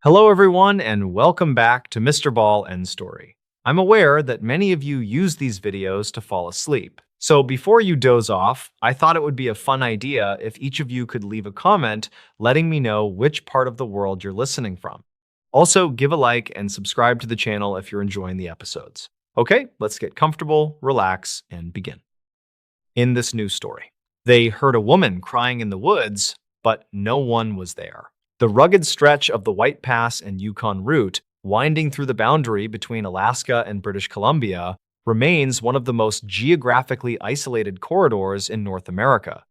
Hello, everyone, and welcome back to Mr. Ball and Story. I'm aware that many of you use these videos to fall asleep. So before you doze off, I thought it would be a fun idea if each of you could leave a comment letting me know which part of the world you're listening from. Also, give a like and subscribe to the channel if you're enjoying the episodes. Okay, let's get comfortable, relax, and begin. In this news story, they heard a woman crying in the woods, but no one was there. The rugged stretch of the White Pass and Yukon route, winding through the boundary between Alaska and British Columbia, remains one of the most geographically isolated corridors in North America.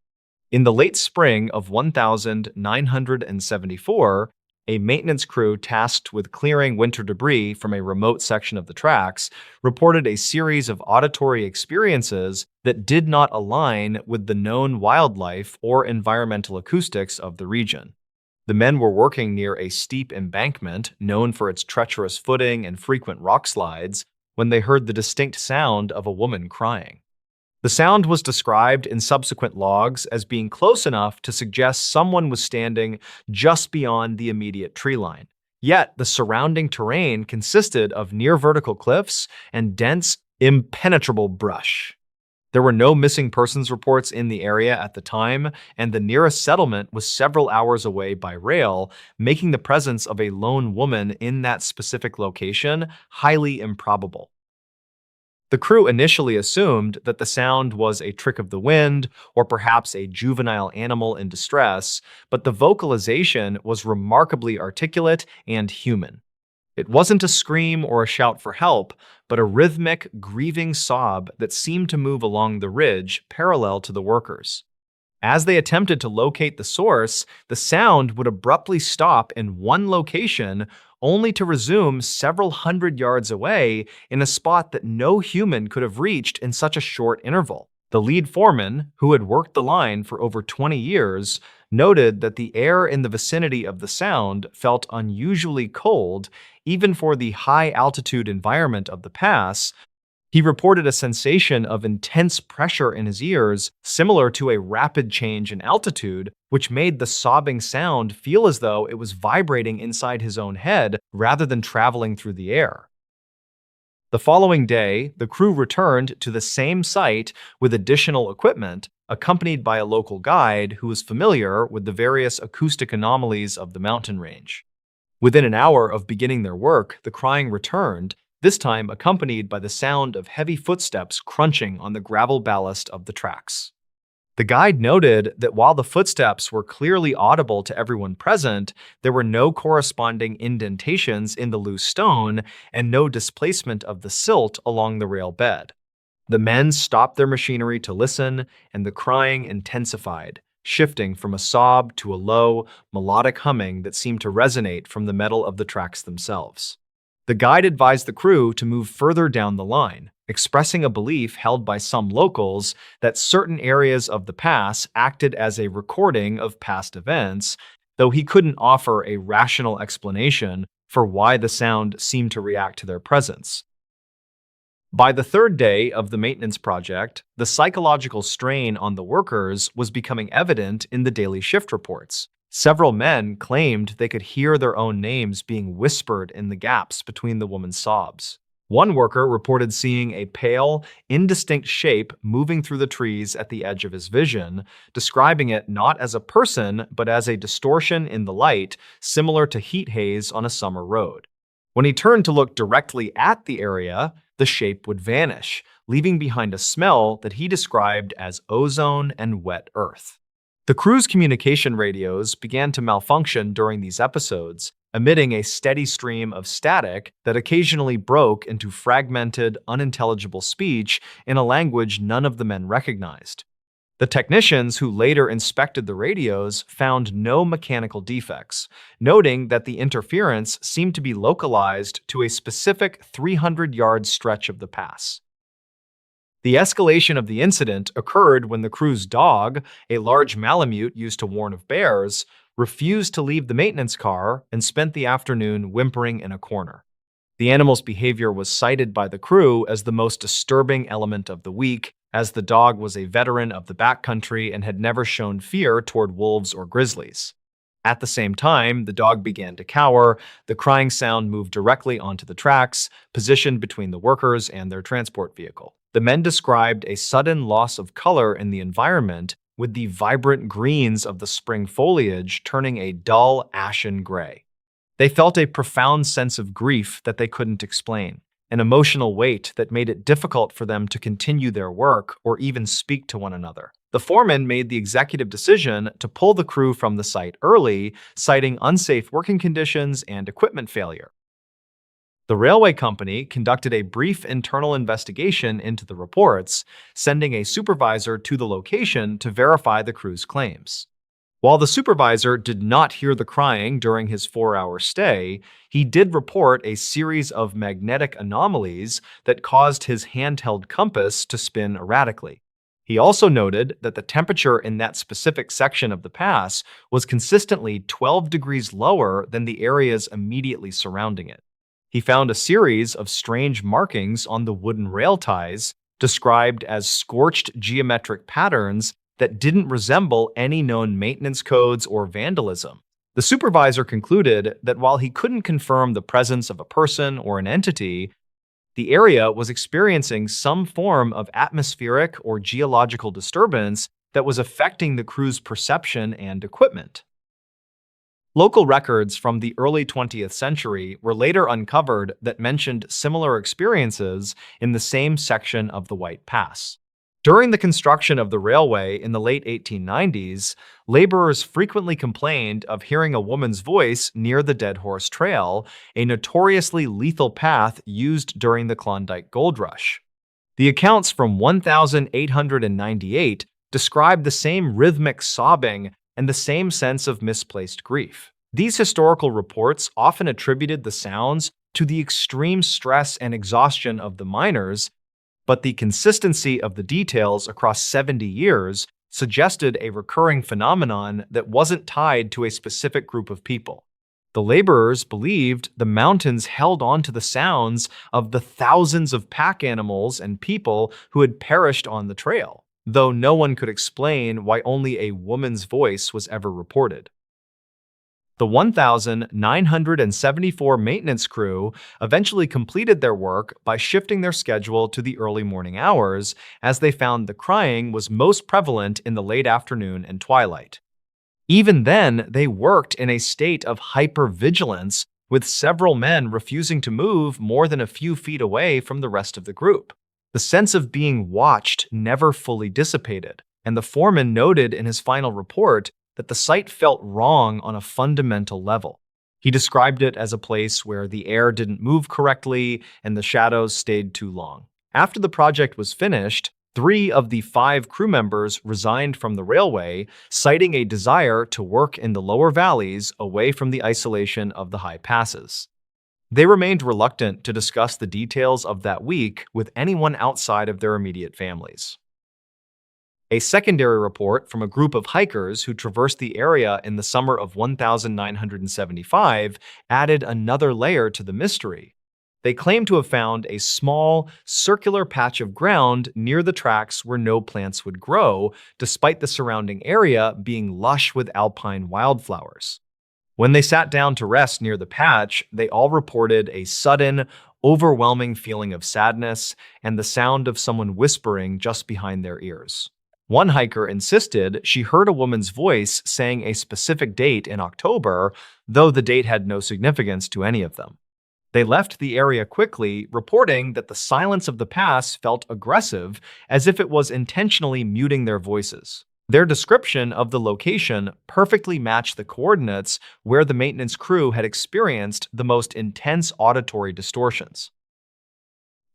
In the late spring of 1974, a maintenance crew tasked with clearing winter debris from a remote section of the tracks reported a series of auditory experiences that did not align with the known wildlife or environmental acoustics of the region. The men were working near a steep embankment known for its treacherous footing and frequent rock slides when they heard the distinct sound of a woman crying. The sound was described in subsequent logs as being close enough to suggest someone was standing just beyond the immediate tree line. Yet the surrounding terrain consisted of near-vertical cliffs and dense, impenetrable brush. There were no missing persons reports in the area at the time, and the nearest settlement was several hours away by rail, making the presence of a lone woman in that specific location highly improbable. The crew initially assumed that the sound was a trick of the wind or perhaps a juvenile animal in distress, but the vocalization was remarkably articulate and human. It wasn't a scream or a shout for help, but a rhythmic, grieving sob that seemed to move along the ridge parallel to the workers. As they attempted to locate the source, the sound would abruptly stop in one location, only to resume several hundred yards away in a spot that no human could have reached in such a short interval. The lead foreman, who had worked the line for over 20 years, noted that the air in the vicinity of the sound felt unusually cold, even for the high-altitude environment of the pass. He reported a sensation of intense pressure in his ears, similar to a rapid change in altitude, which made the sobbing sound feel as though it was vibrating inside his own head rather than traveling through the air. The following day, the crew returned to the same site with additional equipment, accompanied by a local guide who was familiar with the various acoustic anomalies of the mountain range. Within an hour of beginning their work, the crying returned, this time accompanied by the sound of heavy footsteps crunching on the gravel ballast of the tracks. The guide noted that while the footsteps were clearly audible to everyone present, there were no corresponding indentations in the loose stone and no displacement of the silt along the rail bed. The men stopped their machinery to listen, and the crying intensified, shifting from a sob to a low, melodic humming that seemed to resonate from the metal of the tracks themselves. The guide advised the crew to move further down the line, expressing a belief held by some locals that certain areas of the pass acted as a recording of past events, though he couldn't offer a rational explanation for why the sound seemed to react to their presence. By the third day of the maintenance project, the psychological strain on the workers was becoming evident in the daily shift reports. Several men claimed they could hear their own names being whispered in the gaps between the woman's sobs. One worker reported seeing a pale, indistinct shape moving through the trees at the edge of his vision, describing it not as a person, but as a distortion in the light, similar to heat haze on a summer road. When he turned to look directly at the area, the shape would vanish, leaving behind a smell that he described as ozone and wet earth. The crew's communication radios began to malfunction during these episodes, emitting a steady stream of static that occasionally broke into fragmented, unintelligible speech in a language none of the men recognized. The technicians who later inspected the radios found no mechanical defects, noting that the interference seemed to be localized to a specific 300-yard stretch of the pass. The escalation of the incident occurred when the crew's dog, a large Malamute used to warn of bears, refused to leave the maintenance car and spent the afternoon whimpering in a corner. The animal's behavior was cited by the crew as the most disturbing element of the week, as the dog was a veteran of the backcountry and had never shown fear toward wolves or grizzlies. At the same time, the dog began to cower. The crying sound moved directly onto the tracks, positioned between the workers and their transport vehicle. The men described a sudden loss of color in the environment, with the vibrant greens of the spring foliage turning a dull, ashen gray. They felt a profound sense of grief that they couldn't explain, an emotional weight that made it difficult for them to continue their work or even speak to one another. The foreman made the executive decision to pull the crew from the site early, citing unsafe working conditions and equipment failure. The railway company conducted a brief internal investigation into the reports, sending a supervisor to the location to verify the crew's claims. While the supervisor did not hear the crying during his 4-hour stay, he did report a series of magnetic anomalies that caused his handheld compass to spin erratically. He also noted that the temperature in that specific section of the pass was consistently 12 degrees lower than the areas immediately surrounding it. He found a series of strange markings on the wooden rail ties, described as scorched geometric patterns that didn't resemble any known maintenance codes or vandalism. The supervisor concluded that while he couldn't confirm the presence of a person or an entity, the area was experiencing some form of atmospheric or geological disturbance that was affecting the crew's perception and equipment. Local records from the early 20th century were later uncovered that mentioned similar experiences in the same section of the White Pass. During the construction of the railway in the late 1890s, laborers frequently complained of hearing a woman's voice near the Dead Horse Trail, a notoriously lethal path used during the Klondike Gold Rush. The accounts from 1898 describe the same rhythmic sobbing and the same sense of misplaced grief. These historical reports often attributed the sounds to the extreme stress and exhaustion of the miners, but the consistency of the details across 70 years suggested a recurring phenomenon that wasn't tied to a specific group of people. The laborers believed the mountains held on to the sounds of the thousands of pack animals and people who had perished on the trail, though no one could explain why only a woman's voice was ever reported. The 1,974 maintenance crew eventually completed their work by shifting their schedule to the early morning hours, as they found the crying was most prevalent in the late afternoon and twilight. Even then, they worked in a state of hypervigilance, with several men refusing to move more than a few feet away from the rest of the group. The sense of being watched never fully dissipated, and the foreman noted in his final report that the site felt wrong on a fundamental level. He described it as a place where the air didn't move correctly and the shadows stayed too long. After the project was finished, 3 of the 5 crew members resigned from the railway, citing a desire to work in the lower valleys away from the isolation of the high passes. They remained reluctant to discuss the details of that week with anyone outside of their immediate families. A secondary report from a group of hikers who traversed the area in the summer of 1975 added another layer to the mystery. They claimed to have found a small, circular patch of ground near the tracks where no plants would grow, despite the surrounding area being lush with alpine wildflowers. When they sat down to rest near the patch, they all reported a sudden, overwhelming feeling of sadness and the sound of someone whispering just behind their ears. One hiker insisted she heard a woman's voice saying a specific date in October, though the date had no significance to any of them. They left the area quickly, reporting that the silence of the pass felt aggressive, as if it was intentionally muting their voices. Their description of the location perfectly matched the coordinates where the maintenance crew had experienced the most intense auditory distortions.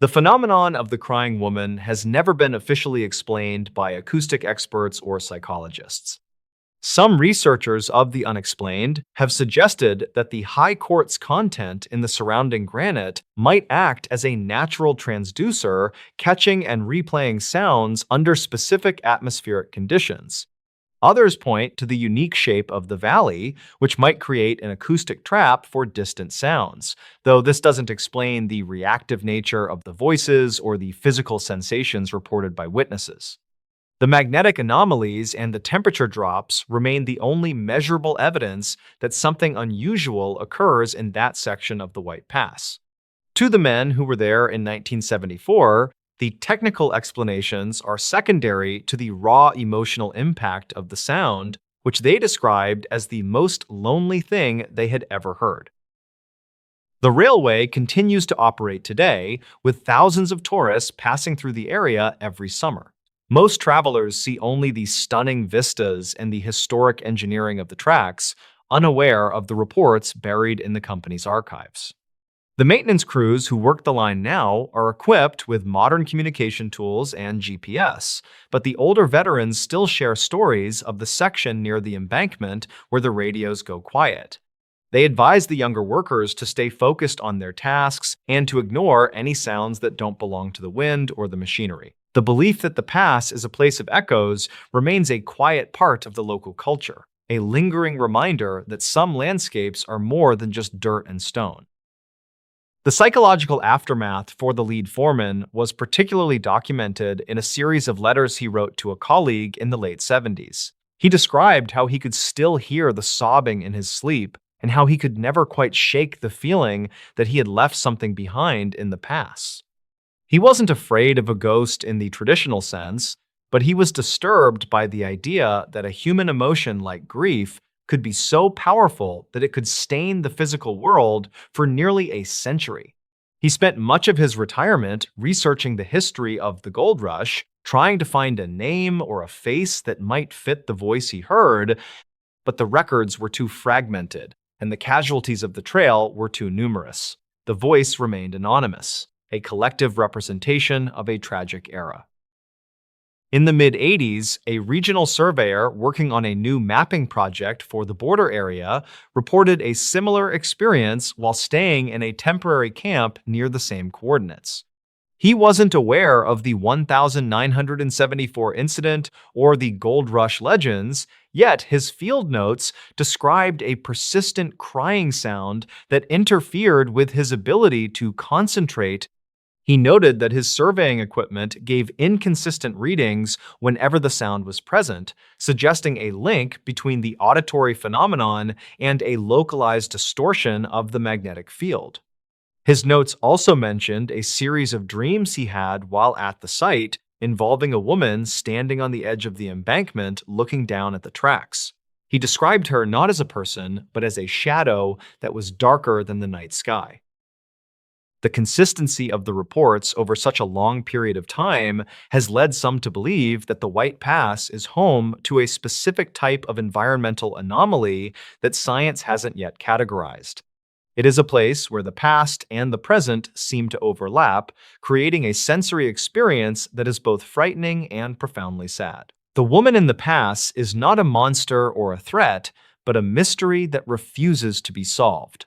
The phenomenon of the crying woman has never been officially explained by acoustic experts or psychologists. Some researchers of the unexplained have suggested that the high quartz content in the surrounding granite might act as a natural transducer, catching and replaying sounds under specific atmospheric conditions. Others point to the unique shape of the valley, which might create an acoustic trap for distant sounds, though this doesn't explain the reactive nature of the voices or the physical sensations reported by witnesses. The magnetic anomalies and the temperature drops remain the only measurable evidence that something unusual occurs in that section of the White Pass. To the men who were there in 1974, the technical explanations are secondary to the raw emotional impact of the sound, which they described as the most lonely thing they had ever heard. The railway continues to operate today, with thousands of tourists passing through the area every summer. Most travelers see only the stunning vistas and the historic engineering of the tracks, unaware of the reports buried in the company's archives. The maintenance crews who work the line now are equipped with modern communication tools and GPS, but the older veterans still share stories of the section near the embankment where the radios go quiet. They advise the younger workers to stay focused on their tasks and to ignore any sounds that don't belong to the wind or the machinery. The belief that the pass is a place of echoes remains a quiet part of the local culture, a lingering reminder that some landscapes are more than just dirt and stone. The psychological aftermath for the lead foreman was particularly documented in a series of letters he wrote to a colleague in the late 70s. He described how he could still hear the sobbing in his sleep and how he could never quite shake the feeling that he had left something behind in the past. He wasn't afraid of a ghost in the traditional sense, but he was disturbed by the idea that a human emotion like grief could be so powerful that it could stain the physical world for nearly a century. He spent much of his retirement researching the history of the gold rush, trying to find a name or a face that might fit the voice he heard, but the records were too fragmented, and the casualties of the trail were too numerous. The voice remained anonymous, a collective representation of a tragic era. In the mid-80s, a regional surveyor working on a new mapping project for the border area reported a similar experience while staying in a temporary camp near the same coordinates. He wasn't aware of the 1974 incident or the Gold Rush legends, yet his field notes described a persistent crying sound that interfered with his ability to concentrate. He noted that his surveying equipment gave inconsistent readings whenever the sound was present, suggesting a link between the auditory phenomenon and a localized distortion of the magnetic field. His notes also mentioned a series of dreams he had while at the site involving a woman standing on the edge of the embankment looking down at the tracks. He described her not as a person, but as a shadow that was darker than the night sky. The consistency of the reports over such a long period of time has led some to believe that the White Pass is home to a specific type of environmental anomaly that science hasn't yet categorized. It is a place where the past and the present seem to overlap, creating a sensory experience that is both frightening and profoundly sad. The woman in the pass is not a monster or a threat, but a mystery that refuses to be solved.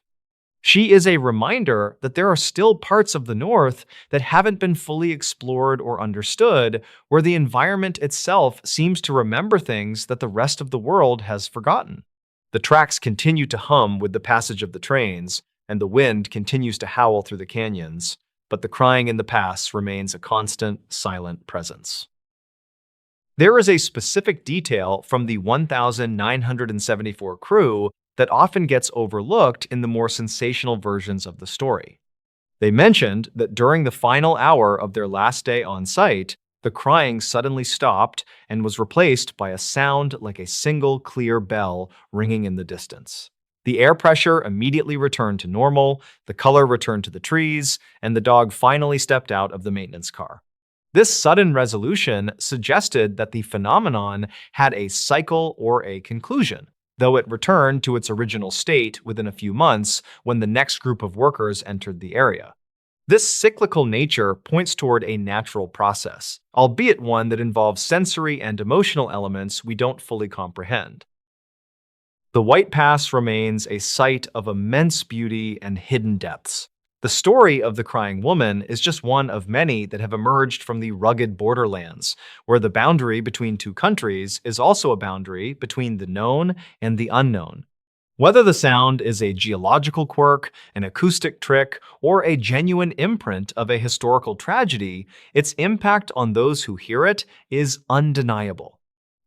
She is a reminder that there are still parts of the North that haven't been fully explored or understood, where the environment itself seems to remember things that the rest of the world has forgotten. The tracks continue to hum with the passage of the trains, and the wind continues to howl through the canyons, but the crying in the pass remains a constant, silent presence. There is a specific detail from the 1974 crew that often gets overlooked in the more sensational versions of the story. They mentioned that during the final hour of their last day on site, the crying suddenly stopped and was replaced by a sound like a single clear bell ringing in the distance. The air pressure immediately returned to normal, the color returned to the trees, and the dog finally stepped out of the maintenance car. This sudden resolution suggested that the phenomenon had a cycle or a conclusion, though it returned to its original state within a few months when the next group of workers entered the area. This cyclical nature points toward a natural process, albeit one that involves sensory and emotional elements we don't fully comprehend. The White Pass remains a site of immense beauty and hidden depths. The story of the crying woman is just one of many that have emerged from the rugged borderlands, where the boundary between two countries is also a boundary between the known and the unknown. Whether the sound is a geological quirk, an acoustic trick, or a genuine imprint of a historical tragedy, its impact on those who hear it is undeniable.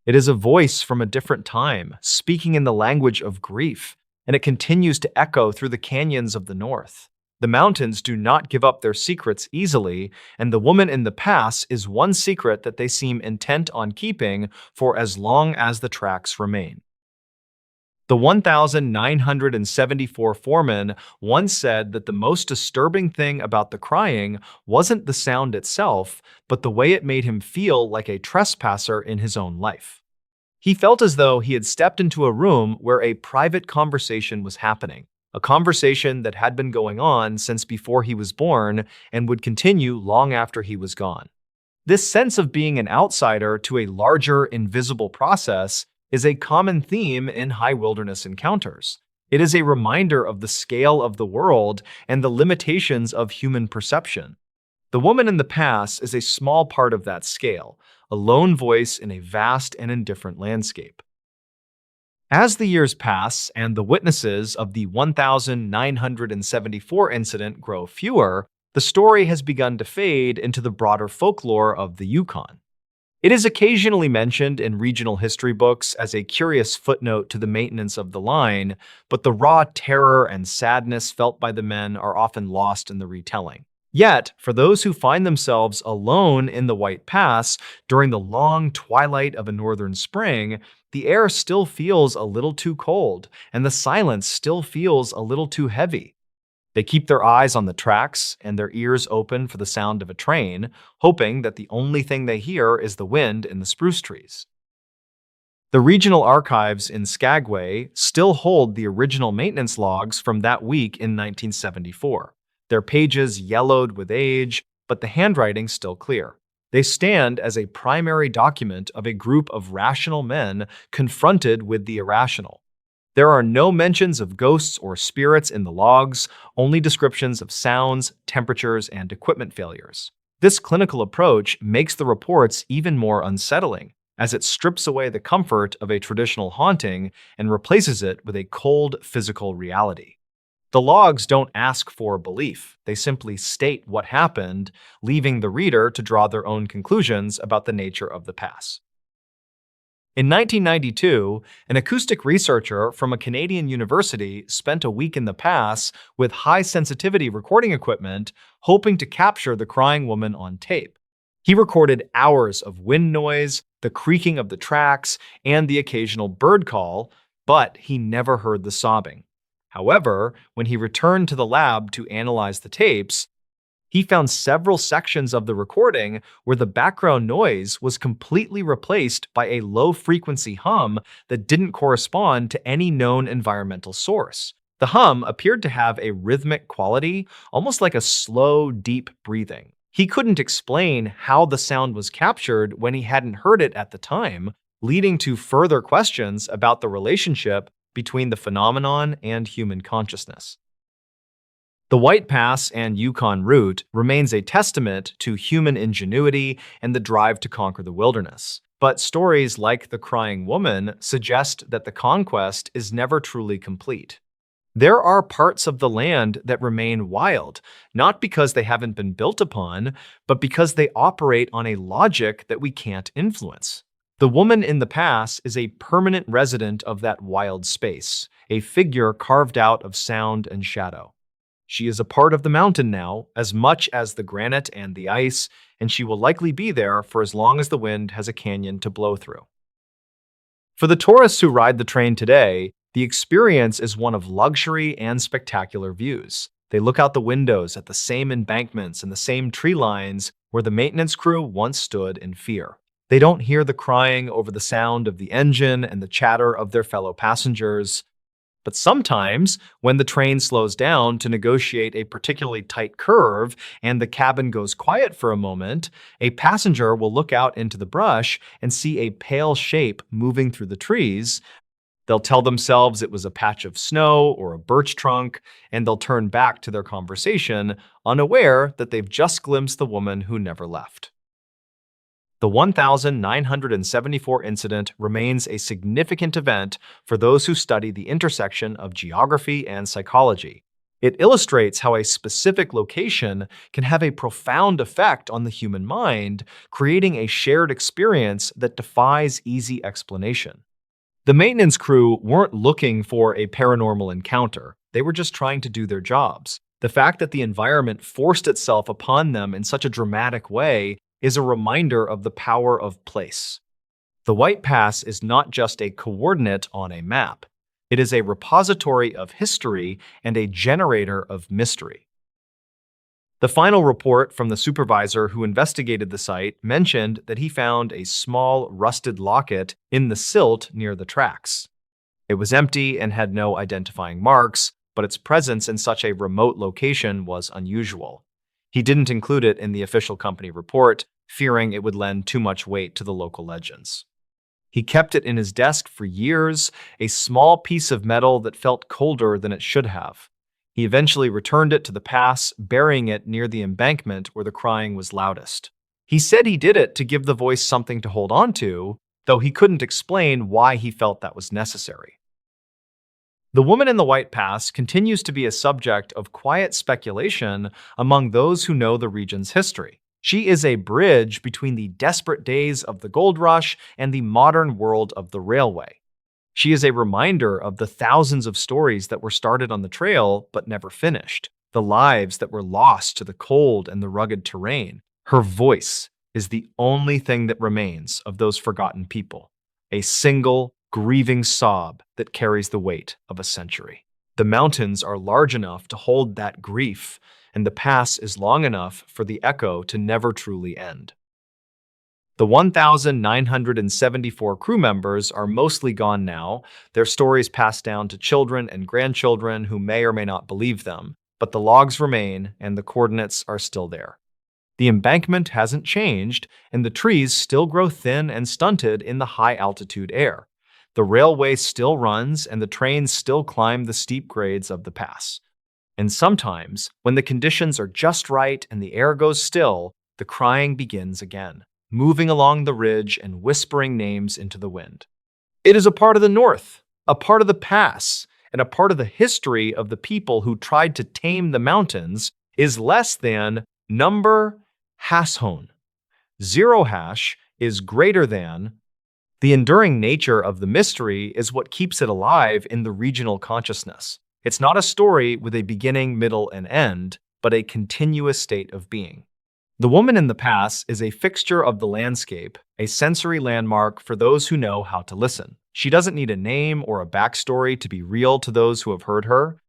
It is a voice from a different time, speaking in the language of grief, and it continues to echo through the canyons of the north. The mountains do not give up their secrets easily, and the woman in the pass is one secret that they seem intent on keeping for as long as the tracks remain. The 1974 foreman once said that the most disturbing thing about the crying wasn't the sound itself, but the way it made him feel like a trespasser in his own life. He felt as though he had stepped into a room where a private conversation was happening, a conversation that had been going on since before he was born and would continue long after he was gone. This sense of being an outsider to a larger, invisible process is a common theme in high wilderness encounters. It is a reminder of the scale of the world and the limitations of human perception. The woman in the pass is a small part of that scale, a lone voice in a vast and indifferent landscape. As the years pass and the witnesses of the 1974 incident grow fewer, the story has begun to fade into the broader folklore of the Yukon. It is occasionally mentioned in regional history books as a curious footnote to the maintenance of the line, but the raw terror and sadness felt by the men are often lost in the retelling. Yet, for those who find themselves alone in the White Pass during the long twilight of a northern spring, the air still feels a little too cold, and the silence still feels a little too heavy. They keep their eyes on the tracks and their ears open for the sound of a train, hoping that the only thing they hear is the wind in the spruce trees. The regional archives in Skagway still hold the original maintenance logs from that week in 1974. Their pages yellowed with age, but the handwriting still clear. They stand as a primary document of a group of rational men confronted with the irrational. There are no mentions of ghosts or spirits in the logs, only descriptions of sounds, temperatures, and equipment failures. This clinical approach makes the reports even more unsettling, as it strips away the comfort of a traditional haunting and replaces it with a cold physical reality. The logs don't ask for belief, they simply state what happened, leaving the reader to draw their own conclusions about the nature of the pass. In 1992, an acoustic researcher from a Canadian university spent a week in the pass with high-sensitivity recording equipment, hoping to capture the crying woman on tape. He recorded hours of wind noise, the creaking of the tracks, and the occasional bird call, but he never heard the sobbing. However, when he returned to the lab to analyze the tapes, he found several sections of the recording where the background noise was completely replaced by a low-frequency hum that didn't correspond to any known environmental source. The hum appeared to have a rhythmic quality, almost like a slow, deep breathing. He couldn't explain how the sound was captured when he hadn't heard it at the time, leading to further questions about the relationship between the phenomenon and human consciousness. The White Pass and Yukon route remains a testament to human ingenuity and the drive to conquer the wilderness. But stories like the crying woman suggest that the conquest is never truly complete. There are parts of the land that remain wild, not because they haven't been built upon, but because they operate on a logic that we can't influence. The woman in the pass is a permanent resident of that wild space, a figure carved out of sound and shadow. She is a part of the mountain now, as much as the granite and the ice, and she will likely be there for as long as the wind has a canyon to blow through. For the tourists who ride the train today, the experience is one of luxury and spectacular views. They look out the windows at the same embankments and the same tree lines where the maintenance crew once stood in fear. They don't hear the crying over the sound of the engine and the chatter of their fellow passengers. But sometimes, when the train slows down to negotiate a particularly tight curve and the cabin goes quiet for a moment, a passenger will look out into the brush and see a pale shape moving through the trees. They'll tell themselves it was a patch of snow or a birch trunk, and they'll turn back to their conversation, unaware that they've just glimpsed the woman who never left. The 1974 incident remains a significant event for those who study the intersection of geography and psychology. It illustrates how a specific location can have a profound effect on the human mind, creating a shared experience that defies easy explanation. The maintenance crew weren't looking for a paranormal encounter. They were just trying to do their jobs. The fact that the environment forced itself upon them in such a dramatic way is a reminder of the power of place. The White Pass is not just a coordinate on a map. It is a repository of history and a generator of mystery. The final report from the supervisor who investigated the site mentioned that he found a small, rusted locket in the silt near the tracks. It was empty and had no identifying marks, but its presence in such a remote location was unusual. He didn't include it in the official company report, fearing it would lend too much weight to the local legends. He kept it in his desk for years, a small piece of metal that felt colder than it should have. He eventually returned it to the pass, burying it near the embankment where the crying was loudest. He said he did it to give the voice something to hold on to, though he couldn't explain why he felt that was necessary. The woman in the White Pass continues to be a subject of quiet speculation among those who know the region's history. She is a bridge between the desperate days of the gold rush and the modern world of the railway. She is a reminder of the thousands of stories that were started on the trail but never finished, the lives that were lost to the cold and the rugged terrain. Her voice is the only thing that remains of those forgotten people, a single, grieving sob that carries the weight of a century. The mountains are large enough to hold that grief, and the pass is long enough for the echo to never truly end. The 1974 crew members are mostly gone now, their stories passed down to children and grandchildren who may or may not believe them, but the logs remain and the coordinates are still there. The embankment hasn't changed, and the trees still grow thin and stunted in the high-altitude air. The railway still runs and the trains still climb the steep grades of the pass. And sometimes, when the conditions are just right and the air goes still, the crying begins again, moving along the ridge and whispering names into the wind. It is a part of the North, a part of the pass, and a part of the history of the people who tried to tame the mountains is less than number hashon. Zero hash is greater than. The enduring nature of the mystery is what keeps it alive in the regional consciousness. It's not a story with a beginning, middle, and end, but a continuous state of being. The woman in the pass is a fixture of the landscape, a sensory landmark for those who know how to listen. She doesn't need a name or a backstory to be real to those who have heard her.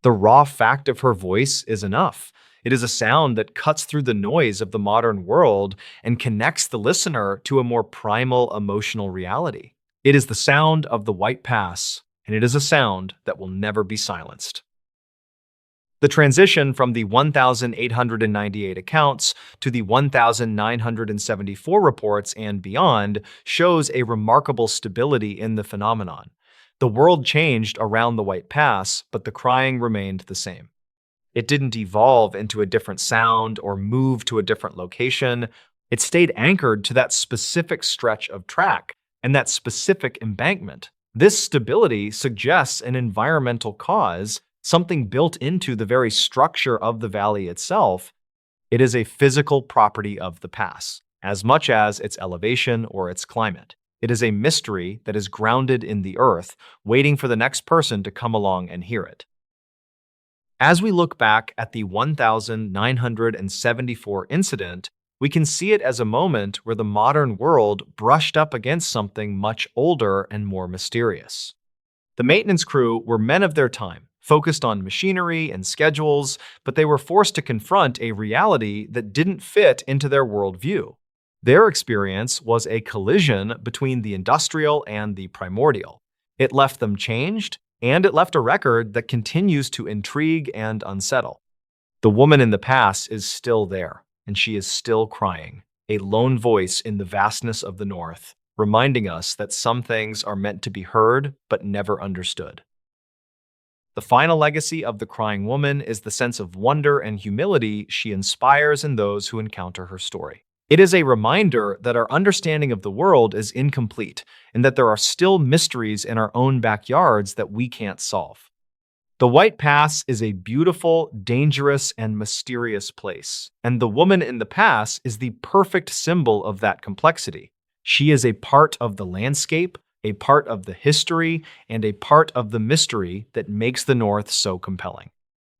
The raw fact of her voice is enough. It is a sound that cuts through the noise of the modern world and connects the listener to a more primal emotional reality. It is the sound of the White Pass, and it is a sound that will never be silenced. The transition from the 1,898 accounts to the 1,974 reports and beyond shows a remarkable stability in the phenomenon. The world changed around the White Pass, but the crying remained the same. It didn't evolve into a different sound or move to a different location. It stayed anchored to that specific stretch of track and that specific embankment. This stability suggests an environmental cause, something built into the very structure of the valley itself. It is a physical property of the pass, as much as its elevation or its climate. It is a mystery that is grounded in the earth, waiting for the next person to come along and hear it. As we look back at the 1974 incident, we can see it as a moment where the modern world brushed up against something much older and more mysterious. The maintenance crew were men of their time, focused on machinery and schedules, but they were forced to confront a reality that didn't fit into their worldview. Their experience was a collision between the industrial and the primordial. It left them changed, and it left a record that continues to intrigue and unsettle. The woman in the pass is still there, and she is still crying, a lone voice in the vastness of the North, reminding us that some things are meant to be heard but never understood. The final legacy of the crying woman is the sense of wonder and humility she inspires in those who encounter her story. It is a reminder that our understanding of the world is incomplete and that there are still mysteries in our own backyards that we can't solve. The White Pass is a beautiful, dangerous, and mysterious place, and the woman in the pass is the perfect symbol of that complexity. She is a part of the landscape, a part of the history, and a part of the mystery that makes the North so compelling.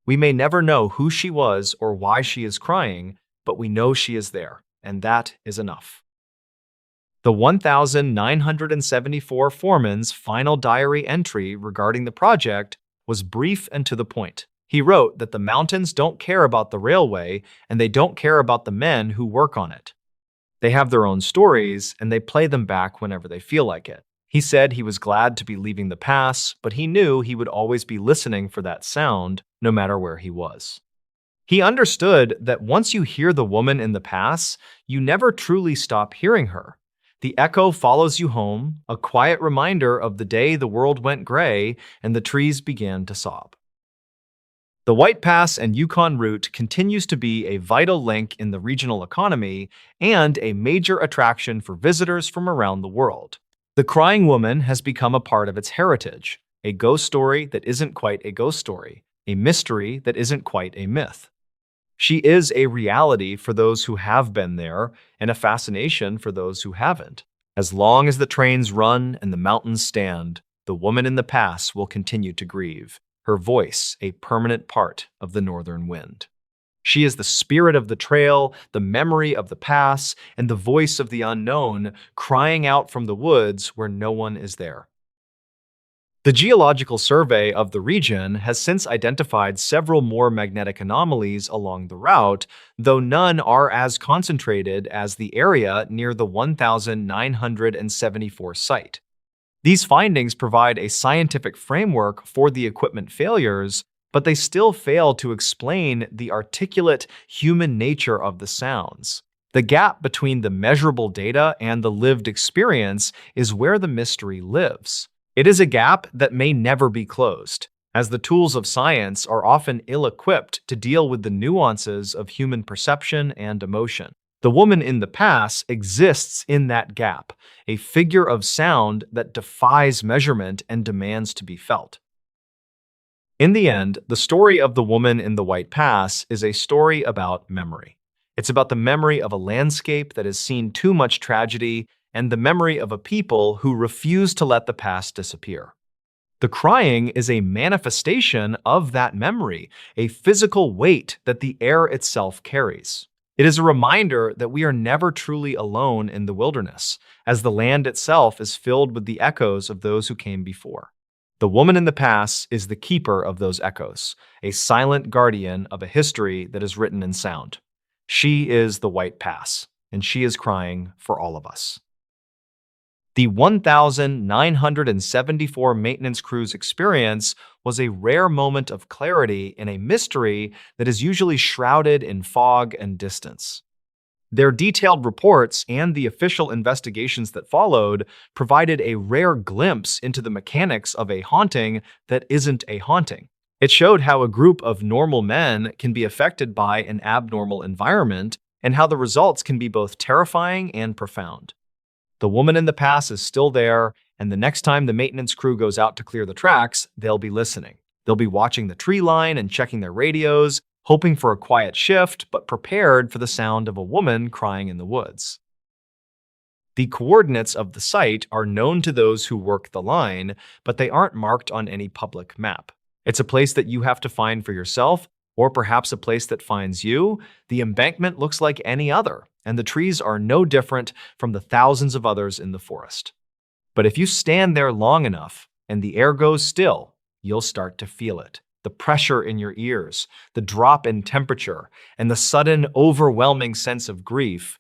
We may never know who she was or why she is crying, but we know she is there, and that is enough. The 1974 foreman's final diary entry regarding the project was brief and to the point. He wrote that the mountains don't care about the railway and they don't care about the men who work on it. They have their own stories and they play them back whenever they feel like it. He said he was glad to be leaving the pass, but he knew he would always be listening for that sound, no matter where he was. He understood that once you hear the woman in the pass, you never truly stop hearing her. The echo follows you home, a quiet reminder of the day the world went gray and the trees began to sob. The White Pass and Yukon route continues to be a vital link in the regional economy and a major attraction for visitors from around the world. The Crying Woman has become a part of its heritage, a ghost story that isn't quite a ghost story, a mystery that isn't quite a myth. She is a reality for those who have been there and a fascination for those who haven't. As long as the trains run and the mountains stand, the woman in the pass will continue to grieve, her voice a permanent part of the northern wind. She is the spirit of the trail, the memory of the pass, and the voice of the unknown, crying out from the woods where no one is there. The Geological Survey of the region has since identified several more magnetic anomalies along the route, though none are as concentrated as the area near the 1974 site. These findings provide a scientific framework for the equipment failures, but they still fail to explain the articulate human nature of the sounds. The gap between the measurable data and the lived experience is where the mystery lives. It is a gap that may never be closed, as the tools of science are often ill-equipped to deal with the nuances of human perception and emotion. The woman in the pass exists in that gap, a figure of sound that defies measurement and demands to be felt. In the end, the story of the woman in the White Pass is a story about memory. It's about the memory of a landscape that has seen too much tragedy and the memory of a people who refuse to let the past disappear. The crying is a manifestation of that memory, a physical weight that the air itself carries. It is a reminder that we are never truly alone in the wilderness, as the land itself is filled with the echoes of those who came before. The woman in the pass is the keeper of those echoes, a silent guardian of a history that is written in sound. She is the White Pass, and she is crying for all of us. The 1974 maintenance crew's experience was a rare moment of clarity in a mystery that is usually shrouded in fog and distance. Their detailed reports and the official investigations that followed provided a rare glimpse into the mechanics of a haunting that isn't a haunting. It showed how a group of normal men can be affected by an abnormal environment and how the results can be both terrifying and profound. The woman in the pass is still there, and the next time the maintenance crew goes out to clear the tracks, they'll be listening. They'll be watching the tree line and checking their radios, hoping for a quiet shift, but prepared for the sound of a woman crying in the woods. The coordinates of the site are known to those who work the line, but they aren't marked on any public map. It's a place that you have to find for yourself, or perhaps a place that finds you. The embankment looks like any other, and the trees are no different from the thousands of others in the forest. But if you stand there long enough and the air goes still, you'll start to feel it. The pressure in your ears, the drop in temperature, and the sudden, overwhelming sense of grief.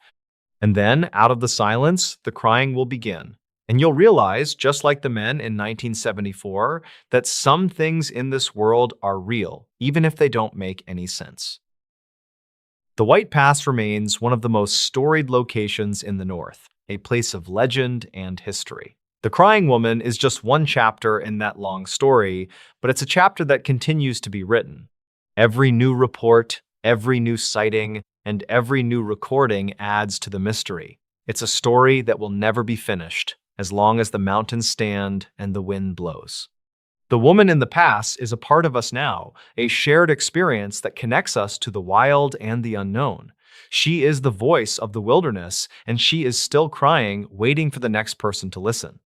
And then, out of the silence, the crying will begin. And you'll realize, just like the men in 1974, that some things in this world are real, even if they don't make any sense. The White Pass remains one of the most storied locations in the North, a place of legend and history. The Crying Woman is just one chapter in that long story, but it's a chapter that continues to be written. Every new report, every new sighting, and every new recording adds to the mystery. It's a story that will never be finished, as long as the mountains stand and the wind blows. The woman in the past is a part of us now, a shared experience that connects us to the wild and the unknown. She is the voice of the wilderness, and she is still crying, waiting for the next person to listen.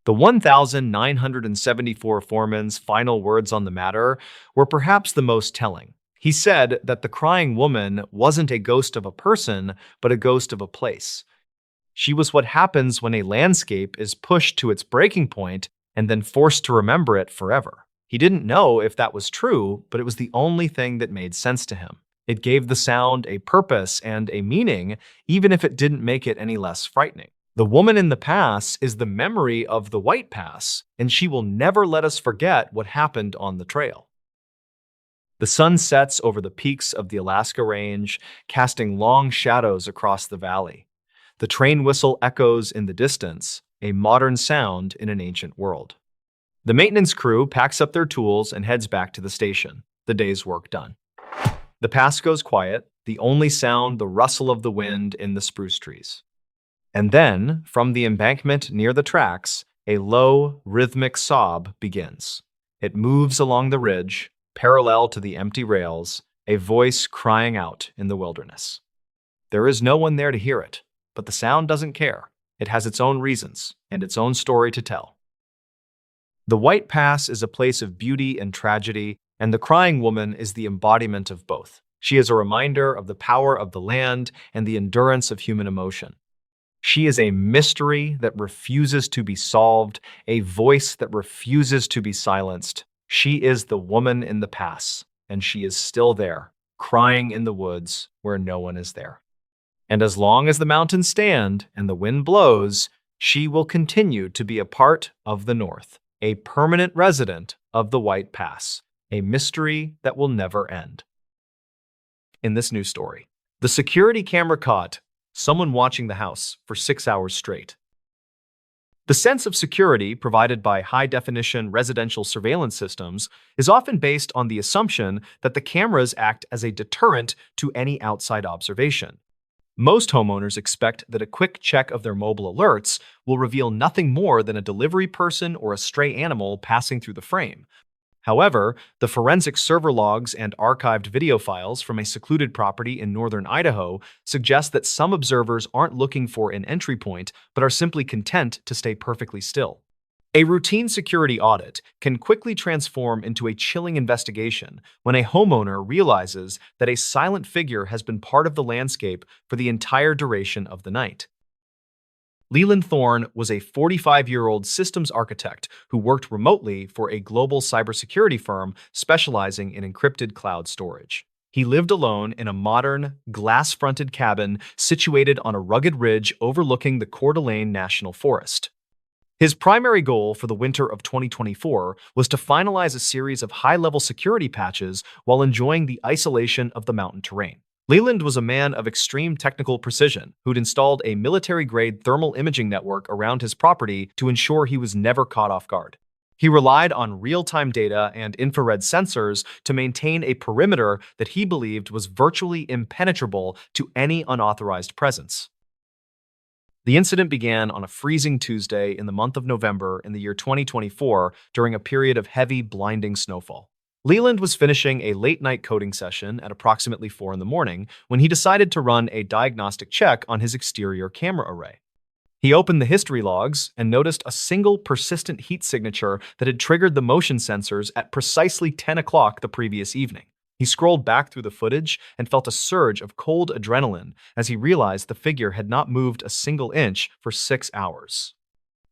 The 1,974 foreman's final words on the matter were perhaps the most telling. He said that the crying woman wasn't a ghost of a person, but a ghost of a place. She was what happens when a landscape is pushed to its breaking point and then forced to remember it forever. He didn't know if that was true, but it was the only thing that made sense to him. It gave the sound a purpose and a meaning, even if it didn't make it any less frightening. The woman in the pass is the memory of the White Pass, and she will never let us forget what happened on the trail. The sun sets over the peaks of the Alaska Range, casting long shadows across the valley. The train whistle echoes in the distance, a modern sound in an ancient world. The maintenance crew packs up their tools and heads back to the station, the day's work done. The pass goes quiet, the only sound the rustle of the wind in the spruce trees. And then, from the embankment near the tracks, a low, rhythmic sob begins. It moves along the ridge, parallel to the empty rails, a voice crying out in the wilderness. There is no one there to hear it, but the sound doesn't care. It has its own reasons and its own story to tell. The White Pass is a place of beauty and tragedy, and the crying woman is the embodiment of both. She is a reminder of the power of the land and the endurance of human emotion. She is a mystery that refuses to be solved, a voice that refuses to be silenced. She is the woman in the pass, and she is still there, crying in the woods where no one is there. And as long as the mountains stand and the wind blows, she will continue to be a part of the North, a permanent resident of the White Pass, a mystery that will never end. In this new story, the security camera caught someone watching the house for 6 hours straight. The sense of security provided by high-definition residential surveillance systems is often based on the assumption that the cameras act as a deterrent to any outside observation. Most homeowners expect that a quick check of their mobile alerts will reveal nothing more than a delivery person or a stray animal passing through the frame. However, the forensic server logs and archived video files from a secluded property in northern Idaho suggest that some observers aren't looking for an entry point, but are simply content to stay perfectly still. A routine security audit can quickly transform into a chilling investigation when a homeowner realizes that a silent figure has been part of the landscape for the entire duration of the night. Leland Thorne was a 45-year-old systems architect who worked remotely for a global cybersecurity firm specializing in encrypted cloud storage. He lived alone in a modern, glass-fronted cabin situated on a rugged ridge overlooking the Coeur d'Alene National Forest. His primary goal for the winter of 2024 was to finalize a series of high-level security patches while enjoying the isolation of the mountain terrain. Leland was a man of extreme technical precision who'd installed a military-grade thermal imaging network around his property to ensure he was never caught off guard. He relied on real-time data and infrared sensors to maintain a perimeter that he believed was virtually impenetrable to any unauthorized presence. The incident began on a freezing Tuesday in the month of November in the year 2024 during a period of heavy, blinding snowfall. Leland was finishing a late-night coding session at approximately 4 in the morning when he decided to run a diagnostic check on his exterior camera array. He opened the history logs and noticed a single persistent heat signature that had triggered the motion sensors at precisely 10 o'clock the previous evening. He scrolled back through the footage and felt a surge of cold adrenaline as he realized the figure had not moved a single inch for 6 hours.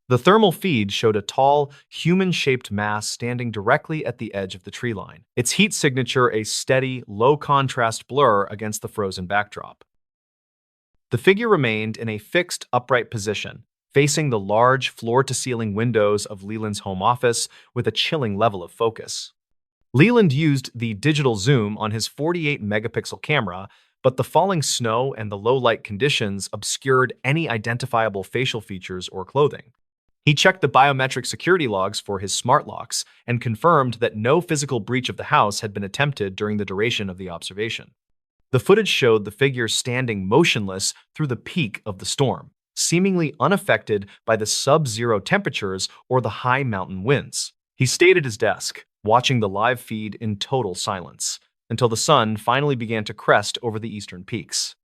The thermal feed showed a tall, human-shaped mass standing directly at the edge of the tree line, its heat signature a steady, low-contrast blur against the frozen backdrop. The figure remained in a fixed, upright position, facing the large, floor-to-ceiling windows of Leland's home office with a chilling level of focus. Leland used the digital zoom on his 48-megapixel camera, but the falling snow and the low-light conditions obscured any identifiable facial features or clothing. He checked the biometric security logs for his smart locks and confirmed that no physical breach of the house had been attempted during the duration of the observation. The footage showed the figure standing motionless through the peak of the storm, seemingly unaffected by the sub-zero temperatures or the high mountain winds. He stayed at his desk, watching the live feed in total silence, until the sun finally began to crest over the eastern peaks.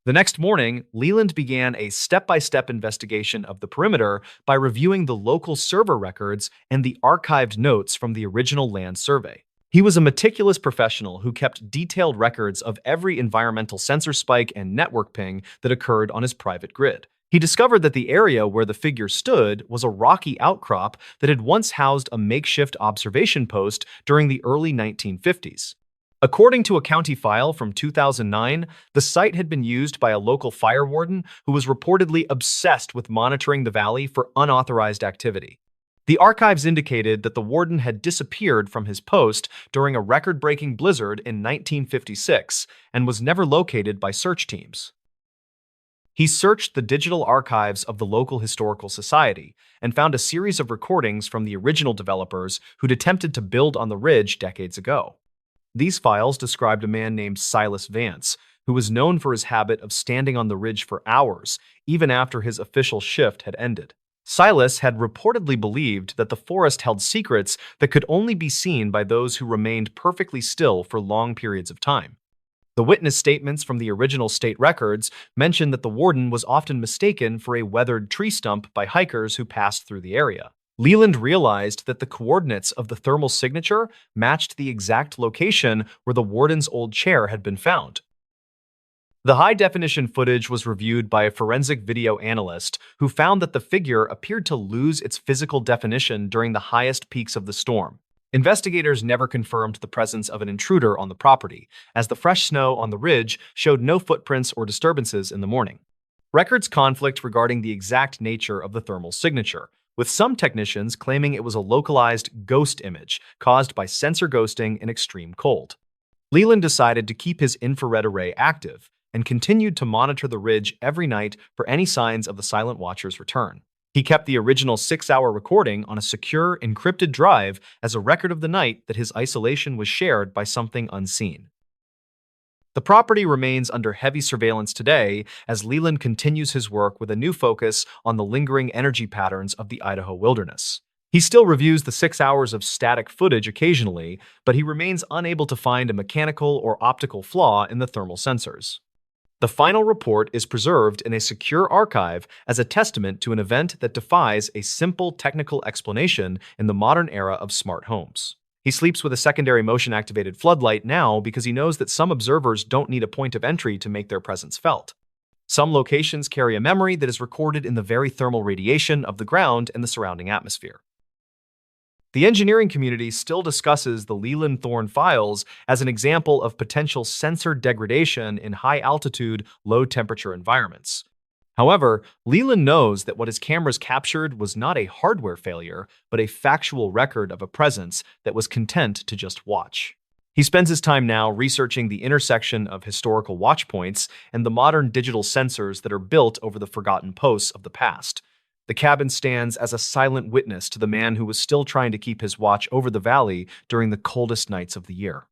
The next morning, Leland began a step-by-step investigation of the perimeter by reviewing the local server records and the archived notes from the original land survey. He was a meticulous professional who kept detailed records of every environmental sensor spike and network ping that occurred on his private grid. He discovered that the area where the figure stood was a rocky outcrop that had once housed a makeshift observation post during the early 1950s. According to a county file from 2009, the site had been used by a local fire warden who was reportedly obsessed with monitoring the valley for unauthorized activity. The archives indicated that the warden had disappeared from his post during a record-breaking blizzard in 1956 and was never located by search teams. He searched the digital archives of the local historical society and found a series of recordings from the original developers who'd attempted to build on the ridge decades ago. These files described a man named Silas Vance, who was known for his habit of standing on the ridge for hours, even after his official shift had ended. Silas had reportedly believed that the forest held secrets that could only be seen by those who remained perfectly still for long periods of time. The witness statements from the original state records mention that the warden was often mistaken for a weathered tree stump by hikers who passed through the area. Leland realized that the coordinates of the thermal signature matched the exact location where the warden's old chair had been found. The high-definition footage was reviewed by a forensic video analyst who found that the figure appeared to lose its physical definition during the highest peaks of the storm. Investigators never confirmed the presence of an intruder on the property, as the fresh snow on the ridge showed no footprints or disturbances in the morning. Records conflict regarding the exact nature of the thermal signature, with some technicians claiming it was a localized ghost image caused by sensor ghosting in extreme cold. Leland decided to keep his infrared array active and continued to monitor the ridge every night for any signs of the Silent Watcher's return. He kept the original 6-hour recording on a secure, encrypted drive as a record of the night that his isolation was shared by something unseen. The property remains under heavy surveillance today as Leland continues his work with a new focus on the lingering energy patterns of the Idaho wilderness. He still reviews the 6 hours of static footage occasionally, but he remains unable to find a mechanical or optical flaw in the thermal sensors. The final report is preserved in a secure archive as a testament to an event that defies a simple technical explanation in the modern era of smart homes. He sleeps with a secondary motion-activated floodlight now because he knows that some observers don't need a point of entry to make their presence felt. Some locations carry a memory that is recorded in the very thermal radiation of the ground and the surrounding atmosphere. The engineering community still discusses the Leland-Thorne files as an example of potential sensor degradation in high-altitude, low-temperature environments. However, Leland knows that what his cameras captured was not a hardware failure, but a factual record of a presence that was content to just watch. He spends his time now researching the intersection of historical watch points and the modern digital sensors that are built over the forgotten posts of the past. The cabin stands as a silent witness to the man who was still trying to keep his watch over the valley during the coldest nights of the year.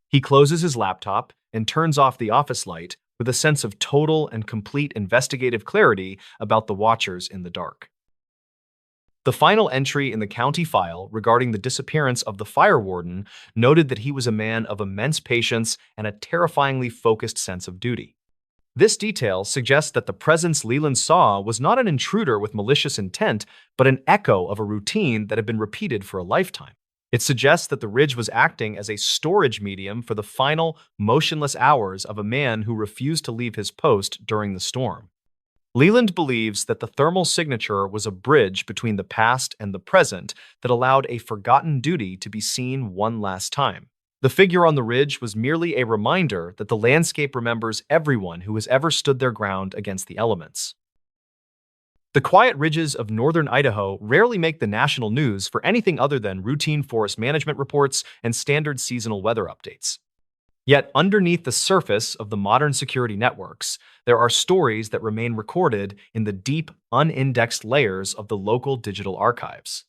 He closes his laptop and turns off the office light with a sense of total and complete investigative clarity about the watchers in the dark. The final entry in the county file regarding the disappearance of the fire warden noted that he was a man of immense patience and a terrifyingly focused sense of duty. This detail suggests that the presence Leland saw was not an intruder with malicious intent, but an echo of a routine that had been repeated for a lifetime. It suggests that the ridge was acting as a storage medium for the final, motionless hours of a man who refused to leave his post during the storm. Leland believes that the thermal signature was a bridge between the past and the present that allowed a forgotten duty to be seen one last time. The figure on the ridge was merely a reminder that the landscape remembers everyone who has ever stood their ground against the elements. The quiet ridges of northern Idaho rarely make the national news for anything other than routine forest management reports and standard seasonal weather updates. Yet underneath the surface of the modern security networks, there are stories that remain recorded in the deep, unindexed layers of the local digital archives.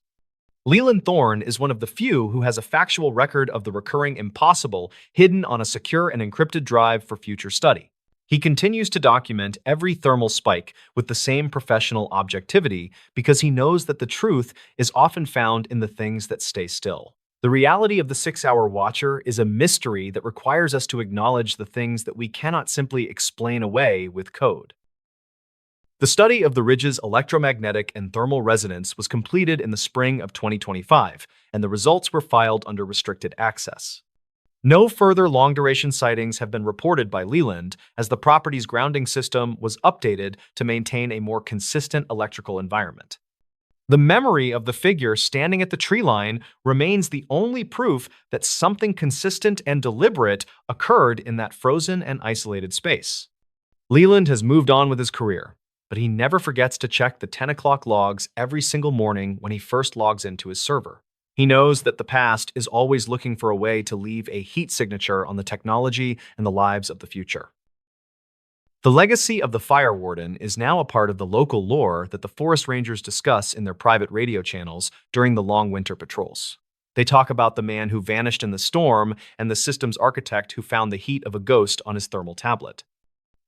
Leland Thorne is one of the few who has a factual record of the recurring impossible hidden on a secure and encrypted drive for future study. He continues to document every thermal spike with the same professional objectivity because he knows that the truth is often found in the things that stay still. The reality of the 6-hour watcher is a mystery that requires us to acknowledge the things that we cannot simply explain away with code. The study of the ridge's electromagnetic and thermal resonance was completed in the spring of 2025, and the results were filed under restricted access. No further long-duration sightings have been reported by Leland, as the property's grounding system was updated to maintain a more consistent electrical environment. The memory of the figure standing at the tree line remains the only proof that something consistent and deliberate occurred in that frozen and isolated space. Leland has moved on with his career, but he never forgets to check the 10 o'clock logs every single morning when he first logs into his server. He knows that the past is always looking for a way to leave a heat signature on the technology and the lives of the future. The legacy of the fire warden is now a part of the local lore that the forest rangers discuss in their private radio channels during the long winter patrols. They talk about the man who vanished in the storm and the system's architect who found the heat of a ghost on his thermal tablet.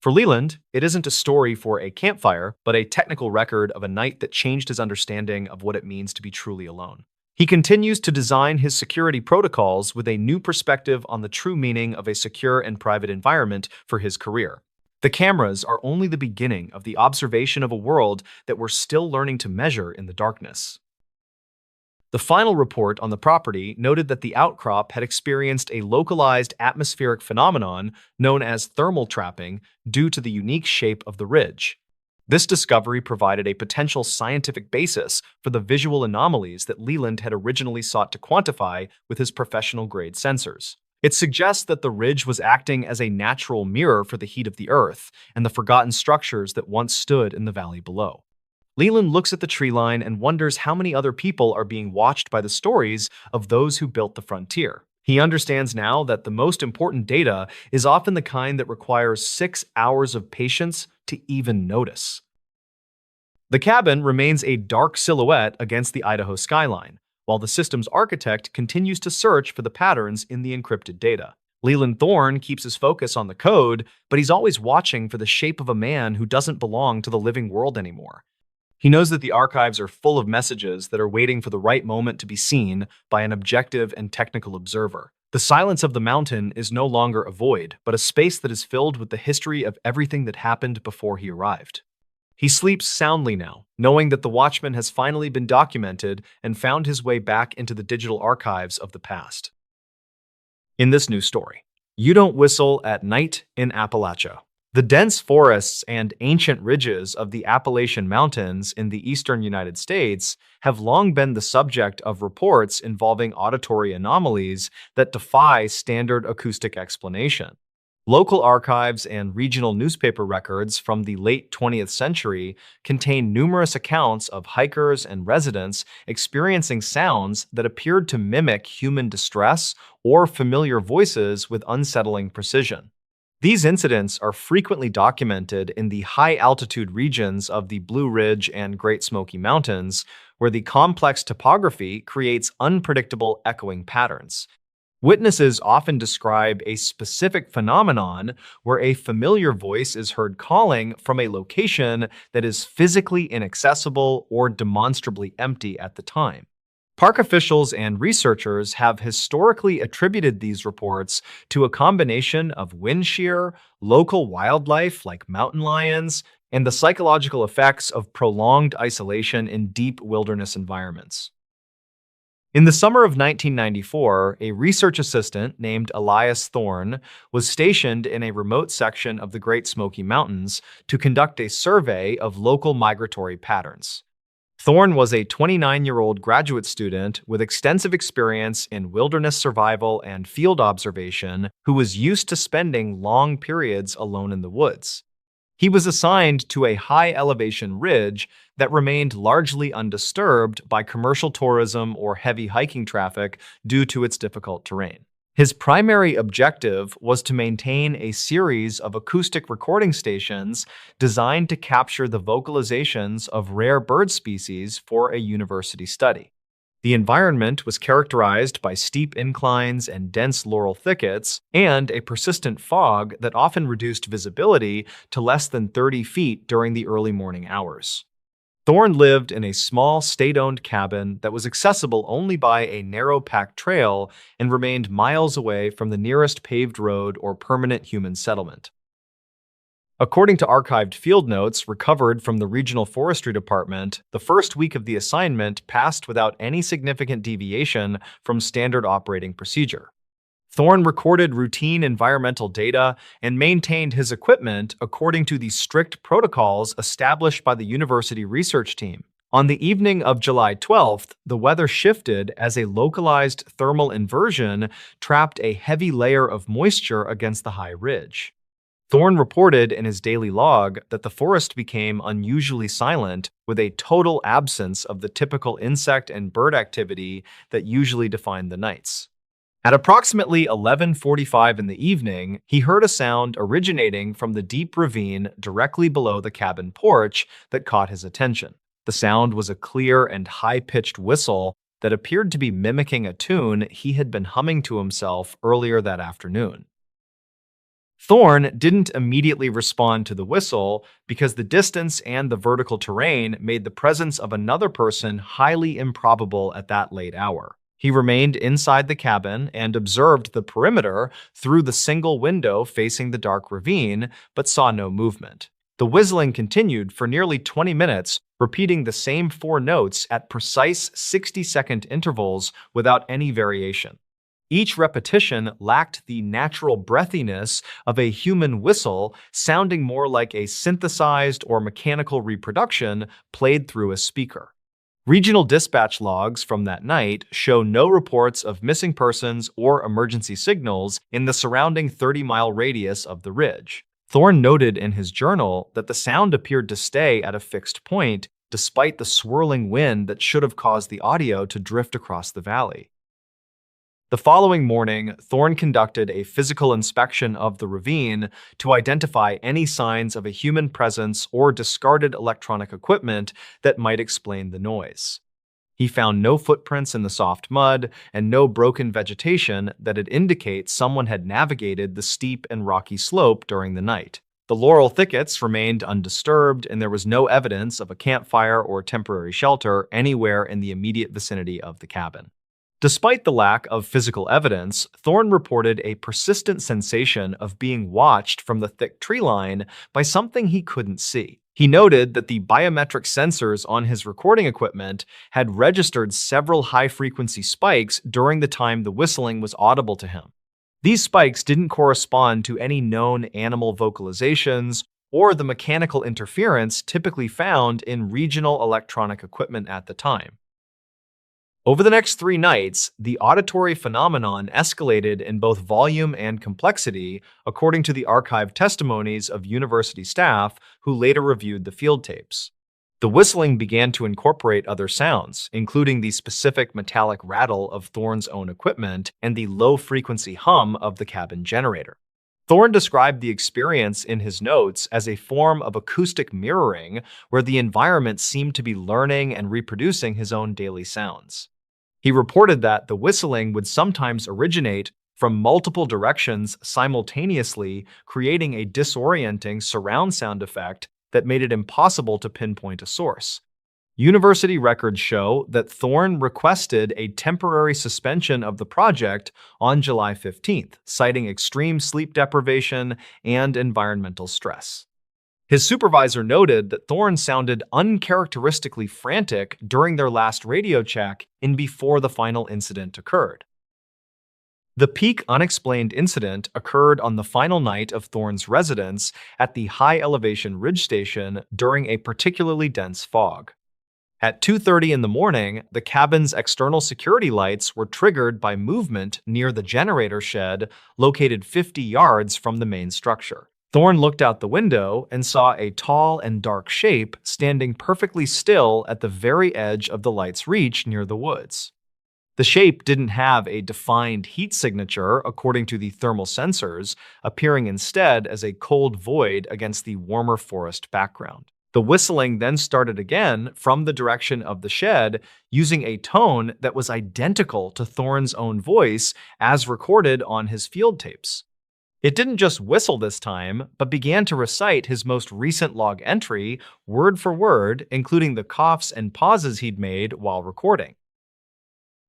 For Leland, it isn't a story for a campfire, but a technical record of a night that changed his understanding of what it means to be truly alone. He continues to design his security protocols with a new perspective on the true meaning of a secure and private environment for his career. The cameras are only the beginning of the observation of a world that we're still learning to measure in the darkness. The final report on the property noted that the outcrop had experienced a localized atmospheric phenomenon known as thermal trapping due to the unique shape of the ridge. This discovery provided a potential scientific basis for the visual anomalies that Leland had originally sought to quantify with his professional-grade sensors. It suggests that the ridge was acting as a natural mirror for the heat of the Earth and the forgotten structures that once stood in the valley below. Leland looks at the tree line and wonders how many other people are being watched by the stories of those who built the frontier. He understands now that the most important data is often the kind that requires 6 hours of patience to even notice. The cabin remains a dark silhouette against the Idaho skyline, while the system's architect continues to search for the patterns in the encrypted data. Leland Thorne keeps his focus on the code, but he's always watching for the shape of a man who doesn't belong to the living world anymore. He knows that the archives are full of messages that are waiting for the right moment to be seen by an objective and technical observer. The silence of the mountain is no longer a void, but a space that is filled with the history of everything that happened before he arrived. He sleeps soundly now, knowing that the watchman has finally been documented and found his way back into the digital archives of the past. In this new story, you don't whistle at night in Appalachia. The dense forests and ancient ridges of the Appalachian Mountains in the eastern United States have long been the subject of reports involving auditory anomalies that defy standard acoustic explanation. Local archives and regional newspaper records from the late 20th century contain numerous accounts of hikers and residents experiencing sounds that appeared to mimic human distress or familiar voices with unsettling precision. These incidents are frequently documented in the high-altitude regions of the Blue Ridge and Great Smoky Mountains, where the complex topography creates unpredictable echoing patterns. Witnesses often describe a specific phenomenon where a familiar voice is heard calling from a location that is physically inaccessible or demonstrably empty at the time. Park officials and researchers have historically attributed these reports to a combination of wind shear, local wildlife like mountain lions, and the psychological effects of prolonged isolation in deep wilderness environments. In the summer of 1994, a research assistant named Elias Thorne was stationed in a remote section of the Great Smoky Mountains to conduct a survey of local migratory patterns. Thorne was a 29-year-old graduate student with extensive experience in wilderness survival and field observation who was used to spending long periods alone in the woods. He was assigned to a high-elevation ridge that remained largely undisturbed by commercial tourism or heavy hiking traffic due to its difficult terrain. His primary objective was to maintain a series of acoustic recording stations designed to capture the vocalizations of rare bird species for a university study. The environment was characterized by steep inclines and dense laurel thickets, and a persistent fog that often reduced visibility to less than 30 feet during the early morning hours. Thorne lived in a small state-owned cabin that was accessible only by a narrow packed trail and remained miles away from the nearest paved road or permanent human settlement. According to archived field notes recovered from the Regional Forestry Department, the first week of the assignment passed without any significant deviation from standard operating procedure. Thorne recorded routine environmental data and maintained his equipment according to the strict protocols established by the university research team. On the evening of July 12th, the weather shifted as a localized thermal inversion trapped a heavy layer of moisture against the high ridge. Thorne reported in his daily log that the forest became unusually silent, with a total absence of the typical insect and bird activity that usually defined the nights. At approximately 11:45 in the evening, he heard a sound originating from the deep ravine directly below the cabin porch that caught his attention. The sound was a clear and high-pitched whistle that appeared to be mimicking a tune he had been humming to himself earlier that afternoon. Thorne didn't immediately respond to the whistle because the distance and the vertical terrain made the presence of another person highly improbable at that late hour. He remained inside the cabin and observed the perimeter through the single window facing the dark ravine, but saw no movement. The whistling continued for nearly 20 minutes, repeating the same 4 notes at precise 60-second intervals without any variation. Each repetition lacked the natural breathiness of a human whistle, sounding more like a synthesized or mechanical reproduction played through a speaker. Regional dispatch logs from that night show no reports of missing persons or emergency signals in the surrounding 30-mile radius of the ridge. Thorne noted in his journal that the sound appeared to stay at a fixed point, despite the swirling wind that should have caused the audio to drift across the valley. The following morning, Thorne conducted a physical inspection of the ravine to identify any signs of a human presence or discarded electronic equipment that might explain the noise. He found no footprints in the soft mud and no broken vegetation that'd indicate someone had navigated the steep and rocky slope during the night. The laurel thickets remained undisturbed, and there was no evidence of a campfire or temporary shelter anywhere in the immediate vicinity of the cabin. Despite the lack of physical evidence, Thorne reported a persistent sensation of being watched from the thick tree line by something he couldn't see. He noted that the biometric sensors on his recording equipment had registered several high-frequency spikes during the time the whistling was audible to him. These spikes didn't correspond to any known animal vocalizations or the mechanical interference typically found in regional electronic equipment at the time. Over the next 3 nights, the auditory phenomenon escalated in both volume and complexity, according to the archived testimonies of university staff who later reviewed the field tapes. The whistling began to incorporate other sounds, including the specific metallic rattle of Thorne's own equipment and the low-frequency hum of the cabin generator. Thorne described the experience in his notes as a form of acoustic mirroring, where the environment seemed to be learning and reproducing his own daily sounds. He reported that the whistling would sometimes originate from multiple directions simultaneously, creating a disorienting surround sound effect that made it impossible to pinpoint a source. University records show that Thorne requested a temporary suspension of the project on July 15th, citing extreme sleep deprivation and environmental stress. His supervisor noted that Thorne sounded uncharacteristically frantic during their last radio check and before the final incident occurred. The peak unexplained incident occurred on the final night of Thorne's residence at the high-elevation ridge station during a particularly dense fog. At 2:30 in the morning, the cabin's external security lights were triggered by movement near the generator shed located 50 yards from the main structure. Thorne looked out the window and saw a tall and dark shape standing perfectly still at the very edge of the light's reach near the woods. The shape didn't have a defined heat signature according to the thermal sensors, appearing instead as a cold void against the warmer forest background. The whistling then started again from the direction of the shed, using a tone that was identical to Thorne's own voice as recorded on his field tapes. It didn't just whistle this time, but began to recite his most recent log entry, word for word, including the coughs and pauses he'd made while recording.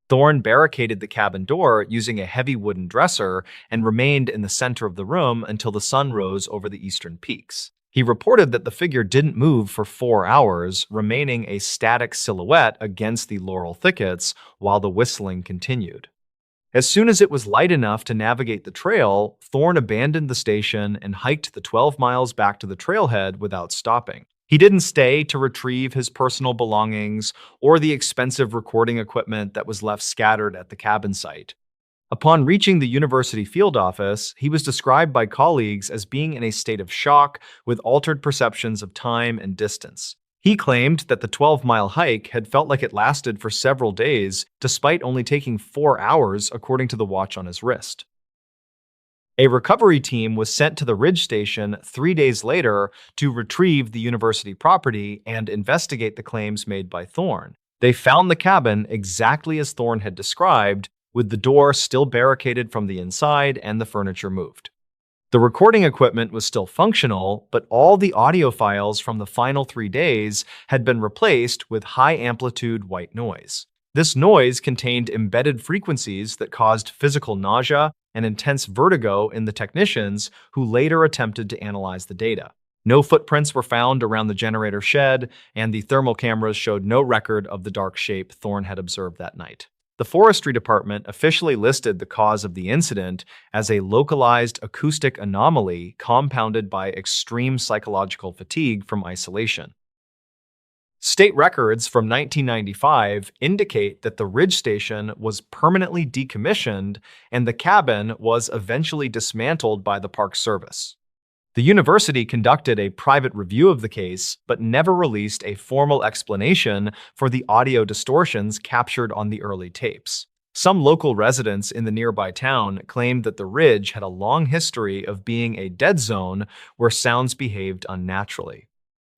Thorne barricaded the cabin door using a heavy wooden dresser and remained in the center of the room until the sun rose over the eastern peaks. He reported that the figure didn't move for 4 hours, remaining a static silhouette against the laurel thickets while the whistling continued. As soon as it was light enough to navigate the trail, Thorne abandoned the station and hiked the 12 miles back to the trailhead without stopping. He didn't stay to retrieve his personal belongings or the expensive recording equipment that was left scattered at the cabin site. Upon reaching the university field office, he was described by colleagues as being in a state of shock with altered perceptions of time and distance. He claimed that the 12-mile hike had felt like it lasted for several days, despite only taking 4 hours according to the watch on his wrist. A recovery team was sent to the Ridge Station 3 days later to retrieve the university property and investigate the claims made by Thorne. They found the cabin exactly as Thorne had described, with the door still barricaded from the inside and the furniture moved. The recording equipment was still functional, but all the audio files from the final 3 days had been replaced with high-amplitude white noise. This noise contained embedded frequencies that caused physical nausea and intense vertigo in the technicians who later attempted to analyze the data. No footprints were found around the generator shed, and the thermal cameras showed no record of the dark shape Thorne had observed that night. The forestry department officially listed the cause of the incident as a localized acoustic anomaly compounded by extreme psychological fatigue from isolation. State records from 1995 indicate that the Ridge Station was permanently decommissioned and the cabin was eventually dismantled by the Park Service. The university conducted a private review of the case, but never released a formal explanation for the audio distortions captured on the early tapes. Some local residents in the nearby town claimed that the ridge had a long history of being a dead zone where sounds behaved unnaturally.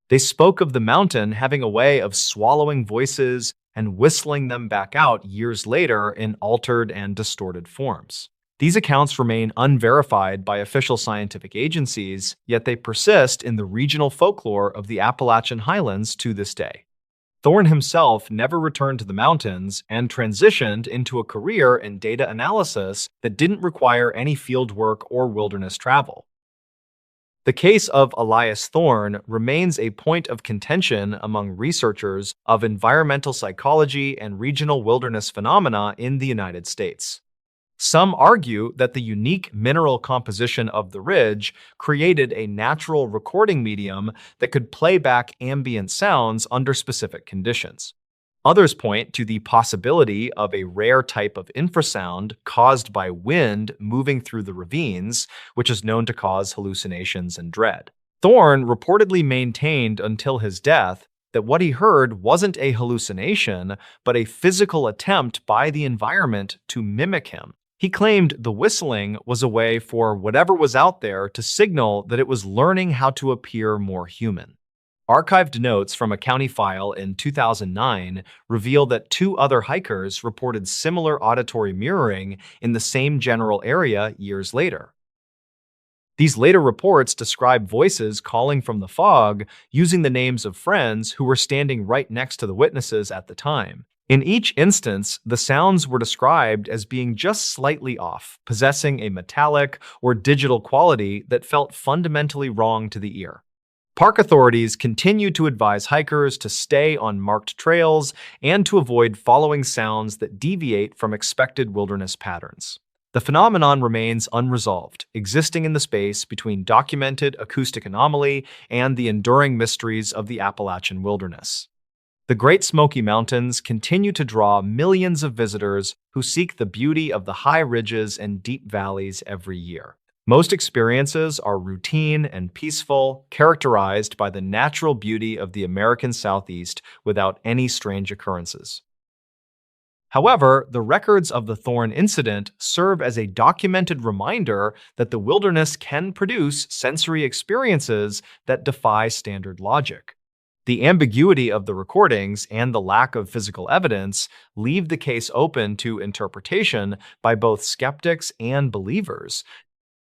They spoke of the mountain having a way of swallowing voices and whistling them back out years later in altered and distorted forms. These accounts remain unverified by official scientific agencies, yet they persist in the regional folklore of the Appalachian Highlands to this day. Thorne himself never returned to the mountains and transitioned into a career in data analysis that didn't require any field work or wilderness travel. The case of Elias Thorne remains a point of contention among researchers of environmental psychology and regional wilderness phenomena in the United States. Some argue that the unique mineral composition of the ridge created a natural recording medium that could play back ambient sounds under specific conditions. Others point to the possibility of a rare type of infrasound caused by wind moving through the ravines, which is known to cause hallucinations and dread. Thorne reportedly maintained until his death that what he heard wasn't a hallucination, but a physical attempt by the environment to mimic him. He claimed the whistling was a way for whatever was out there to signal that it was learning how to appear more human. Archived notes from a county file in 2009 reveal that 2 other hikers reported similar auditory mirroring in the same general area years later. These later reports describe voices calling from the fog using the names of friends who were standing right next to the witnesses at the time. In each instance, the sounds were described as being just slightly off, possessing a metallic or digital quality that felt fundamentally wrong to the ear. Park authorities continue to advise hikers to stay on marked trails and to avoid following sounds that deviate from expected wilderness patterns. The phenomenon remains unresolved, existing in the space between documented acoustic anomaly and the enduring mysteries of the Appalachian wilderness. The Great Smoky Mountains continue to draw millions of visitors who seek the beauty of the high ridges and deep valleys every year. Most experiences are routine and peaceful, characterized by the natural beauty of the American Southeast without any strange occurrences. However, the records of the Thorne incident serve as a documented reminder that the wilderness can produce sensory experiences that defy standard logic. The ambiguity of the recordings and the lack of physical evidence leave the case open to interpretation by both skeptics and believers.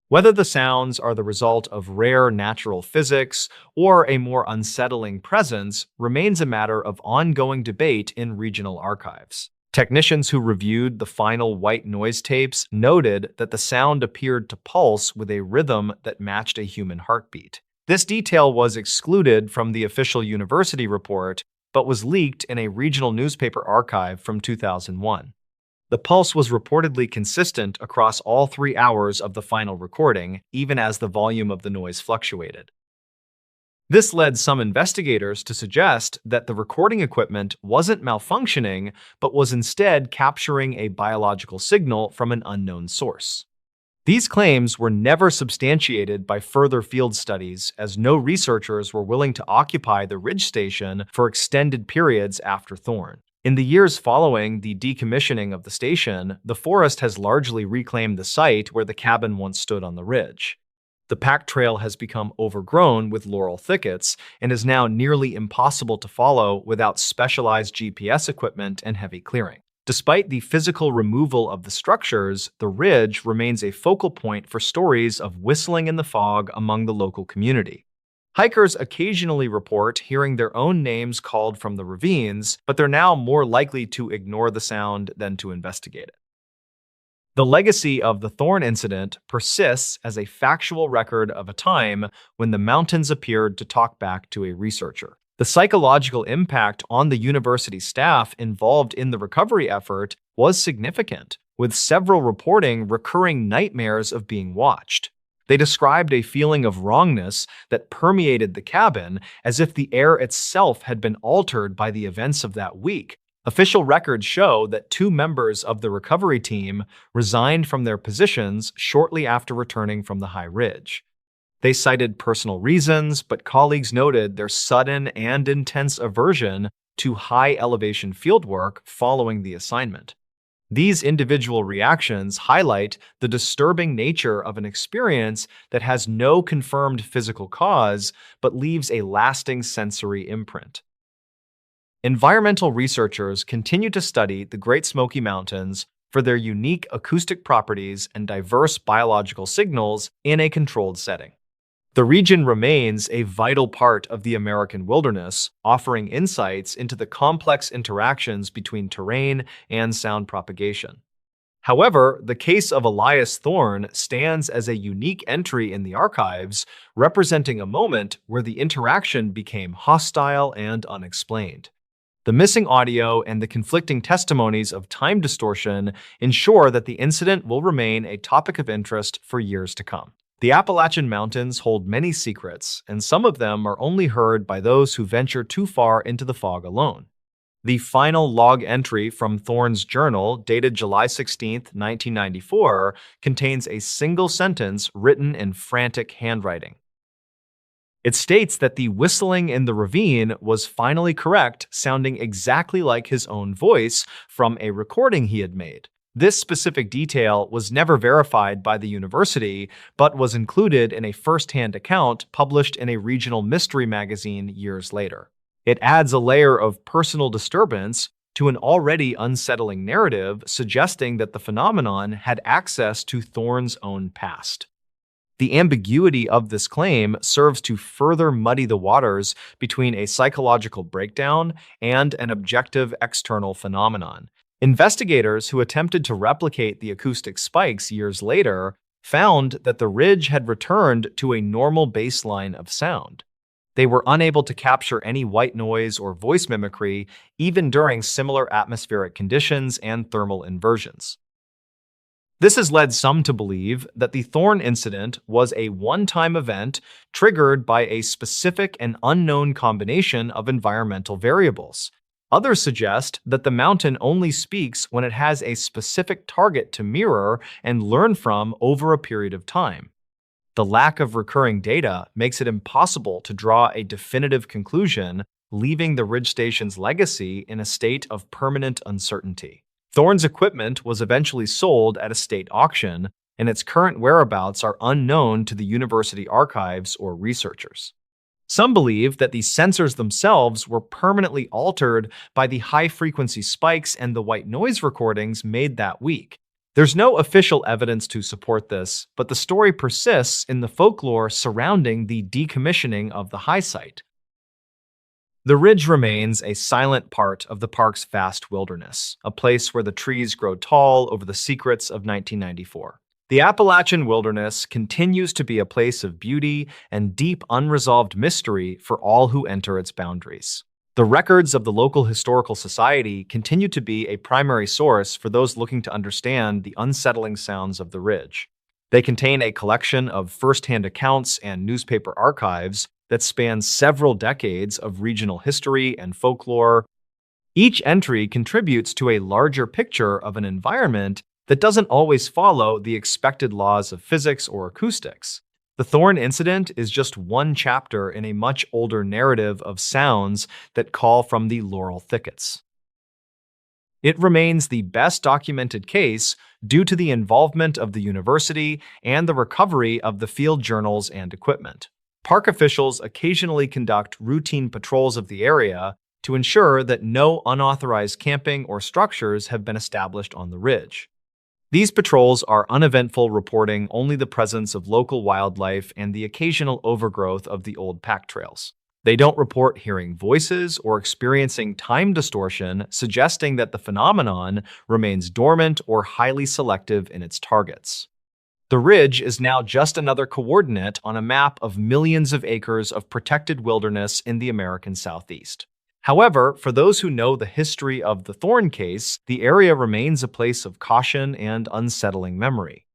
Whether the sounds are the result of rare natural physics or a more unsettling presence remains a matter of ongoing debate in regional archives. Technicians who reviewed the final white noise tapes noted that the sound appeared to pulse with a rhythm that matched a human heartbeat. This detail was excluded from the official university report, but was leaked in a regional newspaper archive from 2001. The pulse was reportedly consistent across all 3 hours of the final recording, even as the volume of the noise fluctuated. This led some investigators to suggest that the recording equipment wasn't malfunctioning, but was instead capturing a biological signal from an unknown source. These claims were never substantiated by further field studies, as no researchers were willing to occupy the ridge station for extended periods after Thorn. In the years following the decommissioning of the station, the forest has largely reclaimed the site where the cabin once stood on the ridge. The pack trail has become overgrown with laurel thickets and is now nearly impossible to follow without specialized GPS equipment and heavy clearing. Despite the physical removal of the structures, the ridge remains a focal point for stories of whistling in the fog among the local community. Hikers occasionally report hearing their own names called from the ravines, but they're now more likely to ignore the sound than to investigate it. The legacy of the Thorn incident persists as a factual record of a time when the mountains appeared to talk back to a researcher. The psychological impact on the university staff involved in the recovery effort was significant, with several reporting recurring nightmares of being watched. They described a feeling of wrongness that permeated the cabin, as if the air itself had been altered by the events of that week. Official records show that 2 members of the recovery team resigned from their positions shortly after returning from the high ridge. They cited personal reasons, but colleagues noted their sudden and intense aversion to high-elevation fieldwork following the assignment. These individual reactions highlight the disturbing nature of an experience that has no confirmed physical cause but leaves a lasting sensory imprint. Environmental researchers continue to study the Great Smoky Mountains for their unique acoustic properties and diverse biological signals in a controlled setting. The region remains a vital part of the American wilderness, offering insights into the complex interactions between terrain and sound propagation. However, the case of Elias Thorn stands as a unique entry in the archives, representing a moment where the interaction became hostile and unexplained. The missing audio and the conflicting testimonies of time distortion ensure that the incident will remain a topic of interest for years to come. The Appalachian Mountains hold many secrets, and some of them are only heard by those who venture too far into the fog alone. The final log entry from Thorn's journal, dated July 16, 1994, contains a single sentence written in frantic handwriting. It states that the whistling in the ravine was finally correct, sounding exactly like his own voice from a recording he had made. This specific detail was never verified by the university, but was included in a first-hand account published in a regional mystery magazine years later. It adds a layer of personal disturbance to an already unsettling narrative, suggesting that the phenomenon had access to Thorn's own past. The ambiguity of this claim serves to further muddy the waters between a psychological breakdown and an objective external phenomenon. Investigators who attempted to replicate the acoustic spikes years later found that the ridge had returned to a normal baseline of sound. They were unable to capture any white noise or voice mimicry, even during similar atmospheric conditions and thermal inversions. This has led some to believe that the Thorn incident was a one-time event triggered by a specific and unknown combination of environmental variables. Others suggest that the mountain only speaks when it has a specific target to mirror and learn from over a period of time. The lack of recurring data makes it impossible to draw a definitive conclusion, leaving the ridge station's legacy in a state of permanent uncertainty. Thorn's equipment was eventually sold at a state auction, and its current whereabouts are unknown to the university archives or researchers. Some believe that these sensors themselves were permanently altered by the high-frequency spikes and the white noise recordings made that week. There's no official evidence to support this, but the story persists in the folklore surrounding the decommissioning of the high site. The ridge remains a silent part of the park's vast wilderness, a place where the trees grow tall over the secrets of 1994. The Appalachian wilderness continues to be a place of beauty and deep unresolved mystery for all who enter its boundaries. The records of the local historical society continue to be a primary source for those looking to understand the unsettling sounds of the ridge. They contain a collection of first-hand accounts and newspaper archives that spans several decades of regional history and folklore. Each entry contributes to a larger picture of an environment that doesn't always follow the expected laws of physics or acoustics. The Thorn incident is just one chapter in a much older narrative of sounds that call from the laurel thickets. It remains the best documented case due to the involvement of the university and the recovery of the field journals and equipment. Park officials occasionally conduct routine patrols of the area to ensure that no unauthorized camping or structures have been established on the ridge. These patrols are uneventful, reporting only the presence of local wildlife and the occasional overgrowth of the old pack trails. They don't report hearing voices or experiencing time distortion, suggesting that the phenomenon remains dormant or highly selective in its targets. The ridge is now just another coordinate on a map of millions of acres of protected wilderness in the American Southeast. However, for those who know the history of the Thorn case, the area remains a place of caution and unsettling memory.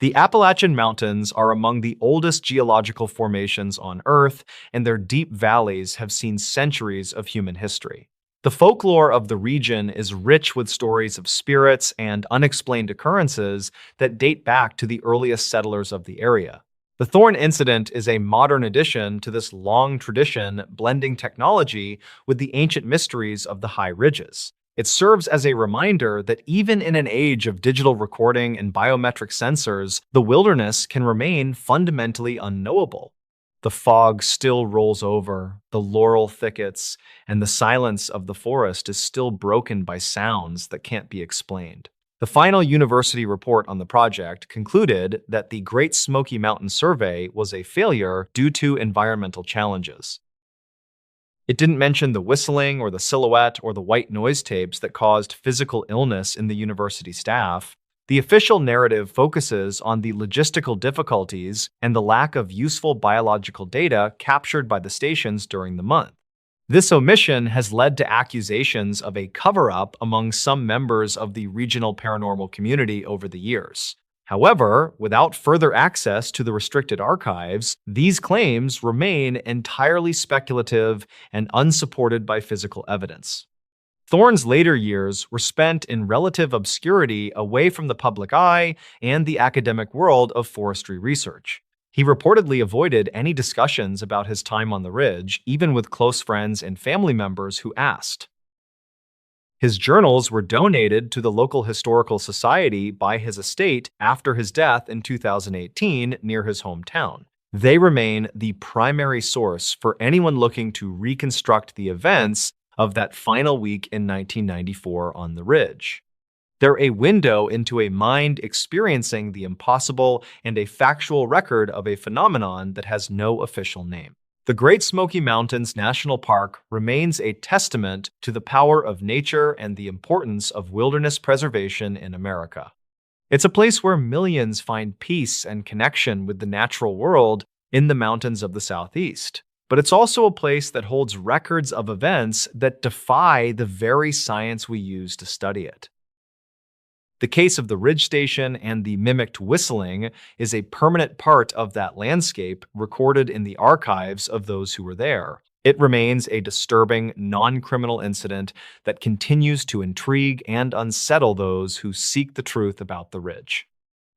The Appalachian Mountains are among the oldest geological formations on Earth, and their deep valleys have seen centuries of human history. The folklore of the region is rich with stories of spirits and unexplained occurrences that date back to the earliest settlers of the area. The Thorn incident is a modern addition to this long tradition, blending technology with the ancient mysteries of the high ridges. It serves as a reminder that even in an age of digital recording and biometric sensors, the wilderness can remain fundamentally unknowable. The fog still rolls over, the laurel thickets, and the silence of the forest is still broken by sounds that can't be explained. The final university report on the project concluded that the Great Smoky Mountain Survey was a failure due to environmental challenges. It didn't mention the whistling or the silhouette or the white noise tapes that caused physical illness in the university staff. The official narrative focuses on the logistical difficulties and the lack of useful biological data captured by the stations during the month. This omission has led to accusations of a cover-up among some members of the regional paranormal community over the years. However, without further access to the restricted archives, these claims remain entirely speculative and unsupported by physical evidence. Thorne's later years were spent in relative obscurity away from the public eye and the academic world of forestry research. He reportedly avoided any discussions about his time on the ridge, even with close friends and family members who asked. His journals were donated to the local historical society by his estate after his death in 2018 near his hometown. They remain the primary source for anyone looking to reconstruct the events of that final week in 1994 on the ridge. They're a window into a mind experiencing the impossible and a factual record of a phenomenon that has no official name. The Great Smoky Mountains National Park remains a testament to the power of nature and the importance of wilderness preservation in America. It's a place where millions find peace and connection with the natural world in the mountains of the Southeast. But it's also a place that holds records of events that defy the very science we use to study it. The case of the ridge station and the mimicked whistling is a permanent part of that landscape recorded in the archives of those who were there. It remains a disturbing, non-criminal incident that continues to intrigue and unsettle those who seek the truth about the ridge.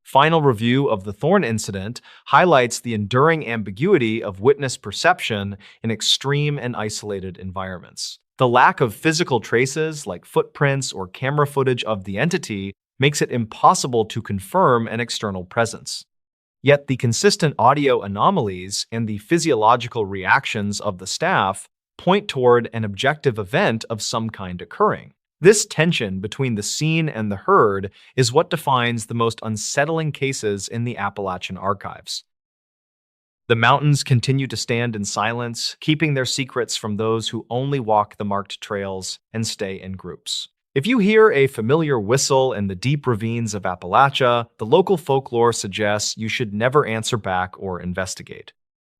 Final review of the Thorn incident highlights the enduring ambiguity of witness perception in extreme and isolated environments. The lack of physical traces like footprints or camera footage of the entity makes it impossible to confirm an external presence. Yet the consistent audio anomalies and the physiological reactions of the staff point toward an objective event of some kind occurring. This tension between the seen and the heard is what defines the most unsettling cases in the Appalachian archives. The mountains continue to stand in silence, keeping their secrets from those who only walk the marked trails and stay in groups. If you hear a familiar whistle in the deep ravines of Appalachia, the local folklore suggests you should never answer back or investigate.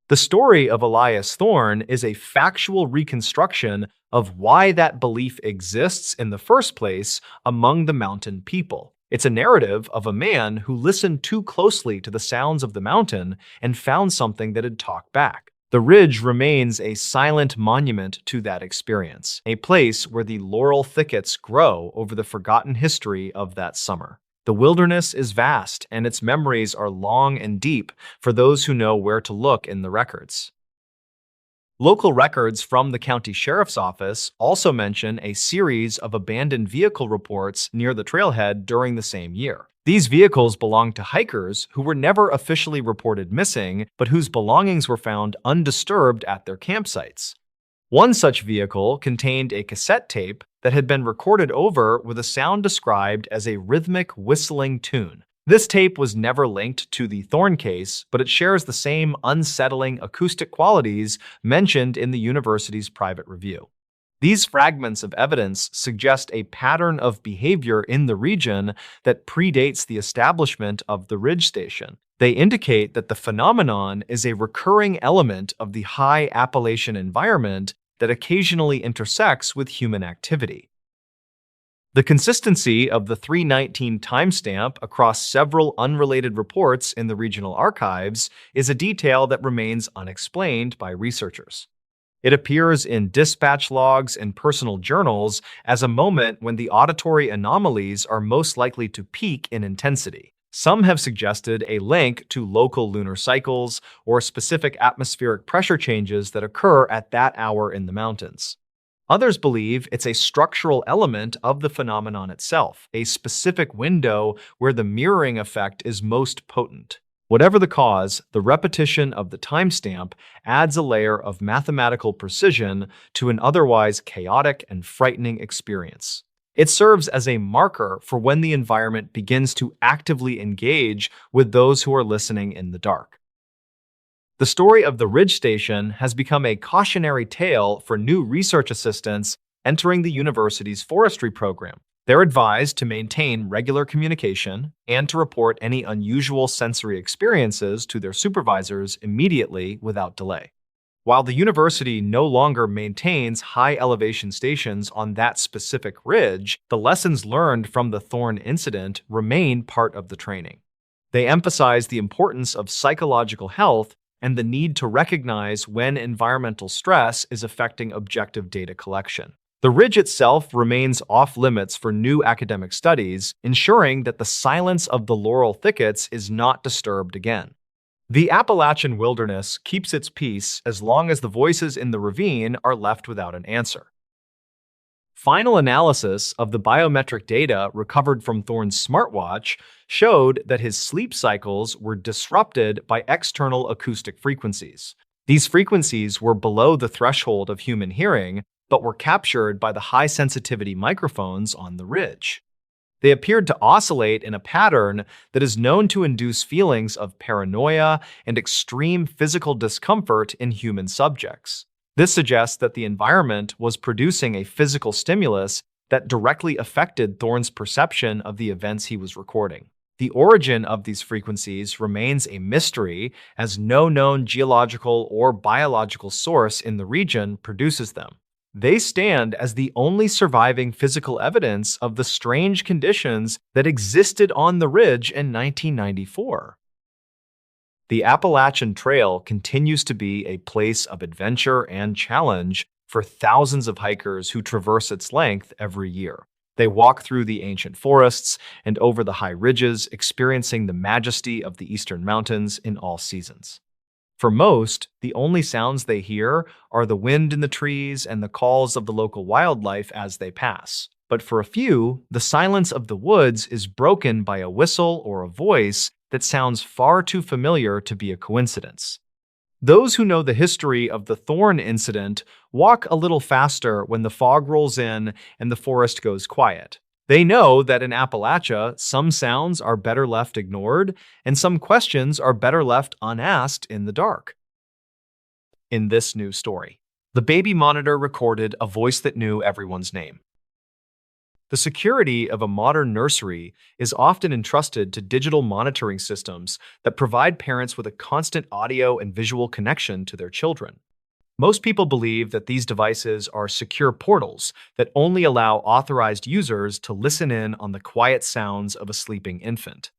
The story of Elias Thorne is a factual reconstruction of why that belief exists in the first place among the mountain people. It's a narrative of a man who listened too closely to the sounds of the mountain and found something that had talked back. The ridge remains a silent monument to that experience, a place where the laurel thickets grow over the forgotten history of that summer. The wilderness is vast, and its memories are long and deep for those who know where to look in the records. Local records from the county sheriff's office also mention a series of abandoned vehicle reports near the trailhead during the same year. These vehicles belonged to hikers who were never officially reported missing, but whose belongings were found undisturbed at their campsites. One such vehicle contained a cassette tape that had been recorded over with a sound described as a rhythmic whistling tune. This tape was never linked to the Thorne case, but it shares the same unsettling acoustic qualities mentioned in the university's private review. These fragments of evidence suggest a pattern of behavior in the region that predates the establishment of the Ridge Station. They indicate that the phenomenon is a recurring element of the high Appalachian environment that occasionally intersects with human activity. The consistency of the 319 timestamp across several unrelated reports in the regional archives is a detail that remains unexplained by researchers. It appears in dispatch logs and personal journals as a moment when the auditory anomalies are most likely to peak in intensity. Some have suggested a link to local lunar cycles or specific atmospheric pressure changes that occur at that hour in the mountains. Others believe it's a structural element of the phenomenon itself, a specific window where the mirroring effect is most potent. Whatever the cause, the repetition of the timestamp adds a layer of mathematical precision to an otherwise chaotic and frightening experience. It serves as a marker for when the environment begins to actively engage with those who are listening in the dark. The story of the Ridge Station has become a cautionary tale for new research assistants entering the university's forestry program. They're advised to maintain regular communication and to report any unusual sensory experiences to their supervisors immediately without delay. While the university no longer maintains high elevation stations on that specific ridge, the lessons learned from the Thorne incident remain part of the training. They emphasize the importance of psychological health and the need to recognize when environmental stress is affecting objective data collection. The ridge itself remains off-limits for new academic studies, ensuring that the silence of the laurel thickets is not disturbed again. The Appalachian wilderness keeps its peace as long as the voices in the ravine are left without an answer. Final analysis of the biometric data recovered from Thorne's smartwatch showed that his sleep cycles were disrupted by external acoustic frequencies. These frequencies were below the threshold of human hearing, but were captured by the high-sensitivity microphones on the ridge. They appeared to oscillate in a pattern that is known to induce feelings of paranoia and extreme physical discomfort in human subjects. This suggests that the environment was producing a physical stimulus that directly affected Thorne's perception of the events he was recording. The origin of these frequencies remains a mystery, as no known geological or biological source in the region produces them. They stand as the only surviving physical evidence of the strange conditions that existed on the ridge in 1994. The Appalachian Trail continues to be a place of adventure and challenge for thousands of hikers who traverse its length every year. They walk through the ancient forests and over the high ridges, experiencing the majesty of the eastern mountains in all seasons. For most, the only sounds they hear are the wind in the trees and the calls of the local wildlife as they pass. But for a few, the silence of the woods is broken by a whistle or a voice that sounds far too familiar to be a coincidence. Those who know the history of the Thorn incident walk a little faster when the fog rolls in and the forest goes quiet. They know that in Appalachia, some sounds are better left ignored and some questions are better left unasked in the dark. In this new story, the baby monitor recorded a voice that knew everyone's name. The security of a modern nursery is often entrusted to digital monitoring systems that provide parents with a constant audio and visual connection to their children. Most people believe that these devices are secure portals that only allow authorized users to listen in on the quiet sounds of a sleeping infant.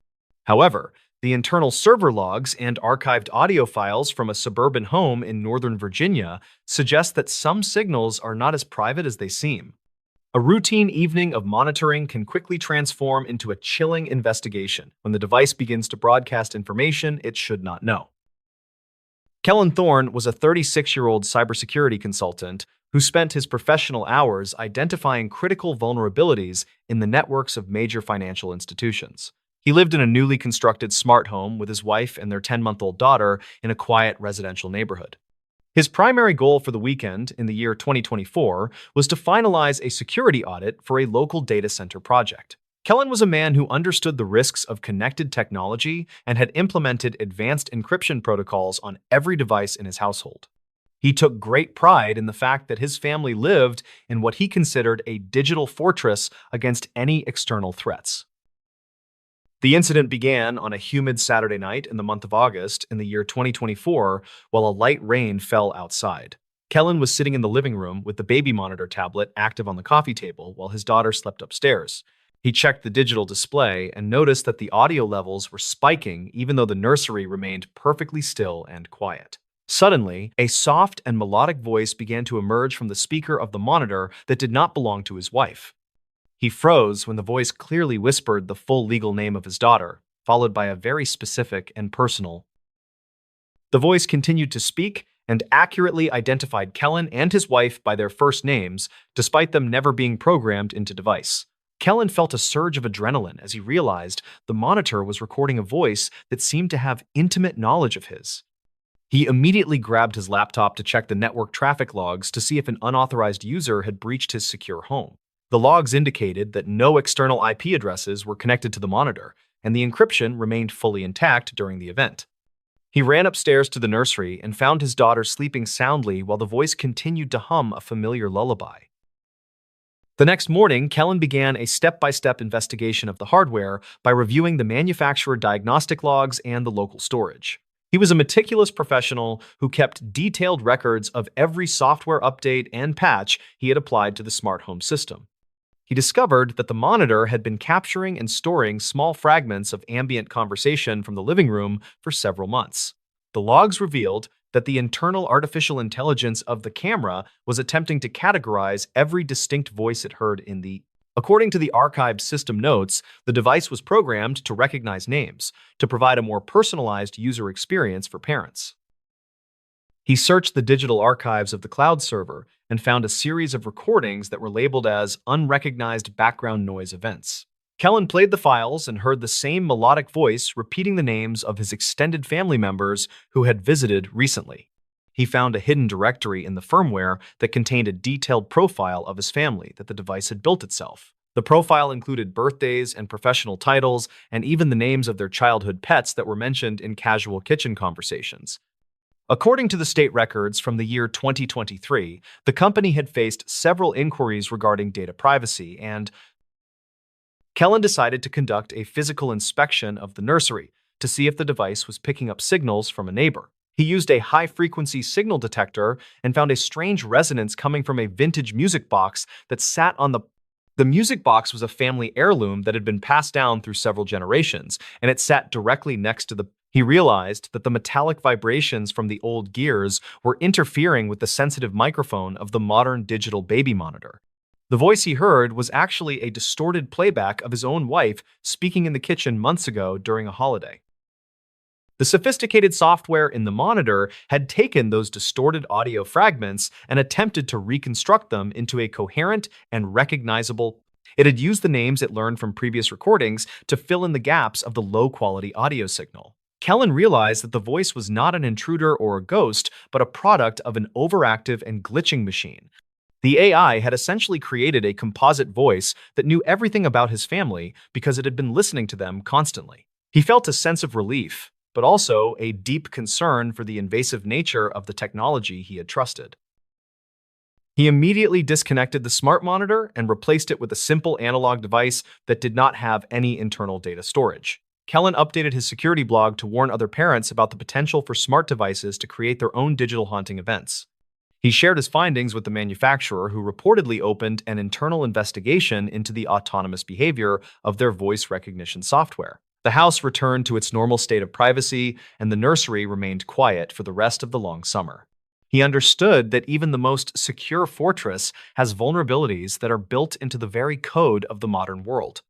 However, the internal server logs and archived audio files from a suburban home in Northern Virginia suggest that some signals are not as private as they seem. A routine evening of monitoring can quickly transform into a chilling investigation when the device begins to broadcast information it should not know. Kellen Thorne was a 36-year-old cybersecurity consultant who spent his professional hours identifying critical vulnerabilities in the networks of major financial institutions. He lived in a newly constructed smart home with his wife and their 10-month-old daughter in a quiet residential neighborhood. His primary goal for the weekend in the year 2024 was to finalize a security audit for a local data center project. Kellen was a man who understood the risks of connected technology and had implemented advanced encryption protocols on every device in his household. He took great pride in the fact that his family lived in what he considered a digital fortress against any external threats. The incident began on a humid Saturday night in the month of August in the year 2024 while a light rain fell outside. Kellen was sitting in the living room with the baby monitor tablet active on the coffee table while his daughter slept upstairs. He checked the digital display and noticed that the audio levels were spiking even though the nursery remained perfectly still and quiet. Suddenly, a soft and melodic voice began to emerge from the speaker of the monitor that did not belong to his wife. He froze when the voice clearly whispered the full legal name of his daughter, followed by a very specific and personal. The voice continued to speak and accurately identified Kellen and his wife by their first names, despite them never being programmed into device. Kellen felt a surge of adrenaline as he realized the monitor was recording a voice that seemed to have intimate knowledge of his. He immediately grabbed his laptop to check the network traffic logs to see if an unauthorized user had breached his secure home. The logs indicated that no external IP addresses were connected to the monitor, and the encryption remained fully intact during the event. He ran upstairs to the nursery and found his daughter sleeping soundly while the voice continued to hum a familiar lullaby. The next morning, Kellen began a step-by-step investigation of the hardware by reviewing the manufacturer diagnostic logs and the local storage. He was a meticulous professional who kept detailed records of every software update and patch he had applied to the smart home system. He discovered that the monitor had been capturing and storing small fragments of ambient conversation from the living room for several months. The logs revealed that the internal artificial intelligence of the camera was attempting to categorize every distinct voice it heard in the. According to the archived system notes, the device was programmed to recognize names, to provide a more personalized user experience for parents. He searched the digital archives of the cloud server and found a series of recordings that were labeled as unrecognized background noise events. Kellen played the files and heard the same melodic voice repeating the names of his extended family members who had visited recently. He found a hidden directory in the firmware that contained a detailed profile of his family that the device had built itself. The profile included birthdays and professional titles and even the names of their childhood pets that were mentioned in casual kitchen conversations. According to the state records from the year 2023, the company had faced several inquiries regarding data privacy, and Kellen decided to conduct a physical inspection of the nursery to see if the device was picking up signals from a neighbor. He used a high-frequency signal detector and found a strange resonance coming from a vintage music box that sat on the music box was a family heirloom that had been passed down through several generations, and it sat directly next to the. He realized that the metallic vibrations from the old gears were interfering with the sensitive microphone of the modern digital baby monitor. The voice he heard was actually a distorted playback of his own wife speaking in the kitchen months ago during a holiday. The sophisticated software in the monitor had taken those distorted audio fragments and attempted to reconstruct them into a coherent and recognizable. It had used the names it learned from previous recordings to fill in the gaps of the low-quality audio signal. Kellen realized that the voice was not an intruder or a ghost, but a product of an overactive and glitching machine. The AI had essentially created a composite voice that knew everything about his family because it had been listening to them constantly. He felt a sense of relief, but also a deep concern for the invasive nature of the technology he had trusted. He immediately disconnected the smart monitor and replaced it with a simple analog device that did not have any internal data storage. Kellen updated his security blog to warn other parents about the potential for smart devices to create their own digital haunting events. He shared his findings with the manufacturer, who reportedly opened an internal investigation into the autonomous behavior of their voice recognition software. The house returned to its normal state of privacy, and the nursery remained quiet for the rest of the long summer. He understood that even the most secure fortress has vulnerabilities that are built into the very code of the modern world.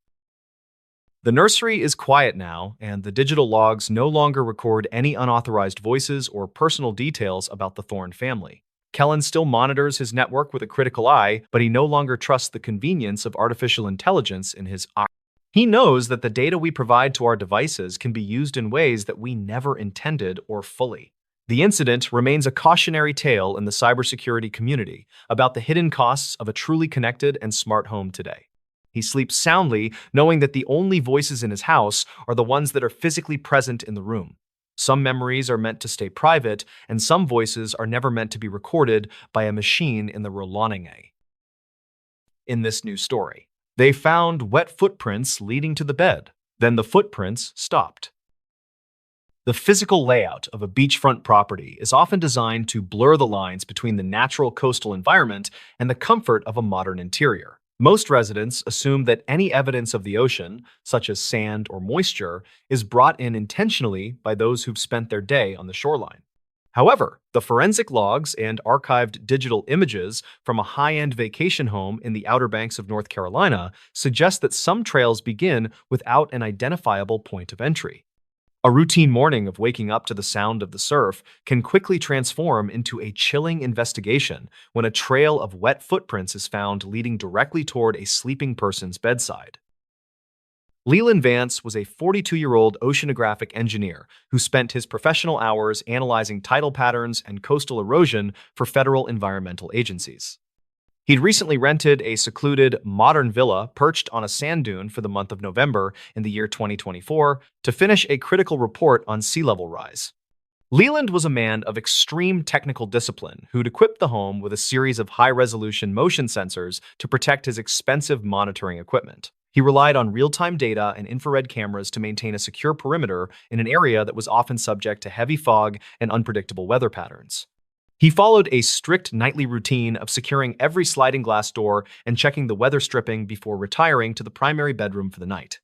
The nursery is quiet now, and the digital logs no longer record any unauthorized voices or personal details about the Thorne family. Kellen still monitors his network with a critical eye, but he no longer trusts the convenience of artificial intelligence in his eye. He knows that the data we provide to our devices can be used in ways that we never intended or fully. The incident remains a cautionary tale in the cybersecurity community about the hidden costs of a truly connected and smart home today. He sleeps soundly, knowing that the only voices in his house are the ones that are physically present in the room. Some memories are meant to stay private, and some voices are never meant to be recorded by a machine in the Rolloninge. In this new story, they found wet footprints leading to the bed. Then the footprints stopped. The physical layout of a beachfront property is often designed to blur the lines between the natural coastal environment and the comfort of a modern interior. Most residents assume that any evidence of the ocean, such as sand or moisture, is brought in intentionally by those who've spent their day on the shoreline. However, the forensic logs and archived digital images from a high-end vacation home in the Outer Banks of North Carolina suggest that some trails begin without an identifiable point of entry. A routine morning of waking up to the sound of the surf can quickly transform into a chilling investigation when a trail of wet footprints is found leading directly toward a sleeping person's bedside. Leland Vance was a 42-year-old oceanographic engineer who spent his professional hours analyzing tidal patterns and coastal erosion for federal environmental agencies. He'd recently rented a secluded, modern villa perched on a sand dune for the month of November in the year 2024 to finish a critical report on sea level rise. Leland was a man of extreme technical discipline who'd equipped the home with a series of high-resolution motion sensors to protect his expensive monitoring equipment. He relied on real-time data and infrared cameras to maintain a secure perimeter in an area that was often subject to heavy fog and unpredictable weather patterns. He followed a strict nightly routine of securing every sliding glass door and checking the weather stripping before retiring to the primary bedroom for the night.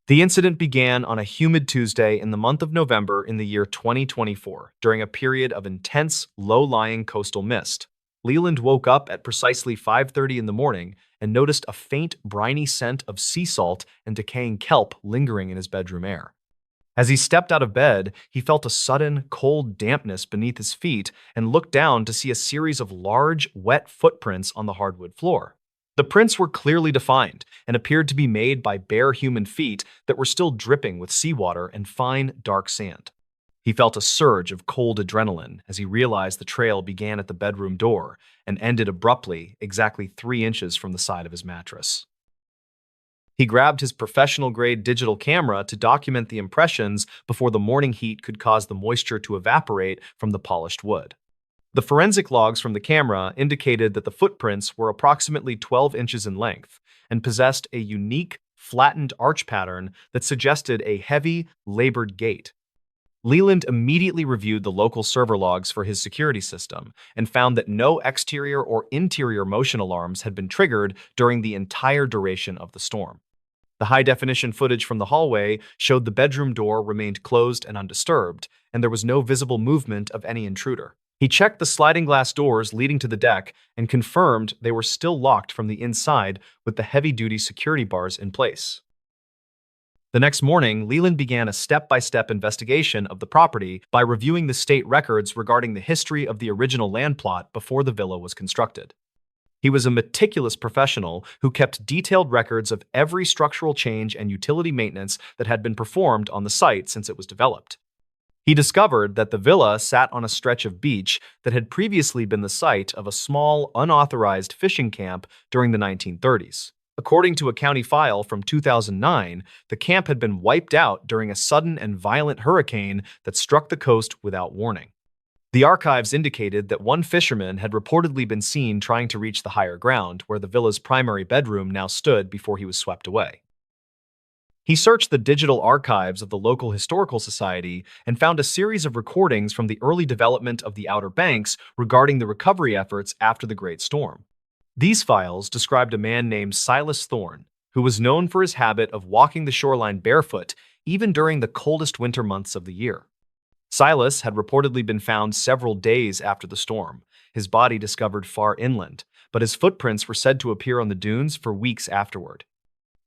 The incident began on a humid Tuesday in the month of November in the year 2024, during a period of intense, low-lying coastal mist. Leland woke up at precisely 5:30 in the morning and noticed a faint, briny scent of sea salt and decaying kelp lingering in his bedroom air. As he stepped out of bed, he felt a sudden, cold dampness beneath his feet and looked down to see a series of large, wet footprints on the hardwood floor. The prints were clearly defined and appeared to be made by bare human feet that were still dripping with seawater and fine, dark sand. He felt a surge of cold adrenaline as he realized the trail began at the bedroom door and ended abruptly, exactly 3 inches from the side of his mattress. He grabbed his professional-grade digital camera to document the impressions before the morning heat could cause the moisture to evaporate from the polished wood. The forensic logs from the camera indicated that the footprints were approximately 12 inches in length and possessed a unique, flattened arch pattern that suggested a heavy, labored gait. Leland immediately reviewed the local server logs for his security system and found that no exterior or interior motion alarms had been triggered during the entire duration of the storm. The high-definition footage from the hallway showed the bedroom door remained closed and undisturbed, and there was no visible movement of any intruder. He checked the sliding glass doors leading to the deck and confirmed they were still locked from the inside with the heavy-duty security bars in place. The next morning, Leland began a step-by-step investigation of the property by reviewing the state records regarding the history of the original land plot before the villa was constructed. He was a meticulous professional who kept detailed records of every structural change and utility maintenance that had been performed on the site since it was developed. He discovered that the villa sat on a stretch of beach that had previously been the site of a small, unauthorized fishing camp during the 1930s. According to a county file from 2009, the camp had been wiped out during a sudden and violent hurricane that struck the coast without warning. The archives indicated that one fisherman had reportedly been seen trying to reach the higher ground where the villa's primary bedroom now stood before he was swept away. He searched the digital archives of the local historical society and found a series of recordings from the early development of the Outer Banks regarding the recovery efforts after the Great Storm. These files described a man named Silas Thorne, who was known for his habit of walking the shoreline barefoot even during the coldest winter months of the year. Silas had reportedly been found several days after the storm, his body discovered far inland, but his footprints were said to appear on the dunes for weeks afterward.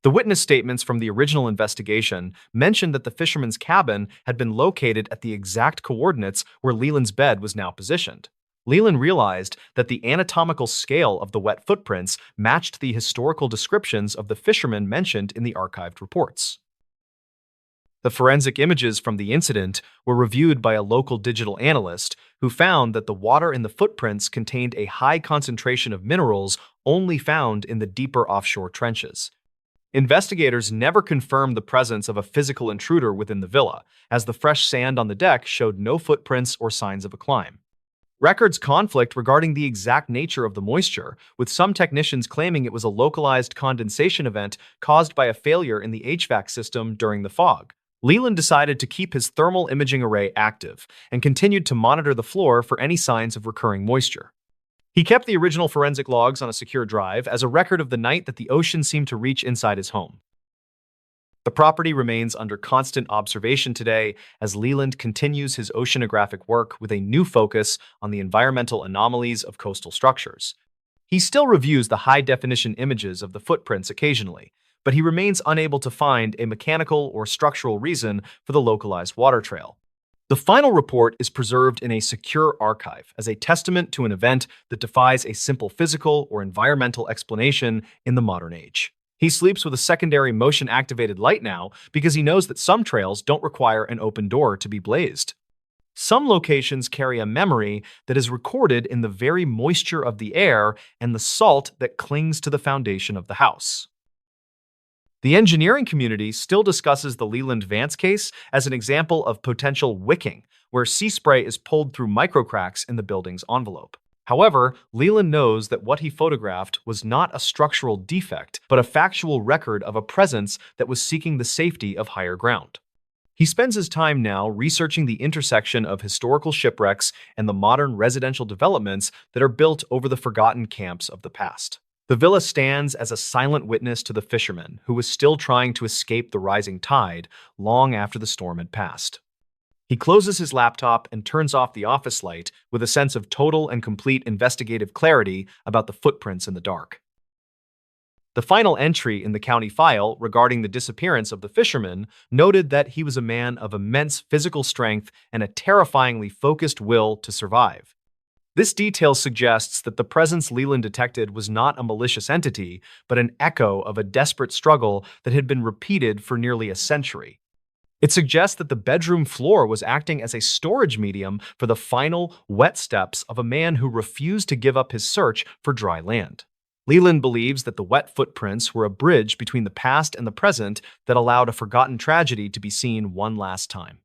The witness statements from the original investigation mentioned that the fisherman's cabin had been located at the exact coordinates where Leland's bed was now positioned. Leland realized that the anatomical scale of the wet footprints matched the historical descriptions of the fisherman mentioned in the archived reports. The forensic images from the incident were reviewed by a local digital analyst who found that the water in the footprints contained a high concentration of minerals only found in the deeper offshore trenches. Investigators never confirmed the presence of a physical intruder within the villa, as the fresh sand on the deck showed no footprints or signs of a climb. Records conflict regarding the exact nature of the moisture, with some technicians claiming it was a localized condensation event caused by a failure in the HVAC system during the fog. Leland decided to keep his thermal imaging array active and continued to monitor the floor for any signs of recurring moisture. He kept the original forensic logs on a secure drive as a record of the night that the ocean seemed to reach inside his home. The property remains under constant observation today as Leland continues his oceanographic work with a new focus on the environmental anomalies of coastal structures. He still reviews the high-definition images of the footprints occasionally, but he remains unable to find a mechanical or structural reason for the localized water trail. The final report is preserved in a secure archive as a testament to an event that defies a simple physical or environmental explanation in the modern age. He sleeps with a secondary motion-activated light now because he knows that some trails don't require an open door to be blazed. Some locations carry a memory that is recorded in the very moisture of the air and the salt that clings to the foundation of the house. The engineering community still discusses the Leland Vance case as an example of potential wicking, where sea spray is pulled through microcracks in the building's envelope. However, Leland knows that what he photographed was not a structural defect, but a factual record of a presence that was seeking the safety of higher ground. He spends his time now researching the intersection of historical shipwrecks and the modern residential developments that are built over the forgotten camps of the past. The villa stands as a silent witness to the fisherman who was still trying to escape the rising tide long after the storm had passed. He closes his laptop and turns off the office light with a sense of total and complete investigative clarity about the footprints in the dark. The final entry in the county file regarding the disappearance of the fisherman noted that he was a man of immense physical strength and a terrifyingly focused will to survive. This detail suggests that the presence Leland detected was not a malicious entity, but an echo of a desperate struggle that had been repeated for nearly a century. It suggests that the bedroom floor was acting as a storage medium for the final, wet steps of a man who refused to give up his search for dry land. Leland believes that the wet footprints were a bridge between the past and the present that allowed a forgotten tragedy to be seen one last time.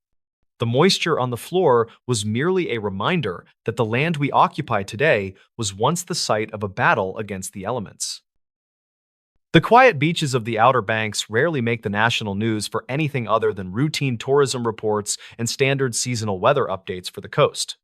The moisture on the floor was merely a reminder that the land we occupy today was once the site of a battle against the elements. The quiet beaches of the Outer Banks rarely make the national news for anything other than routine tourism reports and standard seasonal weather updates for the coast.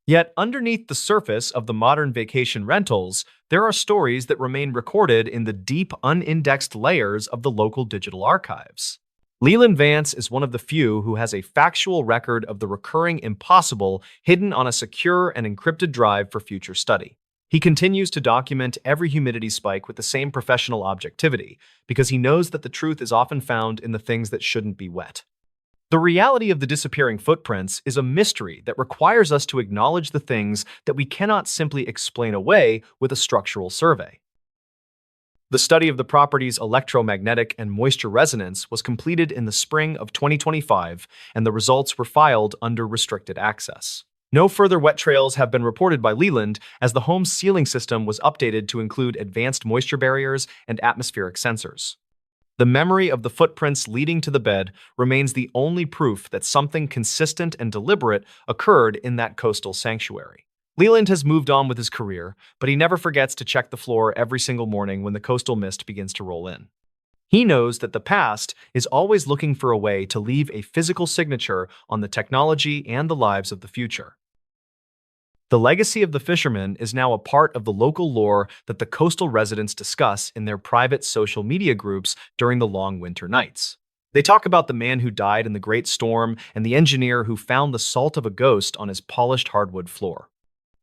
Yet, underneath the surface of the modern vacation rentals, there are stories that remain recorded in the deep, unindexed layers of the local digital archives. Leland Vance is one of the few who has a factual record of the recurring impossible hidden on a secure and encrypted drive for future study. He continues to document every humidity spike with the same professional objectivity because he knows that the truth is often found in the things that shouldn't be wet. The reality of the disappearing footprints is a mystery that requires us to acknowledge the things that we cannot simply explain away with a structural survey. The study of the property's electromagnetic and moisture resonance was completed in the spring of 2025, and the results were filed under restricted access. No further wet trails have been reported by Leland, as the home's ceiling system was updated to include advanced moisture barriers and atmospheric sensors. The memory of the footprints leading to the bed remains the only proof that something consistent and deliberate occurred in that coastal sanctuary. Leland has moved on with his career, but he never forgets to check the floor every single morning when the coastal mist begins to roll in. He knows that the past is always looking for a way to leave a physical signature on the technology and the lives of the future. The legacy of the fisherman is now a part of the local lore that the coastal residents discuss in their private social media groups during the long winter nights. They talk about the man who died in the great storm and the engineer who found the salt of a ghost on his polished hardwood floor.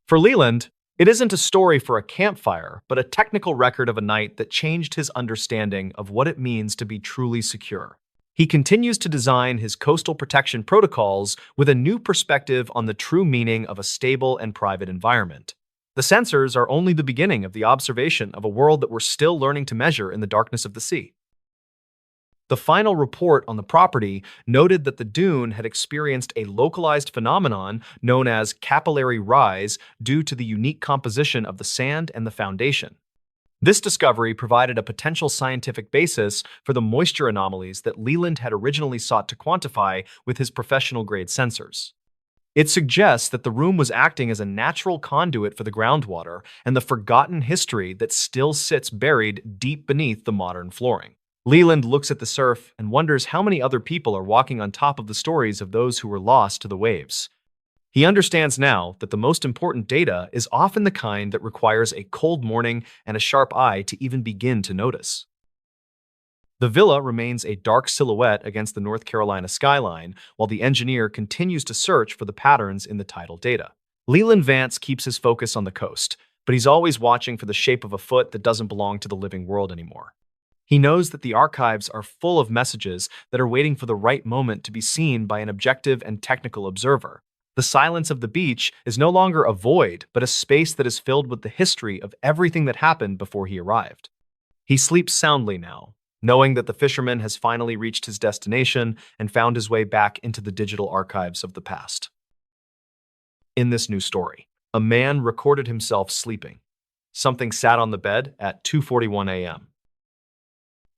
For Leland, it isn't a story for a campfire, but a technical record of a night that changed his understanding of what it means to be truly secure. He continues to design his coastal protection protocols with a new perspective on the true meaning of a stable and private environment. The sensors are only the beginning of the observation of a world that we're still learning to measure in the darkness of the sea. The final report on the property noted that the dune had experienced a localized phenomenon known as capillary rise due to the unique composition of the sand and the foundation. This discovery provided a potential scientific basis for the moisture anomalies that Leland had originally sought to quantify with his professional-grade sensors. It suggests that the room was acting as a natural conduit for the groundwater and the forgotten history that still sits buried deep beneath the modern flooring. Leland looks at the surf and wonders how many other people are walking on top of the stories of those who were lost to the waves. He understands now that the most important data is often the kind that requires a cold morning and a sharp eye to even begin to notice. The villa remains a dark silhouette against the North Carolina skyline, while the engineer continues to search for the patterns in the tidal data. Leland Vance keeps his focus on the coast, but he's always watching for the shape of a foot that doesn't belong to the living world anymore. He knows that the archives are full of messages that are waiting for the right moment to be seen by an objective and technical observer. The silence of the beach is no longer a void, but a space that is filled with the history of everything that happened before he arrived. He sleeps soundly now, knowing that the fisherman has finally reached his destination and found his way back into the digital archives of the past. In this new story, a man recorded himself sleeping. Something sat on the bed at 2:41 a.m.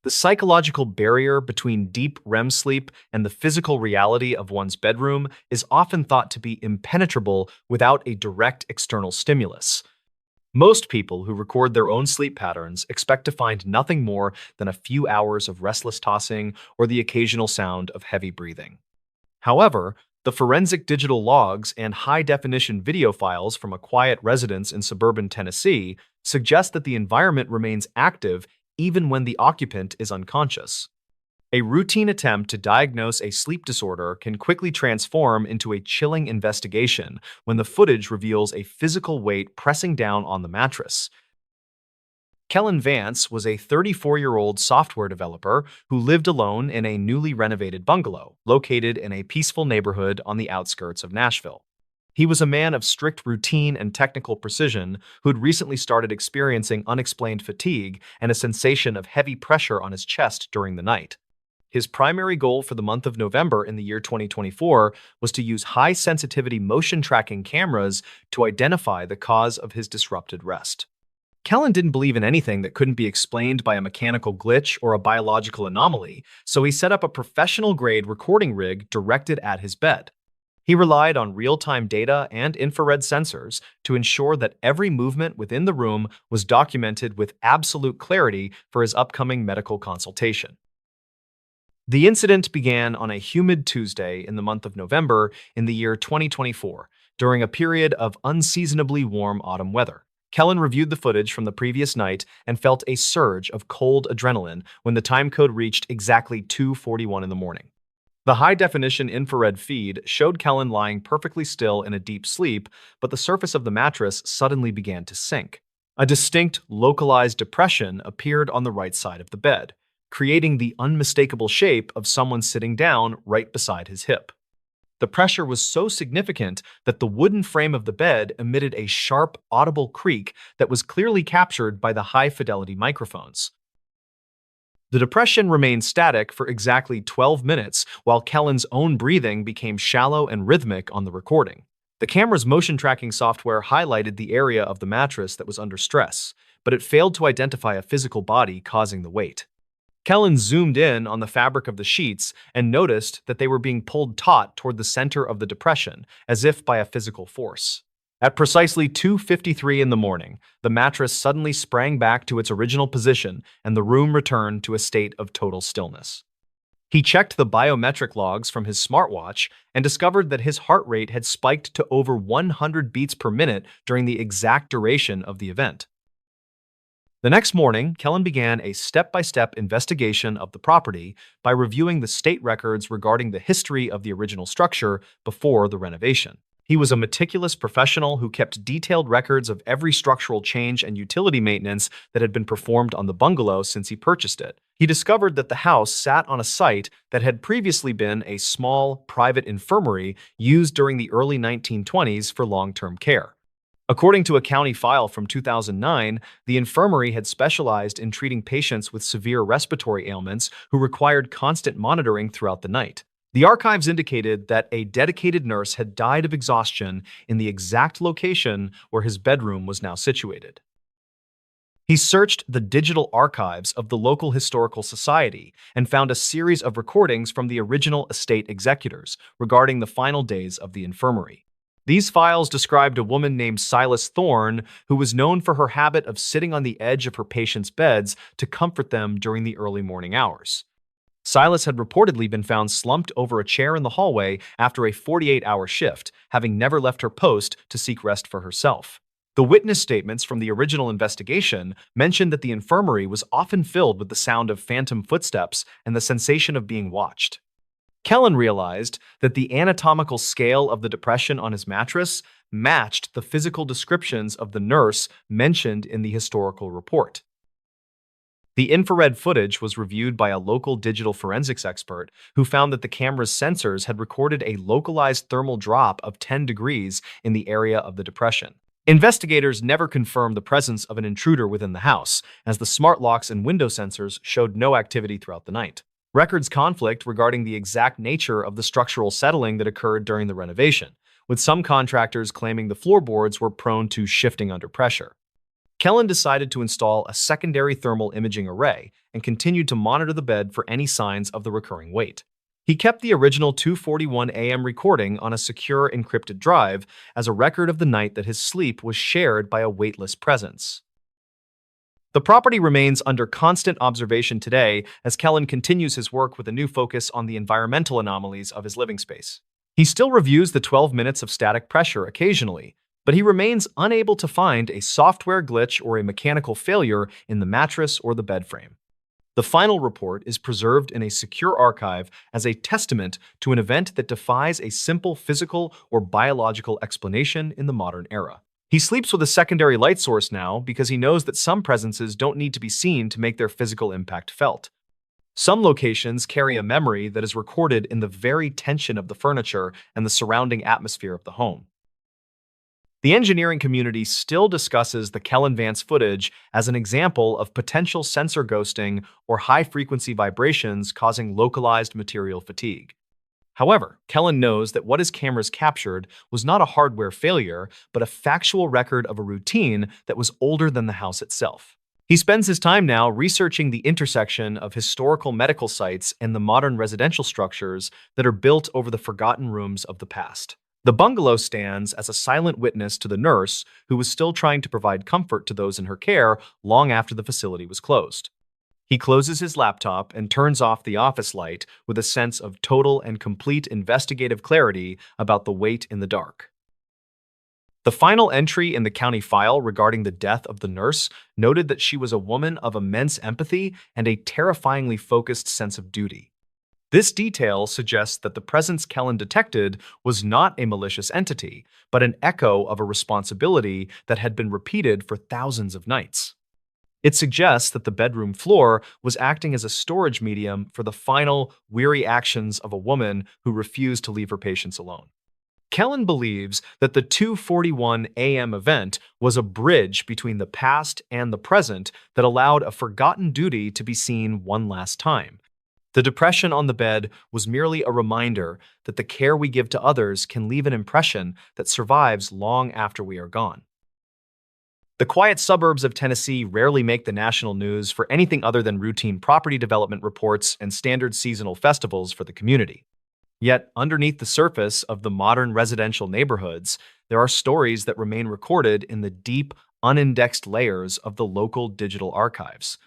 The psychological barrier between deep REM sleep and the physical reality of one's bedroom is often thought to be impenetrable without a direct external stimulus. Most people who record their own sleep patterns expect to find nothing more than a few hours of restless tossing or the occasional sound of heavy breathing. However, the forensic digital logs and high-definition video files from a quiet residence in suburban Tennessee suggest that the environment remains active even when the occupant is unconscious. A routine attempt to diagnose a sleep disorder can quickly transform into a chilling investigation when the footage reveals a physical weight pressing down on the mattress. Kellen Vance was a 34-year-old software developer who lived alone in a newly renovated bungalow located in a peaceful neighborhood on the outskirts of Nashville. He was a man of strict routine and technical precision who had recently started experiencing unexplained fatigue and a sensation of heavy pressure on his chest during the night. His primary goal for the month of November in the year 2024 was to use high-sensitivity motion tracking cameras to identify the cause of his disrupted rest. Kellen didn't believe in anything that couldn't be explained by a mechanical glitch or a biological anomaly, so he set up a professional-grade recording rig directed at his bed. He relied on real-time data and infrared sensors to ensure that every movement within the room was documented with absolute clarity for his upcoming medical consultation. The incident began on a humid Tuesday in the month of November in the year 2024, during a period of unseasonably warm autumn weather. Kellen reviewed the footage from the previous night and felt a surge of cold adrenaline when the time code reached exactly 2:41 in the morning. The high-definition infrared feed showed Kellen lying perfectly still in a deep sleep, but the surface of the mattress suddenly began to sink. A distinct, localized depression appeared on the right side of the bed. creating the unmistakable shape of someone sitting down right beside his hip. The pressure was so significant that the wooden frame of the bed emitted a sharp, audible creak that was clearly captured by the high-fidelity microphones. The depression remained static for exactly 12 minutes, while Kellen's own breathing became shallow and rhythmic on the recording. The camera's motion tracking software highlighted the area of the mattress that was under stress, but it failed to identify a physical body causing the weight. Kellen zoomed in on the fabric of the sheets and noticed that they were being pulled taut toward the center of the depression, as if by a physical force. At precisely 2:53 in the morning, the mattress suddenly sprang back to its original position and the room returned to a state of total stillness. He checked the biometric logs from his smartwatch and discovered that his heart rate had spiked to over 100 beats per minute during the exact duration of the event. The next morning, Kellen began a step-by-step investigation of the property by reviewing the state records regarding the history of the original structure before the renovation. He was a meticulous professional who kept detailed records of every structural change and utility maintenance that had been performed on the bungalow since he purchased it. He discovered that the house sat on a site that had previously been a small, private infirmary used during the early 1920s for long-term care. According to a county file from 2009, the infirmary had specialized in treating patients with severe respiratory ailments who required constant monitoring throughout the night. The archives indicated that a dedicated nurse had died of exhaustion in the exact location where his bedroom was now situated. He searched the digital archives of the local historical society and found a series of recordings from the original estate executors regarding the final days of the infirmary. These files described a woman named Silas Thorne who was known for her habit of sitting on the edge of her patients' beds to comfort them during the early morning hours. Silas had reportedly been found slumped over a chair in the hallway after a 48-hour shift, having never left her post to seek rest for herself. The witness statements from the original investigation mentioned that the infirmary was often filled with the sound of phantom footsteps and the sensation of being watched. Kellen realized that the anatomical scale of the depression on his mattress matched the physical descriptions of the nurse mentioned in the historical report. The infrared footage was reviewed by a local digital forensics expert who found that the camera's sensors had recorded a localized thermal drop of 10 degrees in the area of the depression. Investigators never confirmed the presence of an intruder within the house, as the smart locks and window sensors showed no activity throughout the night. Records conflict regarding the exact nature of the structural settling that occurred during the renovation, with some contractors claiming the floorboards were prone to shifting under pressure. Kellen decided to install a secondary thermal imaging array and continued to monitor the bed for any signs of the recurring weight. He kept the original 2:41 a.m. recording on a secure encrypted drive as a record of the night that his sleep was shared by a weightless presence. The property remains under constant observation today as Kellen continues his work with a new focus on the environmental anomalies of his living space. He still reviews the 12 minutes of static pressure occasionally, but he remains unable to find a software glitch or a mechanical failure in the mattress or the bed frame. The final report is preserved in a secure archive as a testament to an event that defies a simple physical or biological explanation in the modern era. He sleeps with a secondary light source now because he knows that some presences don't need to be seen to make their physical impact felt. Some locations carry a memory that is recorded in the very tension of the furniture and the surrounding atmosphere of the home. The engineering community still discusses the Kellen Vance footage as an example of potential sensor ghosting or high-frequency vibrations causing localized material fatigue. However, Kellen knows that what his cameras captured was not a hardware failure, but a factual record of a routine that was older than the house itself. He spends his time now researching the intersection of historical medical sites and the modern residential structures that are built over the forgotten rooms of the past. The bungalow stands as a silent witness to the nurse who was still trying to provide comfort to those in her care long after the facility was closed. He closes his laptop and turns off the office light with a sense of total and complete investigative clarity about the weight in the dark. The final entry in the county file regarding the death of the nurse noted that she was a woman of immense empathy and a terrifyingly focused sense of duty. This detail suggests that the presence Kellen detected was not a malicious entity, but an echo of a responsibility that had been repeated for thousands of nights. It suggests that the bedroom floor was acting as a storage medium for the final, weary actions of a woman who refused to leave her patients alone. Kellen believes that the 2:41 a.m. event was a bridge between the past and the present that allowed a forgotten duty to be seen one last time. The depression on the bed was merely a reminder that the care we give to others can leave an impression that survives long after we are gone. The quiet suburbs of Tennessee rarely make the national news for anything other than routine property development reports and standard seasonal festivals for the community. Yet, underneath the surface of the modern residential neighborhoods, there are stories that remain recorded in the deep, unindexed layers of the local digital archives.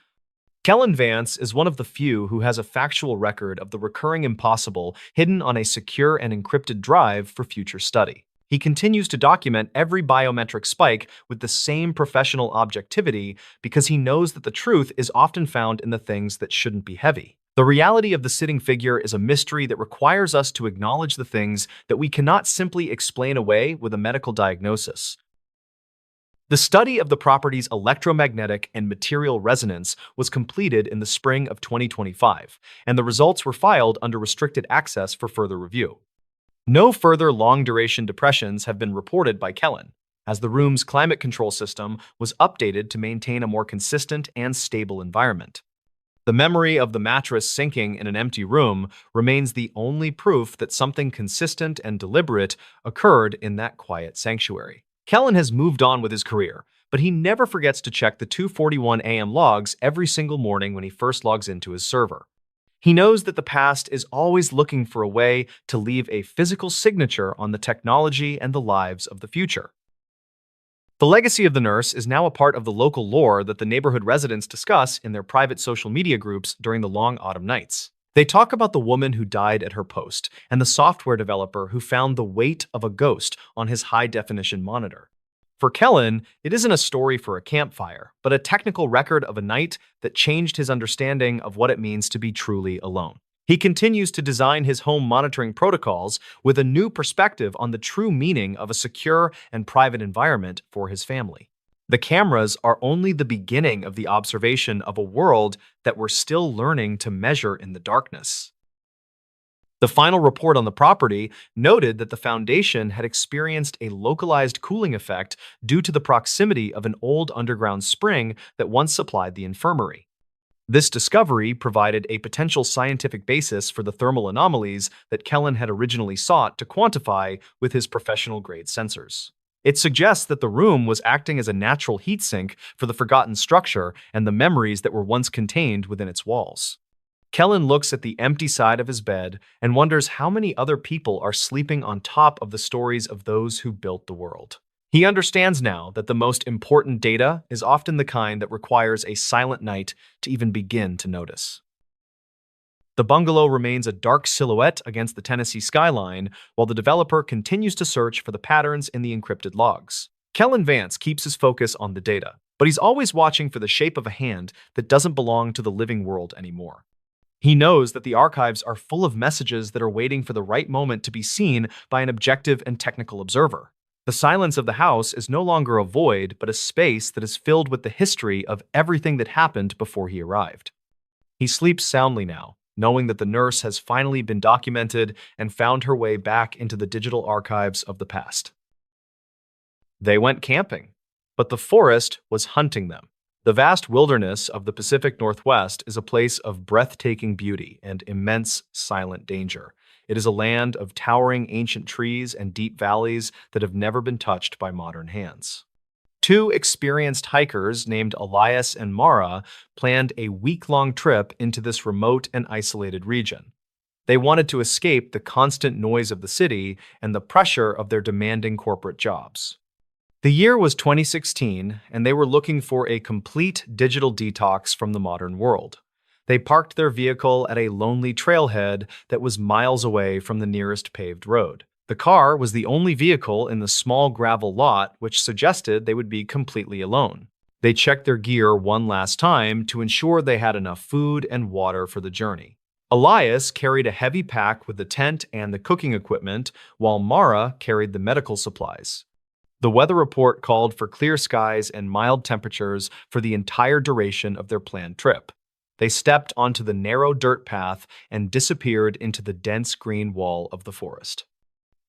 Kellen Vance is one of the few who has a factual record of the recurring impossible hidden on a secure and encrypted drive for future study. He continues to document every biometric spike with the same professional objectivity because he knows that the truth is often found in the things that shouldn't be heavy. The reality of the sitting figure is a mystery that requires us to acknowledge the things that we cannot simply explain away with a medical diagnosis. The study of the property's electromagnetic and material resonance was completed in the spring of 2025, and the results were filed under restricted access for further review. No further long-duration depressions have been reported by Kellen, as the room's climate control system was updated to maintain a more consistent and stable environment. The memory of the mattress sinking in an empty room remains the only proof that something consistent and deliberate occurred in that quiet sanctuary. Kellen has moved on with his career, but he never forgets to check the 2:41 a.m. logs every single morning when he first logs into his server. He knows that the past is always looking for a way to leave a physical signature on the technology and the lives of the future. The legacy of the nurse is now a part of the local lore that the neighborhood residents discuss in their private social media groups during the long autumn nights. They talk about the woman who died at her post and the software developer who found the weight of a ghost on his high-definition monitor. For Kellen, it isn't a story for a campfire, but a technical record of a night that changed his understanding of what it means to be truly alone. He continues to design his home monitoring protocols with a new perspective on the true meaning of a secure and private environment for his family. The cameras are only the beginning of the observation of a world that we're still learning to measure in the darkness. The final report on the property noted that the foundation had experienced a localized cooling effect due to the proximity of an old underground spring that once supplied the infirmary. This discovery provided a potential scientific basis for the thermal anomalies that Kellen had originally sought to quantify with his professional-grade sensors. It suggests that the room was acting as a natural heat sink for the forgotten structure and the memories that were once contained within its walls. Kellen looks at the empty side of his bed and wonders how many other people are sleeping on top of the stories of those who built the world. He understands now that the most important data is often the kind that requires a silent night to even begin to notice. The bungalow remains a dark silhouette against the Tennessee skyline, while the developer continues to search for the patterns in the encrypted logs. Kellen Vance keeps his focus on the data, but he's always watching for the shape of a hand that doesn't belong to the living world anymore. He knows that the archives are full of messages that are waiting for the right moment to be seen by an objective and technical observer. The silence of the house is no longer a void, but a space that is filled with the history of everything that happened before he arrived. He sleeps soundly now, knowing that the nurse has finally been documented and found her way back into the digital archives of the past. They went camping, but the forest was hunting them. The vast wilderness of the Pacific Northwest is a place of breathtaking beauty and immense silent danger. It is a land of towering ancient trees and deep valleys that have never been touched by modern hands. Two experienced hikers named Elias and Mara planned a week-long trip into this remote and isolated region. They wanted to escape the constant noise of the city and the pressure of their demanding corporate jobs. The year was 2016, and they were looking for a complete digital detox from the modern world. They parked their vehicle at a lonely trailhead that was miles away from the nearest paved road. The car was the only vehicle in the small gravel lot, which suggested they would be completely alone. They checked their gear one last time to ensure they had enough food and water for the journey. Elias carried a heavy pack with the tent and the cooking equipment, while Mara carried the medical supplies. The weather report called for clear skies and mild temperatures for the entire duration of their planned trip. They stepped onto the narrow dirt path and disappeared into the dense green wall of the forest.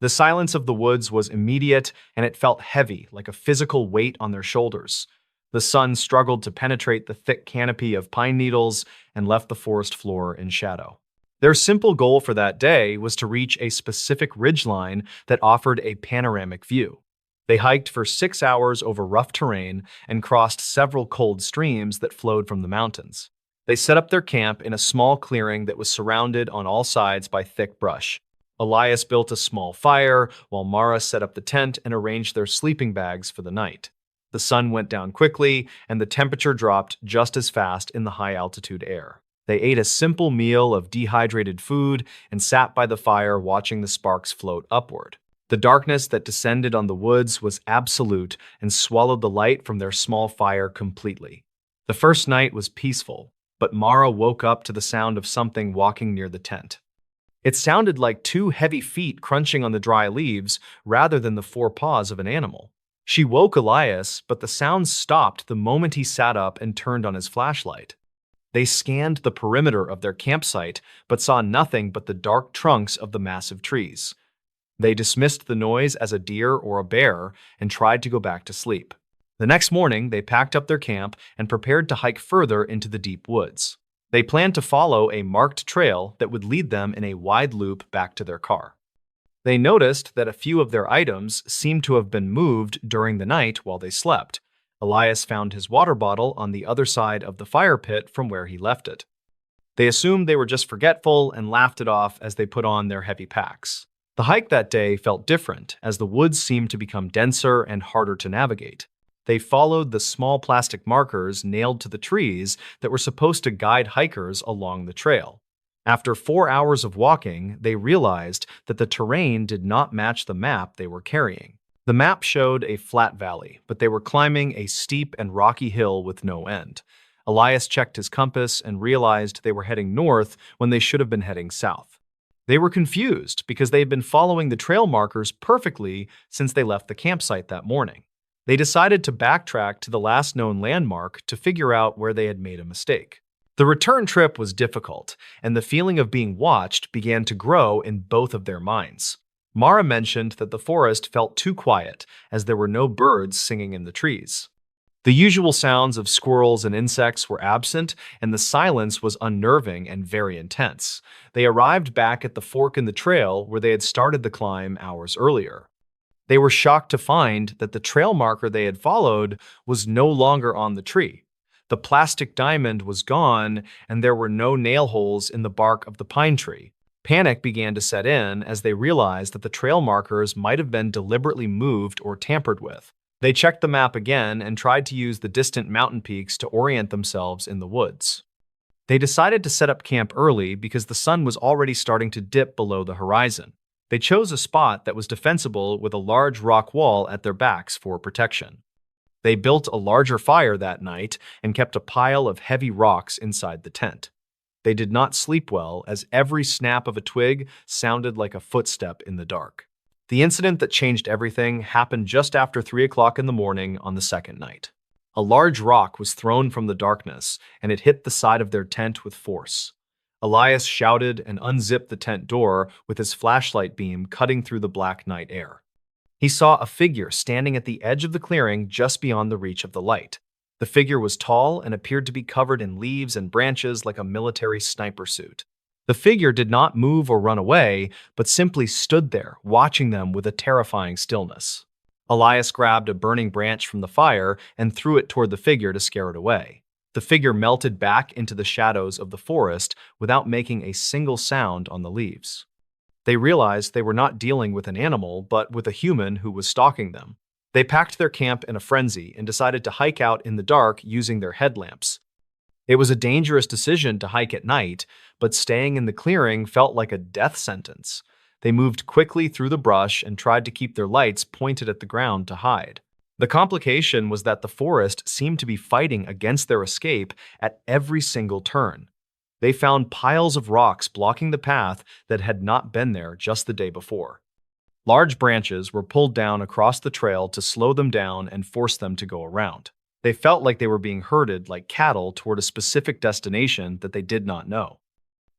The silence of the woods was immediate, and it felt heavy, like a physical weight on their shoulders. The sun struggled to penetrate the thick canopy of pine needles and left the forest floor in shadow. Their simple goal for that day was to reach a specific ridgeline that offered a panoramic view. They hiked for 6 hours over rough terrain and crossed several cold streams that flowed from the mountains. They set up their camp in a small clearing that was surrounded on all sides by thick brush. Elias built a small fire, while Mara set up the tent and arranged their sleeping bags for the night. The sun went down quickly, and the temperature dropped just as fast in the high-altitude air. They ate a simple meal of dehydrated food and sat by the fire watching the sparks float upward. The darkness that descended on the woods was absolute and swallowed the light from their small fire completely. The first night was peaceful, but Mara woke up to the sound of something walking near the tent. It sounded like two heavy feet crunching on the dry leaves rather than the four paws of an animal. She woke Elias, but the sound stopped the moment he sat up and turned on his flashlight. They scanned the perimeter of their campsite, but saw nothing but the dark trunks of the massive trees. They dismissed the noise as a deer or a bear and tried to go back to sleep. The next morning, they packed up their camp and prepared to hike further into the deep woods. They planned to follow a marked trail that would lead them in a wide loop back to their car. They noticed that a few of their items seemed to have been moved during the night while they slept. Elias found his water bottle on the other side of the fire pit from where he left it. They assumed they were just forgetful and laughed it off as they put on their heavy packs. The hike that day felt different, as the woods seemed to become denser and harder to navigate. They followed the small plastic markers nailed to the trees that were supposed to guide hikers along the trail. After 4 hours of walking, they realized that the terrain did not match the map they were carrying. The map showed a flat valley, but they were climbing a steep and rocky hill with no end. Elias checked his compass and realized they were heading north when they should have been heading south. They were confused because they had been following the trail markers perfectly since they left the campsite that morning. They decided to backtrack to the last known landmark to figure out where they had made a mistake. The return trip was difficult, and the feeling of being watched began to grow in both of their minds. Mara mentioned that the forest felt too quiet, as there were no birds singing in the trees. The usual sounds of squirrels and insects were absent, and the silence was unnerving and very intense. They arrived back at the fork in the trail where they had started the climb hours earlier. They were shocked to find that the trail marker they had followed was no longer on the tree. The plastic diamond was gone, and there were no nail holes in the bark of the pine tree. Panic began to set in as they realized that the trail markers might have been deliberately moved or tampered with. They checked the map again and tried to use the distant mountain peaks to orient themselves in the woods. They decided to set up camp early because the sun was already starting to dip below the horizon. They chose a spot that was defensible with a large rock wall at their backs for protection. They built a larger fire that night and kept a pile of heavy rocks inside the tent. They did not sleep well, as every snap of a twig sounded like a footstep in the dark. The incident that changed everything happened just after 3 o'clock in the morning on the second night. A large rock was thrown from the darkness, and it hit the side of their tent with force. Elias shouted and unzipped the tent door with his flashlight beam cutting through the black night air. He saw a figure standing at the edge of the clearing just beyond the reach of the light. The figure was tall and appeared to be covered in leaves and branches like a military sniper suit. The figure did not move or run away, but simply stood there, watching them with a terrifying stillness. Elias grabbed a burning branch from the fire and threw it toward the figure to scare it away. The figure melted back into the shadows of the forest without making a single sound on the leaves. They realized they were not dealing with an animal, but with a human who was stalking them. They packed their camp in a frenzy and decided to hike out in the dark using their headlamps. It was a dangerous decision to hike at night, but staying in the clearing felt like a death sentence. They moved quickly through the brush and tried to keep their lights pointed at the ground to hide. The complication was that the forest seemed to be fighting against their escape at every single turn. They found piles of rocks blocking the path that had not been there just the day before. Large branches were pulled down across the trail to slow them down and force them to go around. They felt like they were being herded like cattle toward a specific destination that they did not know.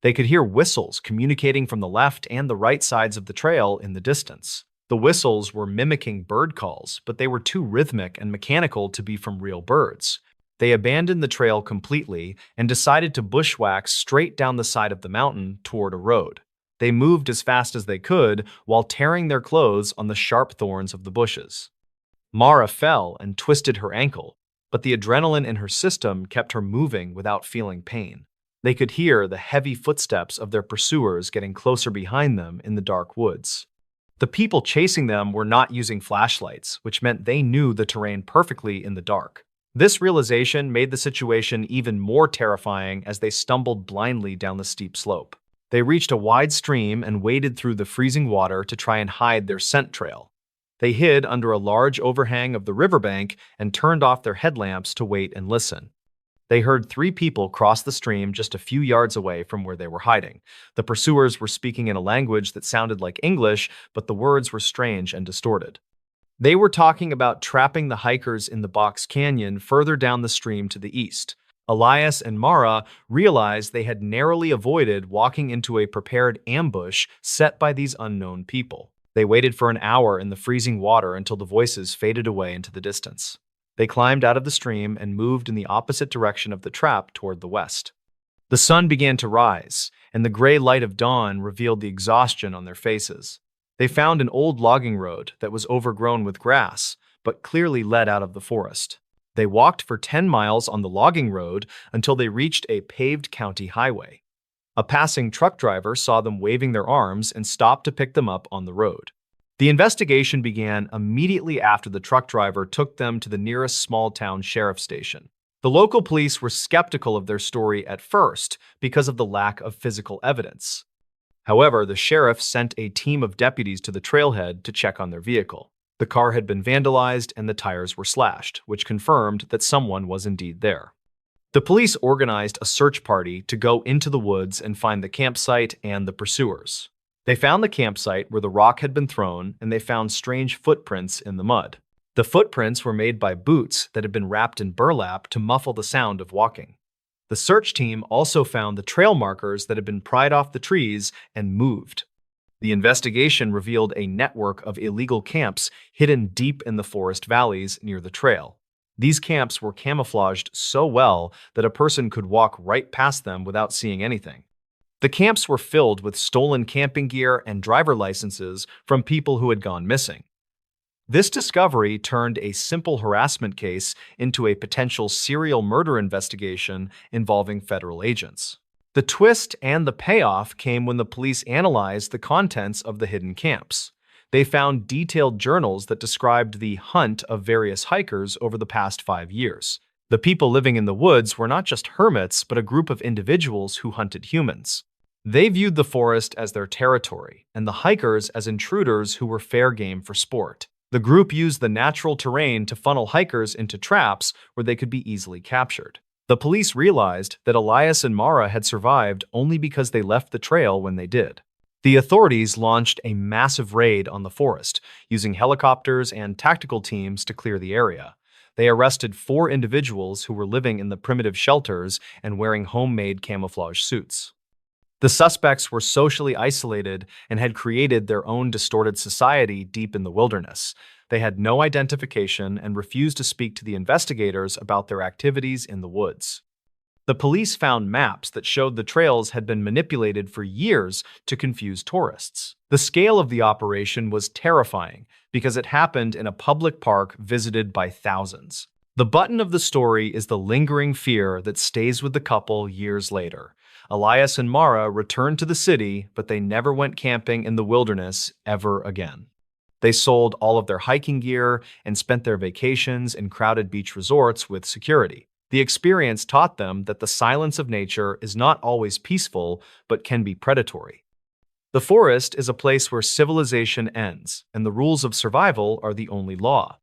They could hear whistles communicating from the left and the right sides of the trail in the distance. The whistles were mimicking bird calls, but they were too rhythmic and mechanical to be from real birds. They abandoned the trail completely and decided to bushwhack straight down the side of the mountain toward a road. They moved as fast as they could while tearing their clothes on the sharp thorns of the bushes. Mara fell and twisted her ankle, but the adrenaline in her system kept her moving without feeling pain. They could hear the heavy footsteps of their pursuers getting closer behind them in the dark woods. The people chasing them were not using flashlights, which meant they knew the terrain perfectly in the dark. This realization made the situation even more terrifying as they stumbled blindly down the steep slope. They reached a wide stream and waded through the freezing water to try and hide their scent trail. They hid under a large overhang of the riverbank and turned off their headlamps to wait and listen. They heard 3 people cross the stream just a few yards away from where they were hiding. The pursuers were speaking in a language that sounded like English, but the words were strange and distorted. They were talking about trapping the hikers in the Box Canyon further down the stream to the east. Elias and Mara realized they had narrowly avoided walking into a prepared ambush set by these unknown people. They waited for an hour in the freezing water until the voices faded away into the distance. They climbed out of the stream and moved in the opposite direction of the trap toward the west. The sun began to rise, and the gray light of dawn revealed the exhaustion on their faces. They found an old logging road that was overgrown with grass, but clearly led out of the forest. They walked for 10 miles on the logging road until they reached a paved county highway. A passing truck driver saw them waving their arms and stopped to pick them up on the road. The investigation began immediately after the truck driver took them to the nearest small-town sheriff's station. The local police were skeptical of their story at first because of the lack of physical evidence. However, the sheriff sent a team of deputies to the trailhead to check on their vehicle. The car had been vandalized and the tires were slashed, which confirmed that someone was indeed there. The police organized a search party to go into the woods and find the campsite and the pursuers. They found the campsite where the rock had been thrown, and they found strange footprints in the mud. The footprints were made by boots that had been wrapped in burlap to muffle the sound of walking. The search team also found the trail markers that had been pried off the trees and moved. The investigation revealed a network of illegal camps hidden deep in the forest valleys near the trail. These camps were camouflaged so well that a person could walk right past them without seeing anything. The camps were filled with stolen camping gear and driver licenses from people who had gone missing. This discovery turned a simple harassment case into a potential serial murder investigation involving federal agents. The twist and the payoff came when the police analyzed the contents of the hidden camps. They found detailed journals that described the hunt of various hikers over the past 5 years. The people living in the woods were not just hermits, but a group of individuals who hunted humans. They viewed the forest as their territory, and the hikers as intruders who were fair game for sport. The group used the natural terrain to funnel hikers into traps where they could be easily captured. The police realized that Elias and Mara had survived only because they left the trail when they did. The authorities launched a massive raid on the forest, using helicopters and tactical teams to clear the area. They arrested 4 individuals who were living in the primitive shelters and wearing homemade camouflage suits. The suspects were socially isolated and had created their own distorted society deep in the wilderness. They had no identification and refused to speak to the investigators about their activities in the woods. The police found maps that showed the trails had been manipulated for years to confuse tourists. The scale of the operation was terrifying because it happened in a public park visited by thousands. The button of the story is the lingering fear that stays with the couple years later. Elias and Mara returned to the city, but they never went camping in the wilderness ever again. They sold all of their hiking gear and spent their vacations in crowded beach resorts with security. The experience taught them that the silence of nature is not always peaceful, but can be predatory. The forest is a place where civilization ends, and the rules of survival are the only law.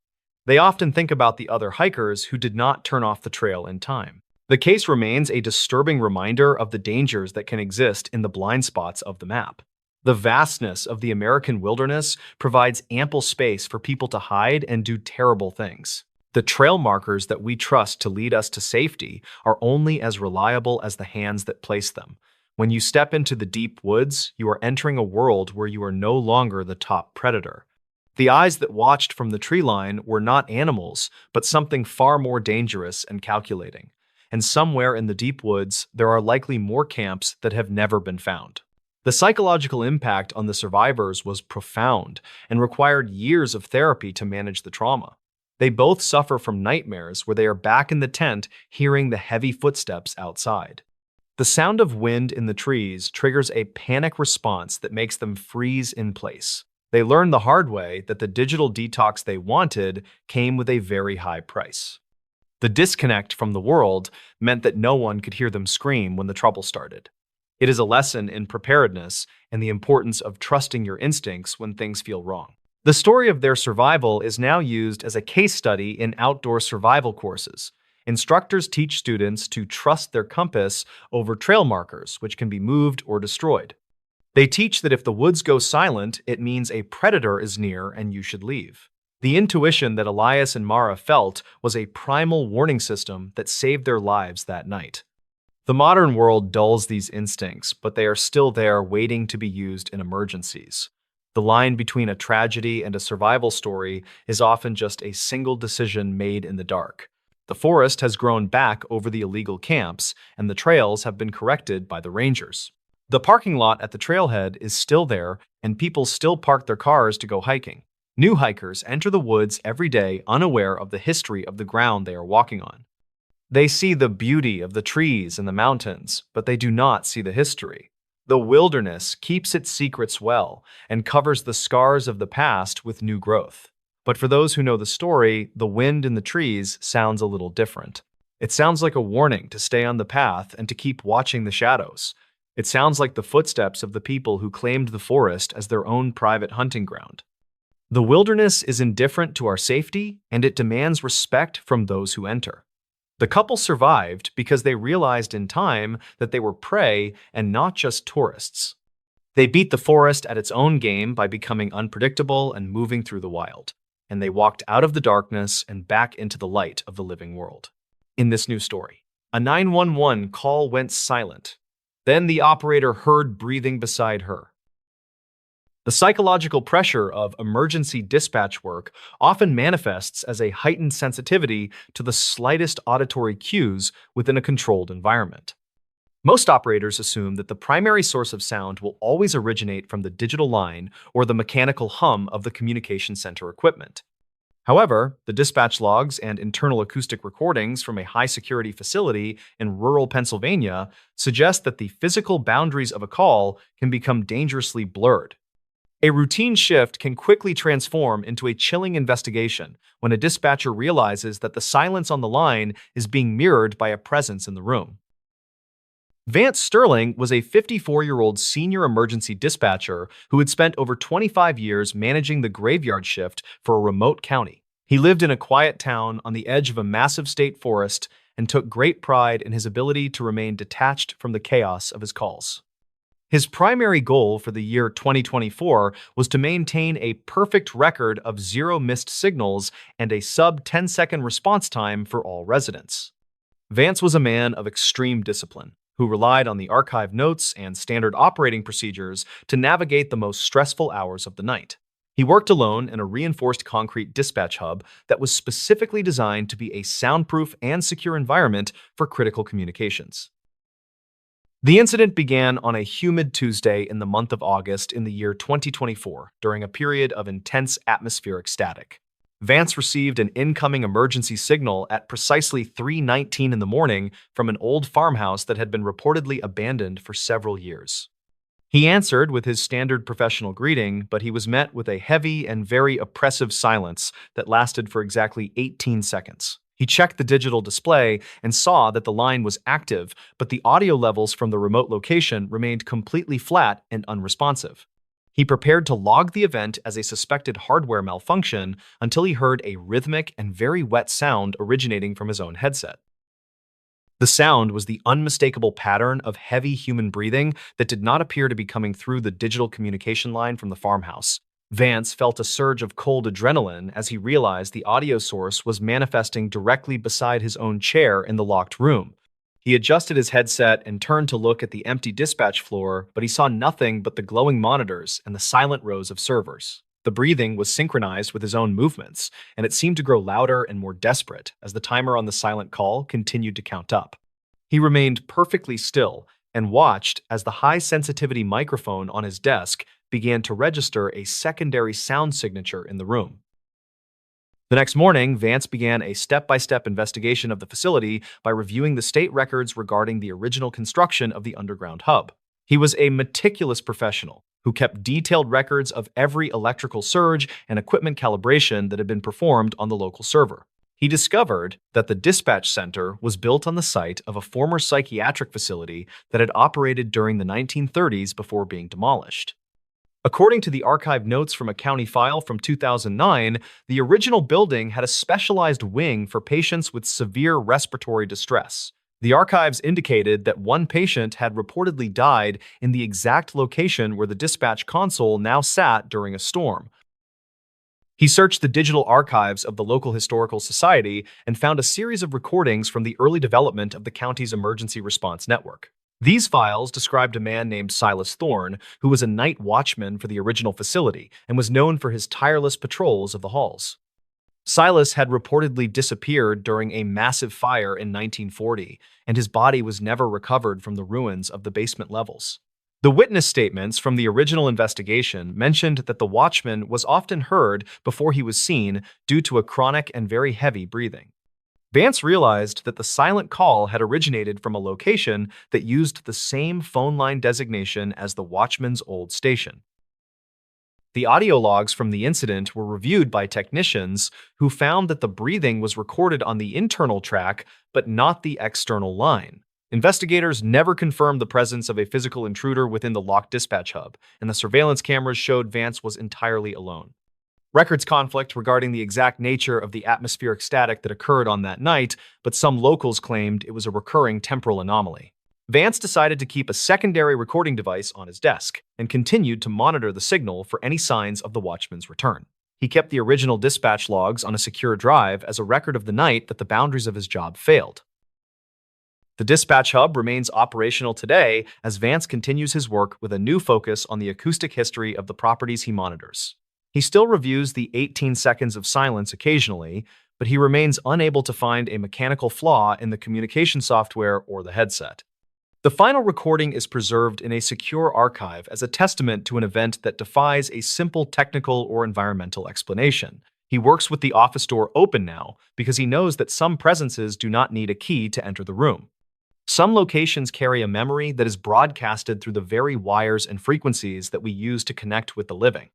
They often think about the other hikers who did not turn off the trail in time. The case remains a disturbing reminder of the dangers that can exist in the blind spots of the map. The vastness of the American wilderness provides ample space for people to hide and do terrible things. The trail markers that we trust to lead us to safety are only as reliable as the hands that place them. When you step into the deep woods, you are entering a world where you are no longer the top predator. The eyes that watched from the tree line were not animals, but something far more dangerous and calculating. And somewhere in the deep woods, there are likely more camps that have never been found. The psychological impact on the survivors was profound and required years of therapy to manage the trauma. They both suffer from nightmares where they are back in the tent hearing the heavy footsteps outside. The sound of wind in the trees triggers a panic response that makes them freeze in place. They learn the hard way that the digital detox they wanted came with a very high price. The disconnect from the world meant that no one could hear them scream when the trouble started. It is a lesson in preparedness and the importance of trusting your instincts when things feel wrong. The story of their survival is now used as a case study in outdoor survival courses. Instructors teach students to trust their compass over trail markers, which can be moved or destroyed. They teach that if the woods go silent, it means a predator is near and you should leave. The intuition that Elias and Mara felt was a primal warning system that saved their lives that night. The modern world dulls these instincts, but they are still there waiting to be used in emergencies. The line between a tragedy and a survival story is often just a single decision made in the dark. The forest has grown back over the illegal camps, and the trails have been corrected by the rangers. The parking lot at the trailhead is still there, and people still park their cars to go hiking. New hikers enter the woods every day unaware of the history of the ground they are walking on. They see the beauty of the trees and the mountains, but they do not see the history. The wilderness keeps its secrets well and covers the scars of the past with new growth. But for those who know the story, the wind in the trees sounds a little different. It sounds like a warning to stay on the path and to keep watching the shadows. It sounds like the footsteps of the people who claimed the forest as their own private hunting ground. The wilderness is indifferent to our safety, and it demands respect from those who enter. The couple survived because they realized in time that they were prey and not just tourists. They beat the forest at its own game by becoming unpredictable and moving through the wild, and they walked out of the darkness and back into the light of the living world. In this new story, a 911 call went silent. Then the operator heard breathing beside her. The psychological pressure of emergency dispatch work often manifests as a heightened sensitivity to the slightest auditory cues within a controlled environment. Most operators assume that the primary source of sound will always originate from the digital line or the mechanical hum of the communication center equipment. However, the dispatch logs and internal acoustic recordings from a high-security facility in rural Pennsylvania suggest that the physical boundaries of a call can become dangerously blurred. A routine shift can quickly transform into a chilling investigation when a dispatcher realizes that the silence on the line is being mirrored by a presence in the room. Vance Sterling was a 54-year-old senior emergency dispatcher who had spent over 25 years managing the graveyard shift for a remote county. He lived in a quiet town on the edge of a massive state forest and took great pride in his ability to remain detached from the chaos of his calls. His primary goal for the year 2024 was to maintain a perfect record of zero missed signals and a sub-10-second response time for all residents. Vance was a man of extreme discipline, who relied on the archived notes and standard operating procedures to navigate the most stressful hours of the night. He worked alone in a reinforced concrete dispatch hub that was specifically designed to be a soundproof and secure environment for critical communications. The incident began on a humid Tuesday in the month of August in the year 2024 during a period of intense atmospheric static. Vance received an incoming emergency signal at precisely 3:19 in the morning from an old farmhouse that had been reportedly abandoned for several years. He answered with his standard professional greeting, but he was met with a heavy and very oppressive silence that lasted for exactly 18 seconds. He checked the digital display and saw that the line was active, but the audio levels from the remote location remained completely flat and unresponsive. He prepared to log the event as a suspected hardware malfunction until he heard a rhythmic and very wet sound originating from his own headset. The sound was the unmistakable pattern of heavy human breathing that did not appear to be coming through the digital communication line from the farmhouse. Vance felt a surge of cold adrenaline as he realized the audio source was manifesting directly beside his own chair in the locked room. He adjusted his headset and turned to look at the empty dispatch floor, but he saw nothing but the glowing monitors and the silent rows of servers. The breathing was synchronized with his own movements, and it seemed to grow louder and more desperate as the timer on the silent call continued to count up. He remained perfectly still and watched as the high-sensitivity microphone on his desk began to register a secondary sound signature in the room. The next morning, Vance began a step-by-step investigation of the facility by reviewing the state records regarding the original construction of the underground hub. He was a meticulous professional who kept detailed records of every electrical surge and equipment calibration that had been performed on the local server. He discovered that the dispatch center was built on the site of a former psychiatric facility that had operated during the 1930s before being demolished. According to the archived notes from a county file from 2009, the original building had a specialized wing for patients with severe respiratory distress. The archives indicated that one patient had reportedly died in the exact location where the dispatch console now sat during a storm. He searched the digital archives of the local historical society and found a series of recordings from the early development of the county's emergency response network. These files described a man named Silas Thorne, who was a night watchman for the original facility and was known for his tireless patrols of the halls. Silas had reportedly disappeared during a massive fire in 1940, and his body was never recovered from the ruins of the basement levels. The witness statements from the original investigation mentioned that the watchman was often heard before he was seen due to a chronic and very heavy breathing. Vance realized that the silent call had originated from a location that used the same phone line designation as the watchman's old station. The audio logs from the incident were reviewed by technicians who found that the breathing was recorded on the internal track but not the external line. Investigators never confirmed the presence of a physical intruder within the locked dispatch hub, and the surveillance cameras showed Vance was entirely alone. Records conflict regarding the exact nature of the atmospheric static that occurred on that night, but some locals claimed it was a recurring temporal anomaly. Vance decided to keep a secondary recording device on his desk and continued to monitor the signal for any signs of the watchman's return. He kept the original dispatch logs on a secure drive as a record of the night that the boundaries of his job failed. The dispatch hub remains operational today as Vance continues his work with a new focus on the acoustic history of the properties he monitors. He still reviews the 18 seconds of silence occasionally, but he remains unable to find a mechanical flaw in the communication software or the headset. The final recording is preserved in a secure archive as a testament to an event that defies a simple technical or environmental explanation. He works with the office door open now because he knows that some presences do not need a key to enter the room. Some locations carry a memory that is broadcasted through the very wires and frequencies that we use to connect with the living.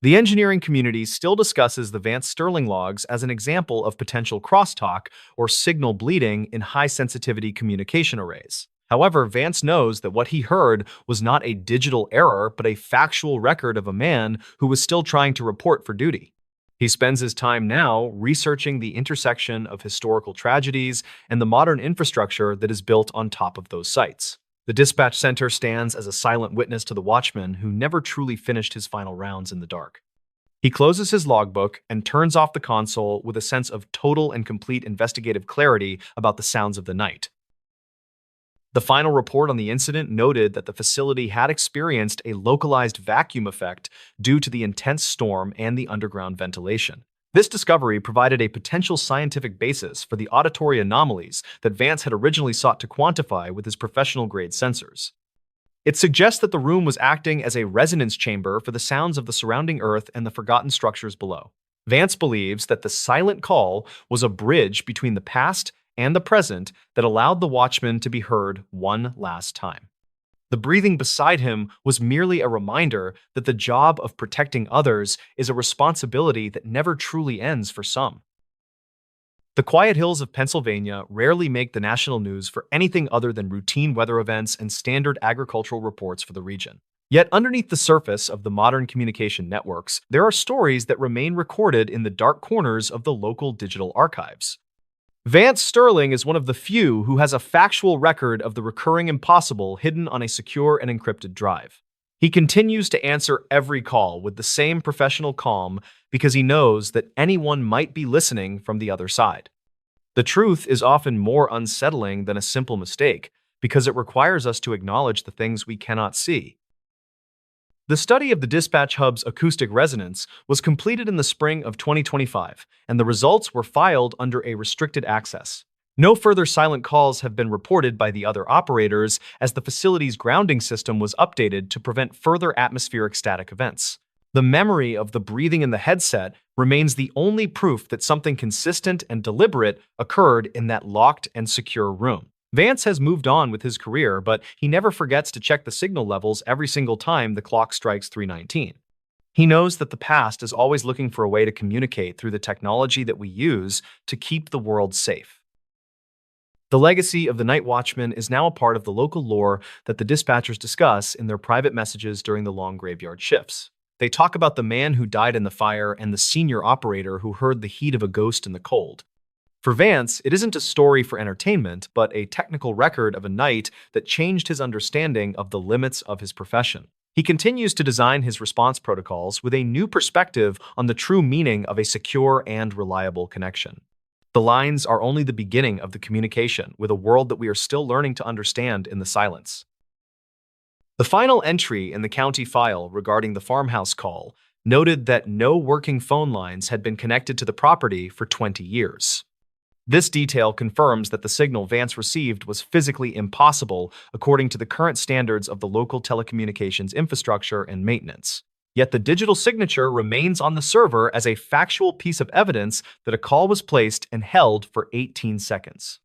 The engineering community still discusses the Vance Sterling logs as an example of potential crosstalk or signal bleeding in high-sensitivity communication arrays. However, Vance knows that what he heard was not a digital error but a factual record of a man who was still trying to report for duty. He spends his time now researching the intersection of historical tragedies and the modern infrastructure that is built on top of those sites. The dispatch center stands as a silent witness to the watchman who never truly finished his final rounds in the dark. He closes his logbook and turns off the console with a sense of total and complete investigative clarity about the sounds of the night. The final report on the incident noted that the facility had experienced a localized vacuum effect due to the intense storm and the underground ventilation. This discovery provided a potential scientific basis for the auditory anomalies that Vance had originally sought to quantify with his professional-grade sensors. It suggests that the room was acting as a resonance chamber for the sounds of the surrounding earth and the forgotten structures below. Vance believes that the silent call was a bridge between the past and the present that allowed the watchman to be heard one last time. The breathing beside him was merely a reminder that the job of protecting others is a responsibility that never truly ends for some. The quiet hills of Pennsylvania rarely make the national news for anything other than routine weather events and standard agricultural reports for the region. Yet underneath the surface of the modern communication networks, there are stories that remain recorded in the dark corners of the local digital archives. Vance Sterling is one of the few who has a factual record of the recurring impossible hidden on a secure and encrypted drive. He continues to answer every call with the same professional calm because he knows that anyone might be listening from the other side. The truth is often more unsettling than a simple mistake because it requires us to acknowledge the things we cannot see. The study of the dispatch hub's acoustic resonance was completed in the spring of 2025, and the results were filed under a restricted access. No further silent calls have been reported by the other operators as the facility's grounding system was updated to prevent further atmospheric static events. The memory of the breathing in the headset remains the only proof that something consistent and deliberate occurred in that locked and secure room. Vance has moved on with his career, but he never forgets to check the signal levels every single time the clock strikes 3:19. He knows that the past is always looking for a way to communicate through the technology that we use to keep the world safe. The legacy of the night watchman is now a part of the local lore that the dispatchers discuss in their private messages during the long graveyard shifts. They talk about the man who died in the fire and the senior operator who heard the heat of a ghost in the cold. For Vance, it isn't a story for entertainment, but a technical record of a night that changed his understanding of the limits of his profession. He continues to design his response protocols with a new perspective on the true meaning of a secure and reliable connection. The lines are only the beginning of the communication with a world that we are still learning to understand in the silence. The final entry in the county file regarding the farmhouse call noted that no working phone lines had been connected to the property for 20 years. This detail confirms that the signal Vance received was physically impossible according to the current standards of the local telecommunications infrastructure and maintenance. Yet the digital signature remains on the server as a factual piece of evidence that a call was placed and held for 18 seconds.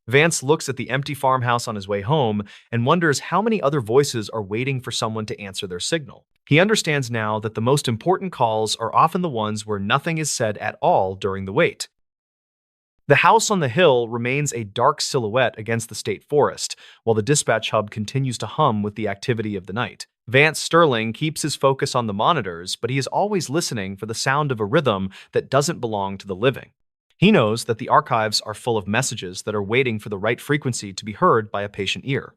Vance looks at the empty farmhouse on his way home and wonders how many other voices are waiting for someone to answer their signal. He understands now that the most important calls are often the ones where nothing is said at all during the wait. The house on the hill remains a dark silhouette against the state forest, while the dispatch hub continues to hum with the activity of the night. Vance Sterling keeps his focus on the monitors, but he is always listening for the sound of a rhythm that doesn't belong to the living. He knows that the archives are full of messages that are waiting for the right frequency to be heard by a patient ear.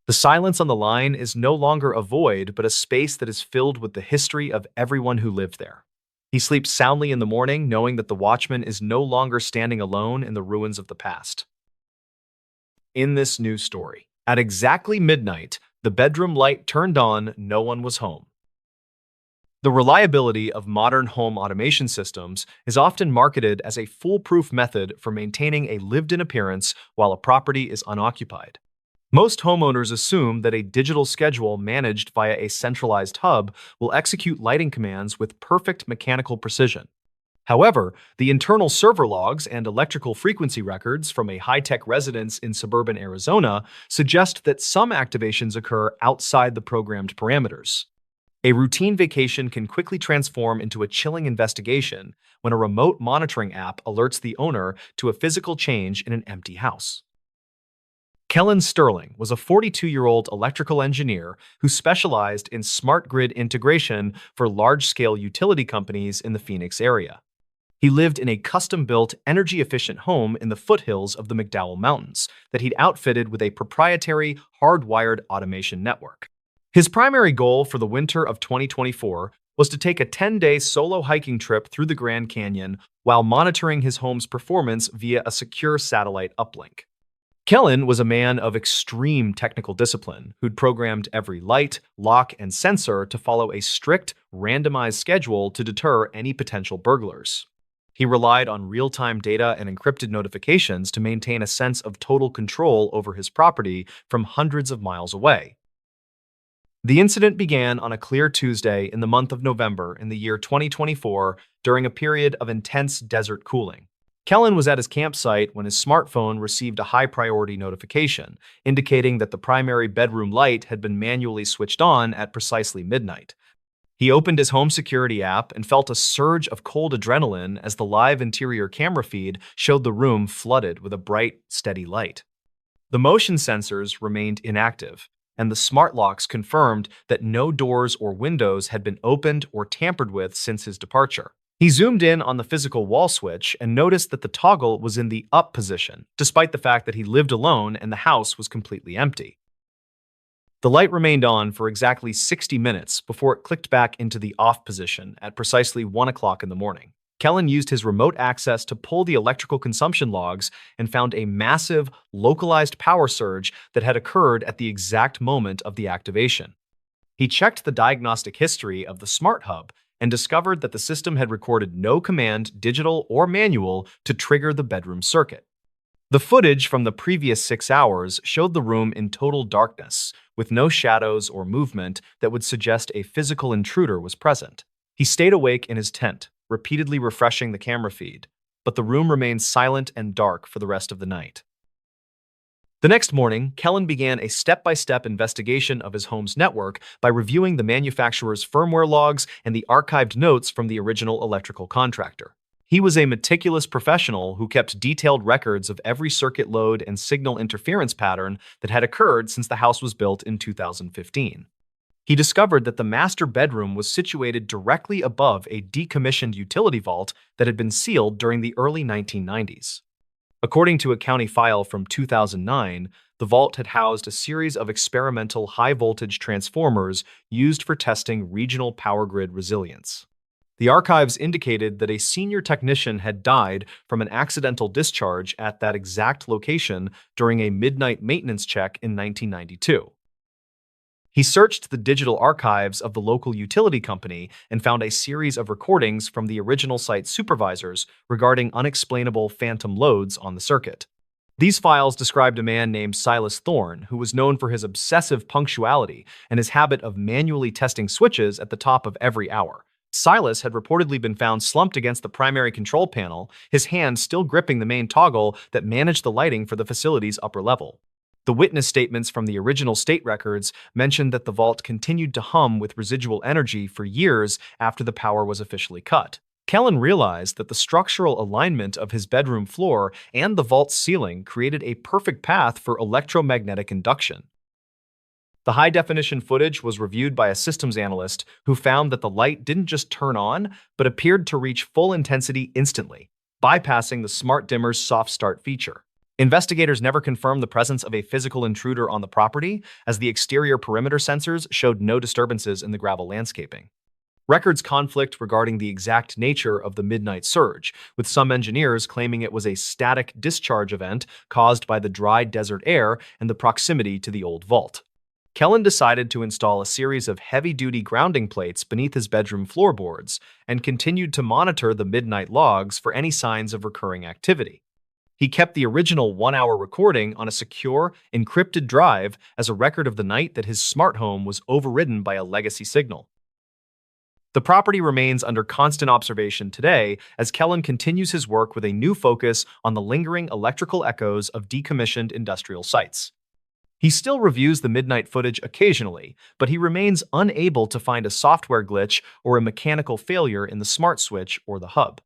The silence on the line is no longer a void, but a space that is filled with the history of everyone who lived there. He sleeps soundly in the morning, knowing that the watchman is no longer standing alone in the ruins of the past. In this new story, at exactly midnight, the bedroom light turned on, no one was home. The reliability of modern home automation systems is often marketed as a foolproof method for maintaining a lived-in appearance while a property is unoccupied. Most homeowners assume that a digital schedule managed via a centralized hub will execute lighting commands with perfect mechanical precision. However, the internal server logs and electrical frequency records from a high-tech residence in suburban Arizona suggest that some activations occur outside the programmed parameters. A routine vacation can quickly transform into a chilling investigation when a remote monitoring app alerts the owner to a physical change in an empty house. Kellen Sterling was a 42-year-old electrical engineer who specialized in smart grid integration for large-scale utility companies in the Phoenix area. He lived in a custom-built, energy-efficient home in the foothills of the McDowell Mountains that he'd outfitted with a proprietary, hardwired automation network. His primary goal for the winter of 2024 was to take a 10-day solo hiking trip through the Grand Canyon while monitoring his home's performance via a secure satellite uplink. Kellen was a man of extreme technical discipline who'd programmed every light, lock, and sensor to follow a strict, randomized schedule to deter any potential burglars. He relied on real-time data and encrypted notifications to maintain a sense of total control over his property from hundreds of miles away. The incident began on a clear Tuesday in the month of November in the year 2024 during a period of intense desert cooling. Kellen was at his campsite when his smartphone received a high-priority notification, indicating that the primary bedroom light had been manually switched on at precisely midnight. He opened his home security app and felt a surge of cold adrenaline as the live interior camera feed showed the room flooded with a bright, steady light. The motion sensors remained inactive, and the smart locks confirmed that no doors or windows had been opened or tampered with since his departure. He zoomed in on the physical wall switch and noticed that the toggle was in the up position, despite the fact that he lived alone and the house was completely empty. The light remained on for exactly 60 minutes before it clicked back into the off position at precisely 1 o'clock in the morning. Kellen used his remote access to pull the electrical consumption logs and found a massive, localized power surge that had occurred at the exact moment of the activation. He checked the diagnostic history of the smart hub and discovered that the system had recorded no command, digital or manual, to trigger the bedroom circuit. The footage from the previous 6 hours showed the room in total darkness, with no shadows or movement that would suggest a physical intruder was present. He stayed awake in his tent, repeatedly refreshing the camera feed, but the room remained silent and dark for the rest of the night. The next morning, Kellen began a step-by-step investigation of his home's network by reviewing the manufacturer's firmware logs and the archived notes from the original electrical contractor. He was a meticulous professional who kept detailed records of every circuit load and signal interference pattern that had occurred since the house was built in 2015. He discovered that the master bedroom was situated directly above a decommissioned utility vault that had been sealed during the early 1990s. According to a county file from 2009, the vault had housed a series of experimental high-voltage transformers used for testing regional power grid resilience. The archives indicated that a senior technician had died from an accidental discharge at that exact location during a midnight maintenance check in 1992. He searched the digital archives of the local utility company and found a series of recordings from the original site supervisors regarding unexplainable phantom loads on the circuit. These files described a man named Silas Thorne, who was known for his obsessive punctuality and his habit of manually testing switches at the top of every hour. Silas had reportedly been found slumped against the primary control panel, his hand still gripping the main toggle that managed the lighting for the facility's upper level. The witness statements from the original state records mentioned that the vault continued to hum with residual energy for years after the power was officially cut. Kellen realized that the structural alignment of his bedroom floor and the vault's ceiling created a perfect path for electromagnetic induction. The high-definition footage was reviewed by a systems analyst who found that the light didn't just turn on, but appeared to reach full intensity instantly, bypassing the smart dimmer's soft start feature. Investigators never confirmed the presence of a physical intruder on the property, as the exterior perimeter sensors showed no disturbances in the gravel landscaping. Records conflict regarding the exact nature of the midnight surge, with some engineers claiming it was a static discharge event caused by the dry desert air and the proximity to the old vault. Kellen decided to install a series of heavy-duty grounding plates beneath his bedroom floorboards and continued to monitor the midnight logs for any signs of recurring activity. He kept the original 1-hour recording on a secure, encrypted drive as a record of the night that his smart home was overridden by a legacy signal. The property remains under constant observation today as Kellen continues his work with a new focus on the lingering electrical echoes of decommissioned industrial sites. He still reviews the midnight footage occasionally, but he remains unable to find a software glitch or a mechanical failure in the smart switch or the hub.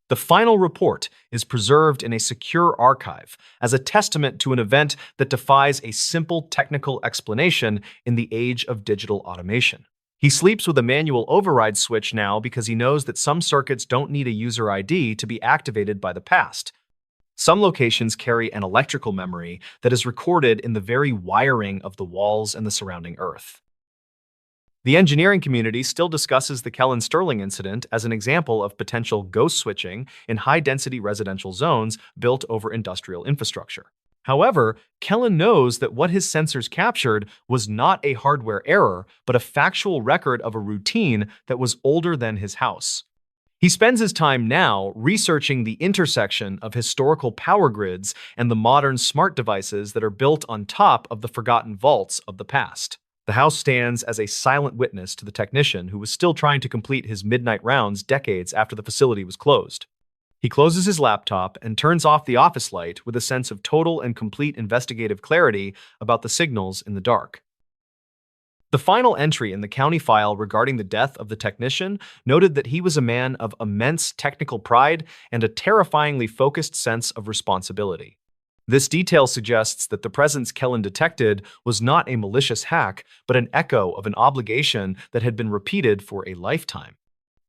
The final report is preserved in a secure archive as a testament to an event that defies a simple technical explanation in the age of digital automation. He sleeps with a manual override switch now because he knows that some circuits don't need a user ID to be activated by the past. Some locations carry an electrical memory that is recorded in the very wiring of the walls and the surrounding earth. The engineering community still discusses the Kellen Sterling incident as an example of potential ghost switching in high-density residential zones built over industrial infrastructure. However, Kellen knows that what his sensors captured was not a hardware error, but a factual record of a routine that was older than his house. He spends his time now researching the intersection of historical power grids and the modern smart devices that are built on top of the forgotten vaults of the past. The house stands as a silent witness to the technician who was still trying to complete his midnight rounds decades after the facility was closed. He closes his laptop and turns off the office light with a sense of total and complete investigative clarity about the signals in the dark. The final entry in the county file regarding the death of the technician noted that he was a man of immense technical pride and a terrifyingly focused sense of responsibility. This detail suggests that the presence Kellen detected was not a malicious hack, but an echo of an obligation that had been repeated for a lifetime.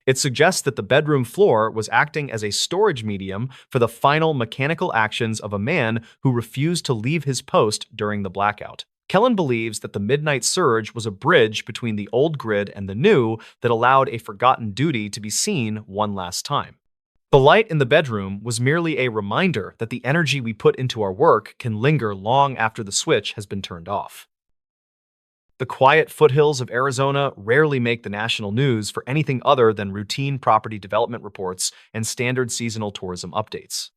It suggests that the bedroom floor was acting as a storage medium for the final mechanical actions of a man who refused to leave his post during the blackout. Kellen believes that the midnight surge was a bridge between the old grid and the new that allowed a forgotten duty to be seen one last time. The light in the bedroom was merely a reminder that the energy we put into our work can linger long after the switch has been turned off. The quiet foothills of Arizona rarely make the national news for anything other than routine property development reports and standard seasonal tourism updates.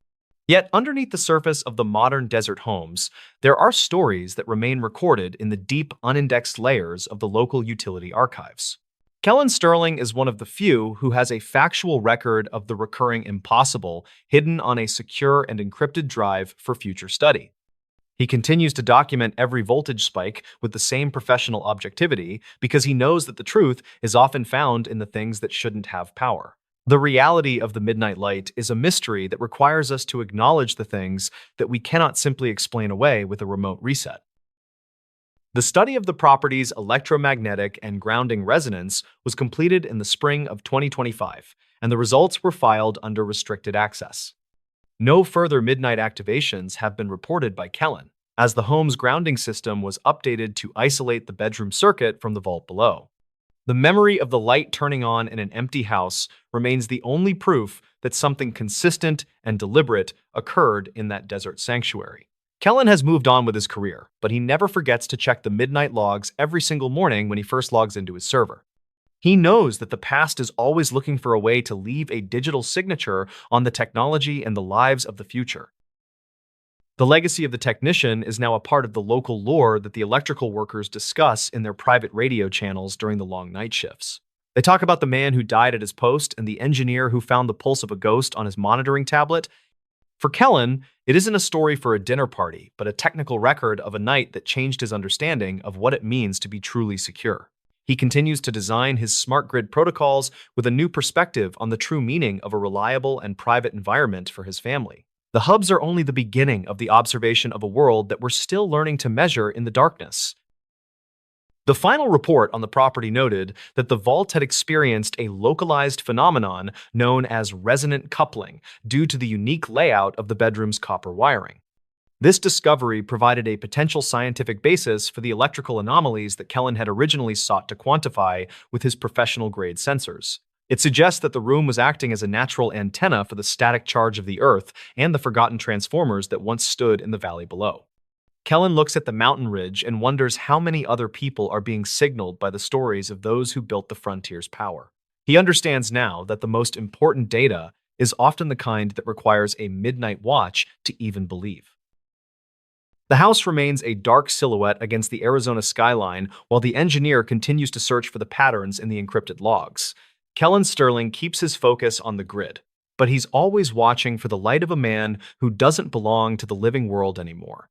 Yet, underneath the surface of the modern desert homes, there are stories that remain recorded in the deep, unindexed layers of the local utility archives. Kellen Sterling is one of the few who has a factual record of the recurring impossible hidden on a secure and encrypted drive for future study. He continues to document every voltage spike with the same professional objectivity because he knows that the truth is often found in the things that shouldn't have power. The reality of the midnight light is a mystery that requires us to acknowledge the things that we cannot simply explain away with a remote reset. The study of the property's electromagnetic and grounding resonance was completed in the spring of 2025, and the results were filed under restricted access. No further midnight activations have been reported by Kellen, as the home's grounding system was updated to isolate the bedroom circuit from the vault below. The memory of the light turning on in an empty house remains the only proof that something consistent and deliberate occurred in that desert sanctuary. Kellen has moved on with his career, but he never forgets to check the midnight logs every single morning when he first logs into his server. He knows that the past is always looking for a way to leave a digital signature on the technology and the lives of the future. The legacy of the technician is now a part of the local lore that the electrical workers discuss in their private radio channels during the long night shifts. They talk about the man who died at his post and the engineer who found the pulse of a ghost on his monitoring tablet. For Kellen, it isn't a story for a dinner party, but a technical record of a night that changed his understanding of what it means to be truly secure. He continues to design his smart grid protocols with a new perspective on the true meaning of a reliable and private environment for his family. The hubs are only the beginning of the observation of a world that we're still learning to measure in the darkness. The final report on the property noted that the vault had experienced a localized phenomenon known as resonant coupling due to the unique layout of the bedroom's copper wiring. This discovery provided a potential scientific basis for the electrical anomalies that Kellen had originally sought to quantify with his professional-grade sensors. It suggests that the room was acting as a natural antenna for the static charge of the Earth and the forgotten transformers that once stood in the valley below. Kellen looks at the mountain ridge and wonders how many other people are being signaled by the stories of those who built the frontier's power. He understands now that the most important data is often the kind that requires a midnight watch to even believe. The house remains a dark silhouette against the Arizona skyline while the engineer continues to search for the patterns in the encrypted logs. Kellen Sterling keeps his focus on the grid, but he's always watching for the light of a man who doesn't belong to the living world anymore.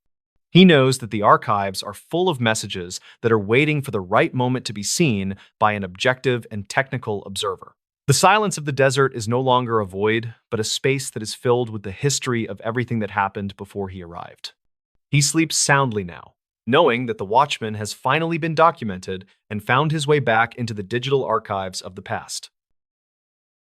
He knows that the archives are full of messages that are waiting for the right moment to be seen by an objective and technical observer. The silence of the desert is no longer a void, but a space that is filled with the history of everything that happened before he arrived. He sleeps soundly now, knowing that the watchman has finally been documented and found his way back into the digital archives of the past.